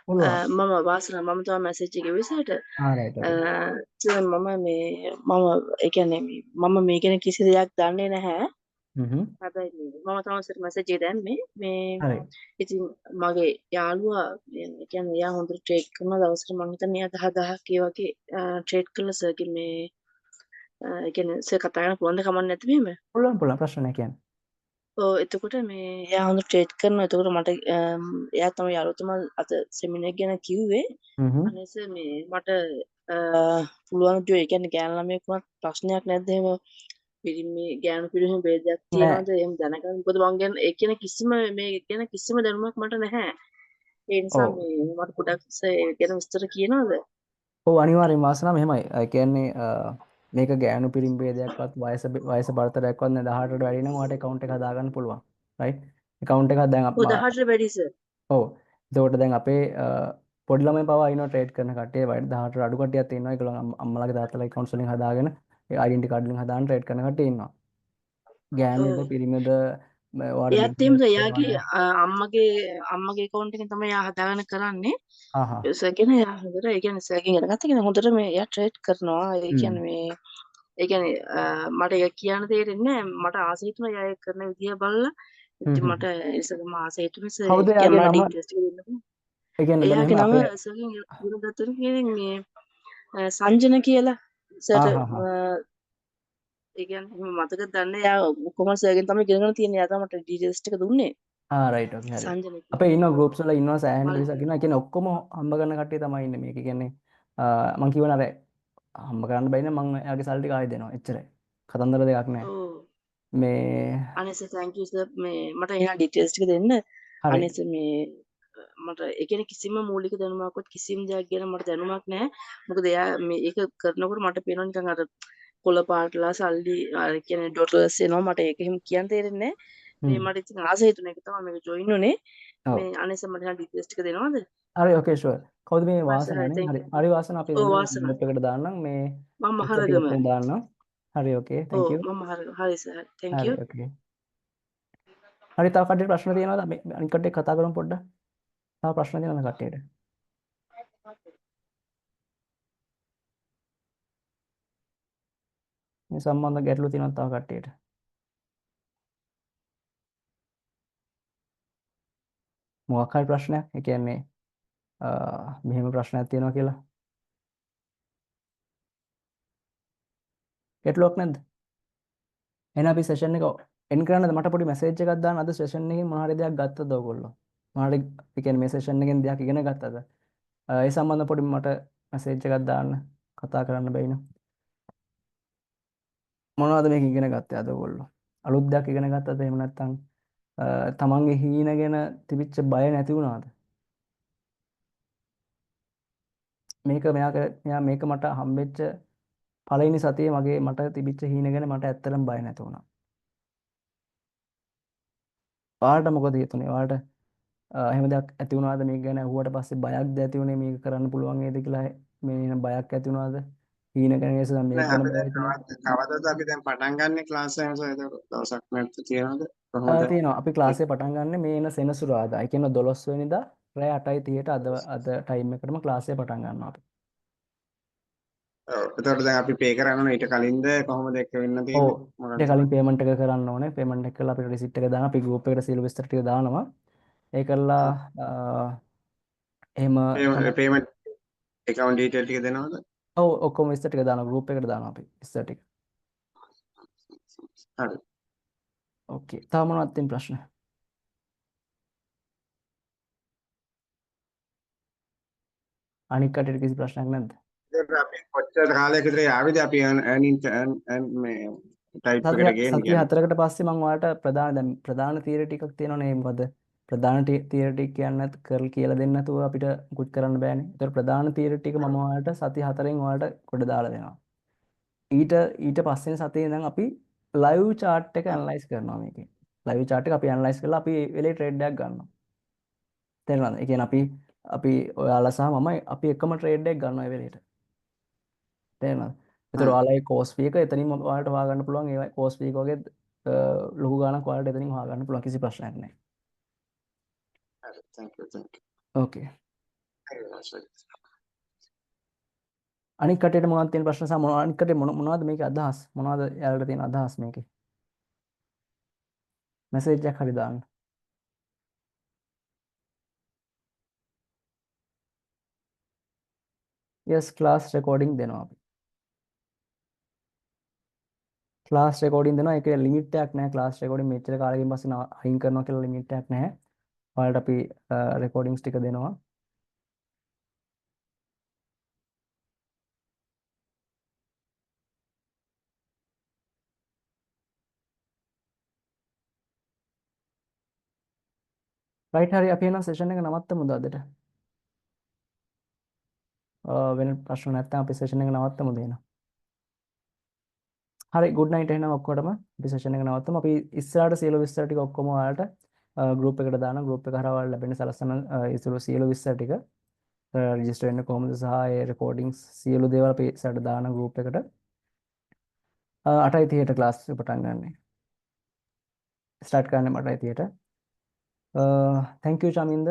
Speaker 1: පුළුවන්.
Speaker 3: මම වාසනා මම තමයි මැසේජ් එක විසයට
Speaker 1: රයිට් ඕකේ.
Speaker 3: සර් මම ඒ කියන්නේ මම මේ ගැන කිසි දෙයක් දන්නේ නැහැ. හැබැයි මම තමයි සර් මැසේජ් එක දැම්මේ මේ
Speaker 1: හරි.
Speaker 3: ඉතින් මගේ යාළුවා ඒ කියන්නේ එයා හොඳට ට්‍රේඩ් කරන දවසට මම හිතන්නේ එයා 10,000ක් ඒ වගේ ට්‍රේඩ් කළා සර්ගේ මේ ඒ කියන්නේ සර් කතා කරන්න පුළුවන්ද කමක් නැති මෙහෙම?
Speaker 1: පුළුවන් ප්‍රශ්න නැහැ කියන්න.
Speaker 3: ඔව් එතකොට මේ එයා හොඳට ට්‍රේඩ් කරනවා. එතකොට මට එයා තමයි යාළුවා අද සෙමිනාර් එක ගැන කිව්වේ. අනේ සර් මේ මට පුළුවන් ජෝ ඒ කියන්නේ ගෑනු ළමයෙක් වුණත් ප්‍රශ්නයක් නැද්ද එහෙම පිරිමි ගෑනු පිරිමි ભેදයක්
Speaker 1: නෑ.
Speaker 3: තියනවද එහෙම දැනගන්න. මොකද මං ගැන ඒ කියන මේ ගැන කිසිම දැනුමක් මට නැහැ. ඒ නිසා
Speaker 1: ඔව්.
Speaker 3: මේ මට පොඩ්ඩක් ඒ ගැන විස්තර කියනවද?
Speaker 1: ඔව් අනිවාර්යෙන්ම වාසනාව මෙහෙමයි. ඒ කියන්නේ මේක ගෑනු පිරිමි ભેදයක්වත් වයස බරතරයක්වත් නෑ 18ට වැඩි නම් ඔයාලට account එක හදාගන්න පුළුවන්. right? account එකක් දැන්
Speaker 3: ඔව් 18ට වැඩි සර්.
Speaker 1: ඔව්. එතකොට දැන් අපේ පොඩි ළමයි පවා ඉන්නවා ට්‍රේඩ් කරන කට්ටිය. වයස 18ට අඩු කට්ටියක් ඉන්නවා. ඒගොල්ලෝ අම්මලාගේ තාත්තලාගේ accounts වලින් හදාගෙන ඒ identity card වලින් හදාගෙන ට්‍රේඩ් කරන කට්ටිය ඉන්නවා. ගෑනුද
Speaker 3: ඔව්.
Speaker 1: පිරිමිද ඔයාලට
Speaker 3: එයාත් එහෙමද
Speaker 1: business
Speaker 3: එයාගේ
Speaker 1: කරනවා.
Speaker 3: අම්මගේ account එකෙන් තමයි එයා හදාගෙන කරන්නේ.
Speaker 1: හා හා.
Speaker 3: සර් කියන්නේ එයා හොඳට ඒ කියන්නේ සර්ගෙන් ඉගෙන ගත්ත කෙනා හොඳට මේ එයා ට්‍රේඩ් කරනවා. ඒ
Speaker 1: හ්ම්.
Speaker 3: කියන්නේ මේ ඒ කියන්නේ මට ඒක කියන්න තේරෙන්නේ නැහැ. මට ආසයි හිතුණා එයා ඒක කරන විදිය බලලා.
Speaker 1: හ්ම්
Speaker 3: ඉතින්
Speaker 1: හ්ම්.
Speaker 3: මට ඒසකම ආසයි හිතුණා සර්
Speaker 1: කවුද
Speaker 3: ඒ කියන්නේ
Speaker 1: එයාගේ
Speaker 3: මට
Speaker 1: නම?
Speaker 3: ඩීටේල්ස් ටික දෙන්නකෝ.
Speaker 1: ඒ කියන්නේ දැන් මෙහෙම
Speaker 3: එයාගේ නම
Speaker 1: අපේ
Speaker 3: සර්ගෙන් ඉගෙන ගත්තොත් කියන්නේ මේ සංජන කියලා සර්
Speaker 1: හා හා.
Speaker 3: ඒ කියන්නේ මම මතක දන්නේ එයා කොහොමද සර්ගෙන් තමයි ඉගෙනගෙන තියෙන්නේ. එයා තමයි මට ඩීටේල්ස් ටික දුන්නේ.
Speaker 1: රයිට් ඕකේ හරි.
Speaker 3: සංජන
Speaker 1: අපේ
Speaker 3: කියලා.
Speaker 1: ඉන්නවා groups වල ඉන්නවා සෑහෙන
Speaker 3: මම
Speaker 1: පිරිසක් ඉන්නවා. ඒ කියන්නේ ඔක්කොම හම්බ කරන කට්ටිය තමයි ඉන්නේ මේක. කියන්නේ මම කියවන අර හම්බ කරන්න බැරි නම් මම එයාගේ සල්ලි ටික ආයෙ දෙනවා. එච්චරයි. කතන්දර දෙකක් නැහැ.
Speaker 3: ඔව්
Speaker 1: මේ
Speaker 3: අනේ සර් thank you සර් මේ මට එහෙනම් ඩීටේල්ස් ටික දෙන්න.
Speaker 1: හරි.
Speaker 3: අනේ සර් මේ මට ඒ කියන්නේ කිසිම මූලික දැනුමක්වත් කිසිම දෙයක් ගැන මට දැනුමක් නැහැ. මොකද එයා මේ ඒක කරනකොට මට පේනවා නිකන් අර කොළ පාටලා සල්ලි අර කියන්නේ ඩොලර්ස් එනවා. මට ඒක එහෙම කියන්න තේරෙන්නේ නැහැ. මේ
Speaker 1: හ්ම්.
Speaker 3: මට ඉතින් ආසයි හිතුන එක තමයි මේක ජොයින් උනේ.
Speaker 1: ඔව්.
Speaker 3: මේ අනේ සර් මට එහෙනම් ඩීටේල්ස් ටික දෙනවද?
Speaker 1: හරි ඕකේ ෂුවර්. කවුද මේ
Speaker 3: හරි සර් හරි
Speaker 1: වාසනානේ?
Speaker 3: thank
Speaker 1: හරි.
Speaker 3: you.
Speaker 1: හරි වාසනාව අපි
Speaker 3: ඔව්
Speaker 1: දෙන්න
Speaker 3: වාසන.
Speaker 1: group එකට දාන්නම් මේ
Speaker 3: මම
Speaker 1: විස්තර ටික
Speaker 3: මහරගම.
Speaker 1: ඔක්කොම දාන්නම්. හරි ඕකේ.
Speaker 3: ඔව්
Speaker 1: thank you.
Speaker 3: මම හරි සර් thank
Speaker 1: හරි
Speaker 3: you.
Speaker 1: ඕකේ. හරි තව කට්ටියට ප්‍රශ්න තියෙනවද? මේ අනිත් කට්ටිය කතා කරමු පොඩ්ඩක්. තව ප්‍රශ්න තියෙනවද කට්ටියට? මේ සම්බන්ධ ගැටලු තියෙනවද තව කට්ටියට? මොකක් හරි ප්‍රශ්නයක්? ඒ කියන්නේ මෙහෙම ප්‍රශ්නයක් තියෙනවා කියලා. ගැටලුවක් නැද්ද? එහෙනම් අපි සෙෂන් එක එන්ඩ් කරන්නද? මට පොඩි මැසේජ් එකක් දාන්න අද සෙෂන් එකෙන් මොන හරි දෙයක් ගත්තද ඔයගොල්ලෝ? මොන හරි ඒ කියන්නේ මේ සෙෂන් එකෙන් දෙයක් ඉගෙන ගත්තද? ඒ සම්බන්ධව පොඩි මට මැසේජ් එකක් දාන්න කතා කරන්න බැයි නම්. මොනවද මේක ඉගෙන ගත්තේ අද ඔයගොල්ලෝ? අලුත් දෙයක් ඉගෙන ගත්තද? එහෙම නැත්නම් තමන්ගේ හීන ගැන තිබිච්ච බය නැති වුණාද? මේක මට හම්බෙච්ච පළවෙනි සතියේ මට තිබිච්ච හීන ගැන මට ඇත්තටම බය නැති වුණා. ඔයාලට මොකද හිතුනේ? ඔයාලට එහෙම දෙයක් ඇති වුණාද මේක ගැන අහුවට පස්සේ බයක්ද ඇති වුනේ මේක කරන්න පුළුවන් වේද කියලා මේ බයක් ඇති වුණාද? හීන කෙනෙක් දැන් මේක
Speaker 2: නෑ
Speaker 1: ගැන
Speaker 2: අපි
Speaker 1: බය
Speaker 2: දැන්
Speaker 1: හිතුණා.
Speaker 2: කවදාද අපි දැන් පටන් ගන්න ක්ලාස් එක දවසක් නැත්නම් තියනවද කොහොමද?
Speaker 1: තියෙනවා. අපි ක්ලාස් එක පටන් ගන්න මේ එන සෙනසුරාදා. ඒ කියන්නේ 12 වෙනිදා රෑ 8:30ට අද ටයිම් එකටම ක්ලාස් එක පටන් ගන්නවා අපි.
Speaker 2: ඔව්. එතකොට දැන් අපි පේ කරන්න ඕනේ ඊට කලින්ද කොහොමද එක්ක වෙන්න
Speaker 1: ඔව්.
Speaker 2: තියෙන්නේ? මොකක්ද
Speaker 1: ඊට කලින්
Speaker 2: තමයි?
Speaker 1: පේමන්ට් එක කරන්න ඕනේ. පේමන්ට් එක කරලා අපිට රිසිට් එක දානවා. අපි ගෲප් එකට සියලු විස්තර ටික දානවා. ඒ කරලා එහෙම තමයි.
Speaker 2: පේමන්ට් account detail ටික දෙනවද?
Speaker 1: ඔව් ඔක්කොම විස්තර ටික දානවා. ගෲප් එකට දානවා අපි විස්තර ටික.
Speaker 2: හරි.
Speaker 1: ඕකේ. තව මොනවද තියෙන ප්‍රශ්න? අනික් කටට කිසි ප්‍රශ්නයක් නැද්ද?
Speaker 2: ඒක අපි කොච්චර කාලයක විතර ආවේද අපි මේ ටයිප් එකට ගේන්න
Speaker 1: සතිය
Speaker 2: කියන්නේ.
Speaker 1: 4කට පස්සේ මම ඔයාලට ප්‍රධාන තියරි ටිකක් තියෙනවනේ. මොකද ප්‍රධාන තියරි ටික කියන්නේ කරල් කියලා දෙන්න නැතුව අපිට මුකුත් කරන්න බෑනේ. ඒතර ප්‍රධාන තියරි ටික මම ඔයාලට සති 4න් ඔයාලට කොට දාලා දෙනවා. ඊට පස්සේ සතියේ ඉඳන් අපි ලයිව් chart එක ඇනලයිස් කරනවා මේකේ. ලයිව් chart එක අපි ඇනලයිස් කරලා අපි ඒ වෙලේ ට්‍රේඩ් එකක් ගන්නවා. තේරුණාද? ඒ කියන්නේ අපි ඔයාලා සහ මම අපි එකම ට්‍රේඩ් එකක් ගන්නවා ඒ වෙලේට. තේරුණාද? ඒතර ඔයාලගේ කෝස් ෆී එක එතනින් ඔයාලට හොයාගන්න පුළුවන්. ඒ කෝස් ෆී එක වගේ ලොකු ගාණක් ඔයාලට එතනින් හොයාගන්න පුළුවන්. කිසි ප්‍රශ්නයක් නැහැ.
Speaker 2: හරි. thank you.
Speaker 1: ඕකේ.
Speaker 2: හරි.
Speaker 1: අනික් කටේට මොනවද තියෙන ප්‍රශ්න සහ අනික් කටේ මොනවද මේකේ අදහස්? මොනවද එයාලට තියෙන අදහස් මේකේ? මැසේජ් එකක් හරි දාන්න. yes class recording දෙනවා අපි. class recording දෙනවා. ඒකේ ලිමිට් එකක් නැහැ. class recording මෙච්චර කාලෙකින් පස්සේ අයින් කරනවා කියලා ලිමිට් එකක් නැහැ. ඔයාලට අපි recordings ටික දෙනවා. right හරි අපි එහෙනම් session එක නවත්තමුද අදට? වෙන ප්‍රශ්න නැත්නම් අපි session එක නවත්තමුද එහෙනම්? හරි good night එහෙනම් ඔක්කොටම. අපි session එක නවත්තමු. අපි ඉස්සරහට සියලු විස්තර ටික ඔක්කොම ඔයාලට group එකට දානවා. group එක හරහා ඔයාලට ලැබෙන සලසන සියලු විස්තර ටික රෙජිස්ටර් වෙන්න කොහොමද සහ ඒ රෙකෝඩින්ග්ස් සියලු දේවල් අපි ඉස්සරහට දාන group එකට 8:30ට ක්ලාස් එක පටන් ගන්නෙ. ස්ටාර්ට් කරන්නේ 8:30ට. thank you Chaminda.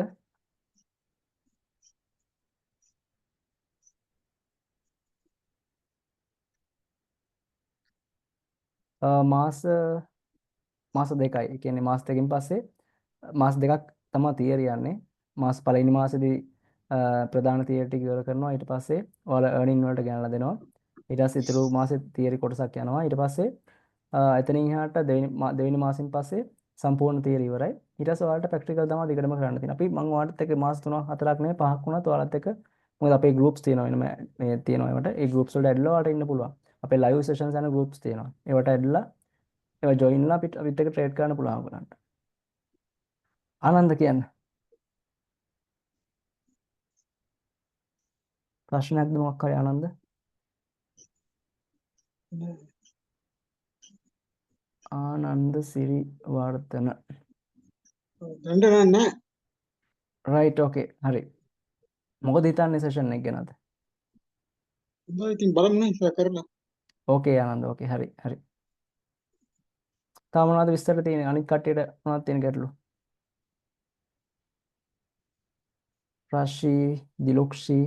Speaker 1: මාස දෙකයි. ඒ කියන්නේ මාස දෙකකින් පස්සේ මාස දෙකක් තමයි තියරි යන්නේ. පළවෙනි මාසෙදී ප්‍රධාන තියරි ටික ඉවර කරනවා. ඊට පස්සේ ඔයාලා earning වලට ගෙනලා දෙනවා. ඊට පස්සේ ඊතුරු මාසෙ තියරි කොටසක් යනවා. ඊට පස්සේ එතනින් එහාට දෙවෙනි මාසෙන් පස්සේ සම්පූර්ණ තියරි ඉවරයි. ඊට පස්සේ ඔයාලට ප්‍රැක්ටිකල් තමයි දිගටම කරන්න තියෙනවා. අපි මම ඔයාලට එක්ක මාස 3ක් 4ක් නෙවෙයි 5ක් වුණත් ඔයාලත් එක්ක මොකද අපේ groups තියෙනවා වෙනම මේ තියෙනවා ඒවට. ඒ groups වලට ඇඩ්ලා ඔයාලට ඉන්න පුළුවන්. අපේ live sessions යන groups තියෙනවා. ඒවට ඇඩ්ලා ඒවා ජොයින්ලා අපිත් එක්ක ට්‍රේඩ් කරන්න පුළුවන් ඔයගලන්ට. ආනන්ද කියන්න. ප්‍රශ්නයක්ද මොකක් හරි ආනන්ද? ආනන්ද සිරි වර්ධන.
Speaker 4: දඬ නැහැ.
Speaker 1: right okay හරි. මොකද හිතන්නේ සෙෂන් එක ගැනද?
Speaker 4: හොඳයි ඉතින් බලන්න ඉස්සර කරලා.
Speaker 1: okay ආනන්ද okay හරි. තව මොනවද විස්තර තියෙන්නේ? අනිත් කට්ටියට මොනවද තියෙන ගැටලු? රාශි, දිලුක්ෂි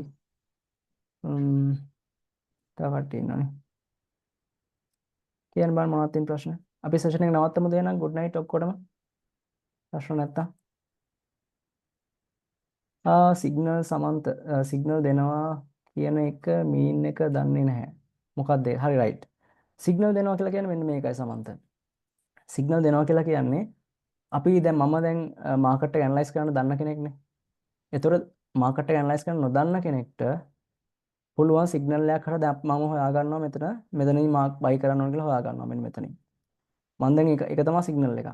Speaker 1: තව කට්ටිය ඉන්නවනේ. කියන්න බලන්න මොනවද තියෙන ප්‍රශ්න? අපි සෙෂන් එක නවත්තමුද එහෙනම්? good night ඔක්කොටම. ප්‍රශ්න නැත්තම්. සිග්නල් සමන්ත සිග්නල් දෙනවා කියන එක මීන් එක දන්නේ නැහැ. මොකක්ද ඒ? හරි right. සිග්නල් දෙනවා කියලා කියන්නේ මෙන්න මේකයි සමන්ත. සිග්නල් දෙනවා කියලා කියන්නේ අපි දැන් මම දැන් මාකට් එක ඇනලයිස් කරන්න දන්න කෙනෙක්නේ. ඒතකොට මාකට් එක ඇනලයිස් කරන්න නොදන්න කෙනෙක්ට පුළුවන් සිග්නල් එකක් හරහා දැන් මම හොයා ගන්නවා මෙතනින් මාක් බයි කරන්න ඕන කියලා හොයා ගන්නවා මෙන්න මෙතනින්. මම දැන් ඒක තමයි සිග්නල් එක.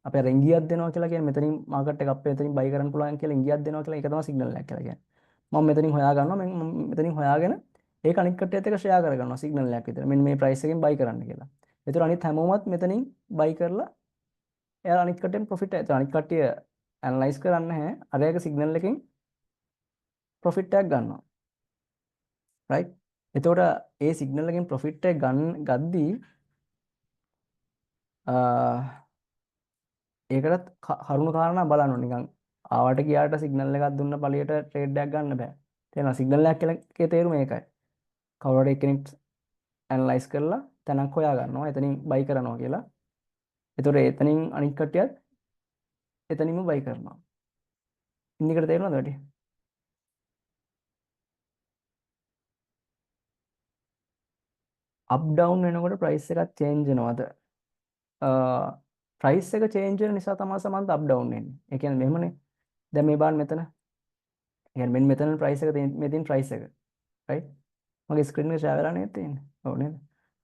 Speaker 1: අපි අර ඉංගියක් දෙනවා කියලා කියන්නේ මෙතනින් මාකට් එක අපේ මෙතනින් බයි කරන්න පුළුවන් කියලා ඉංගියක් දෙනවා කියලා ඒක තමයි සිග්නල් එකක් කියලා කියන්නේ. මම මෙතනින් හොයා ගන්නවා මම මෙතනින් හොයාගෙන ඒක අනිත් කට්ටියත් එක්ක ෂෙයා කර ගන්නවා සිග්නල් එකක් විතර. මෙන්න මේ ප්‍රයිස් එකෙන් බයි කරන්න කියලා. ඒතර අනිත් හැමෝමත් මෙතනින් බයි කරලා එයාලා අනිත් කට්ටියෙන් ප්‍රොෆිට් එක. අනිත් කට්ටිය ඇනලයිස් කරන්නේ නැහැ. අර එක සිග්නල් එකෙන් ප්‍රොෆිට් එකක් ගන්නවා. right? එතකොට ඒ සිග්නල් එකෙන් ප්‍රොෆිට් එක ගද්දී ඒකටත් කරුණු කාරණා බලන්න ඕනේ. නිකන් ආවට ගියාට සිග්නල් එකක් දුන්න පළියට ට්‍රේඩ් එකක් ගන්න බෑ. තේරෙනවා? සිග්නල් එකක් කියලා එකේ තේරුම ඒකයි. කවුරු හරි කෙනෙක් ඇනලයිස් කරලා තැනක් හොයා ගන්නවා. එතනින් බයි කරනවා කියලා. එතකොට එතනින් අනිත් කට්ටියත් එතනින්ම බයි කරනවා. ඉන්නකට තේරුණාද වැඩි? අප් ඩවුන් වෙනකොට ප්‍රයිස් එකක් චේන්ජ් වෙනවද? ප්‍රයිස් එක චේන්ජ් වෙන නිසා තමයි සමහරවිට අප් ඩවුන් වෙන්නේ. ඒ කියන්නේ මෙහෙමනේ. දැන් මේ බලන්න මෙතන. ඒ කියන්නේ මෙන්න මෙතන ප්‍රයිස් එක මෙතන ප්‍රයිස් එක. right? මගේ ස්ක්‍රීන් එක ෂෙයා වෙලා නේද තියෙන්නේ? ඔව් නේද?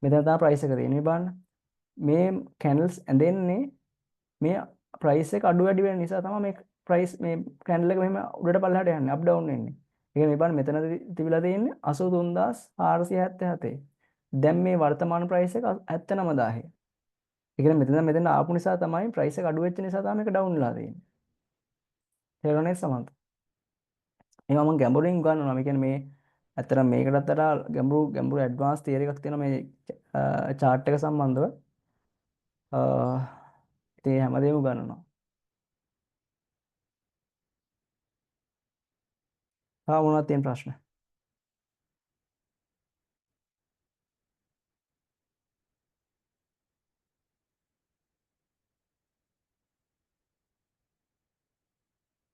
Speaker 1: මෙතන තමයි ප්‍රයිස් එක තියෙන්නේ. මේ බලන්න. මේ කැන්ඩල්ස් ඇඳෙන්නේ මේ ප්‍රයිස් එක අඩු වැඩි වෙන නිසා තමයි මේ ප්‍රයිස් මේ කැන්ඩල් එක මෙහෙම උඩට පල්ලෙහාට යන්නේ අප් ඩවුන් වෙන්නේ. ඒ කියන්නේ මේ බලන්න මෙතන තිබිලා තියෙන්නේ 83477. දැන් මේ වර්තමාන ප්‍රයිස් එක 79000. ඒ කියන්නේ මෙතන ආපු නිසා තමයි ප්‍රයිස් එක අඩු වෙච්ච නිසා තමයි මේක ඩවුන් වෙලා තියෙන්නේ. තේරුණා නේද සමන්ත? මේවා මම ගැඹුරින් උගන්වනවා. මේ කියන්නේ මේ ඇත්තටම මේකටත් වඩා ගැඹුරු ඇඩ්වාන්ස් තියරි එකක් තියෙනවා මේ chart එක සම්බන්ධව. ඉතින් හැමදේම උගන්වනවා. තව මොනවද තියෙන ප්‍රශ්න?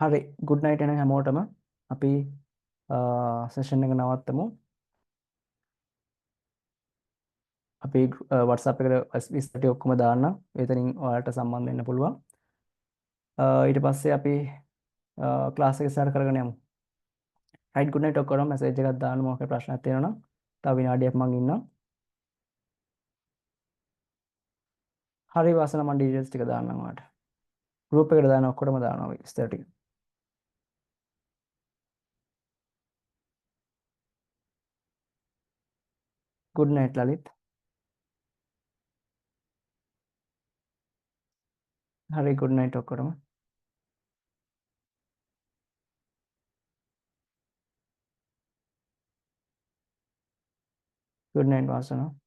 Speaker 1: හරි good night එහෙනම් හැමෝටම. අපි සෙෂන් එක නවත්තමු. අපි WhatsApp එකට විස්තර ඔක්කොම දාන්නම්. එතනින් ඔයාලට සම්බන්ධ වෙන්න පුළුවන්. ඊට පස්සේ අපි ක්ලාස් එක ස්ටාර්ට් කරගෙන යමු. right good night ඔක්කොම මැසේජ් එකක් දාන්න මොකක් ප්‍රශ්නයක් තියෙනවා නම් තව විනාඩියක් මම ඉන්නම්. හරි වාසන මම ඩීටේල්ස් ටික දාන්නම් ඔයාලට. group එකට දාන ඔක්කොටම දානවා විස්තර ටික. good night Lalith. හරි good night ඔක්කොටම. good night වාසන.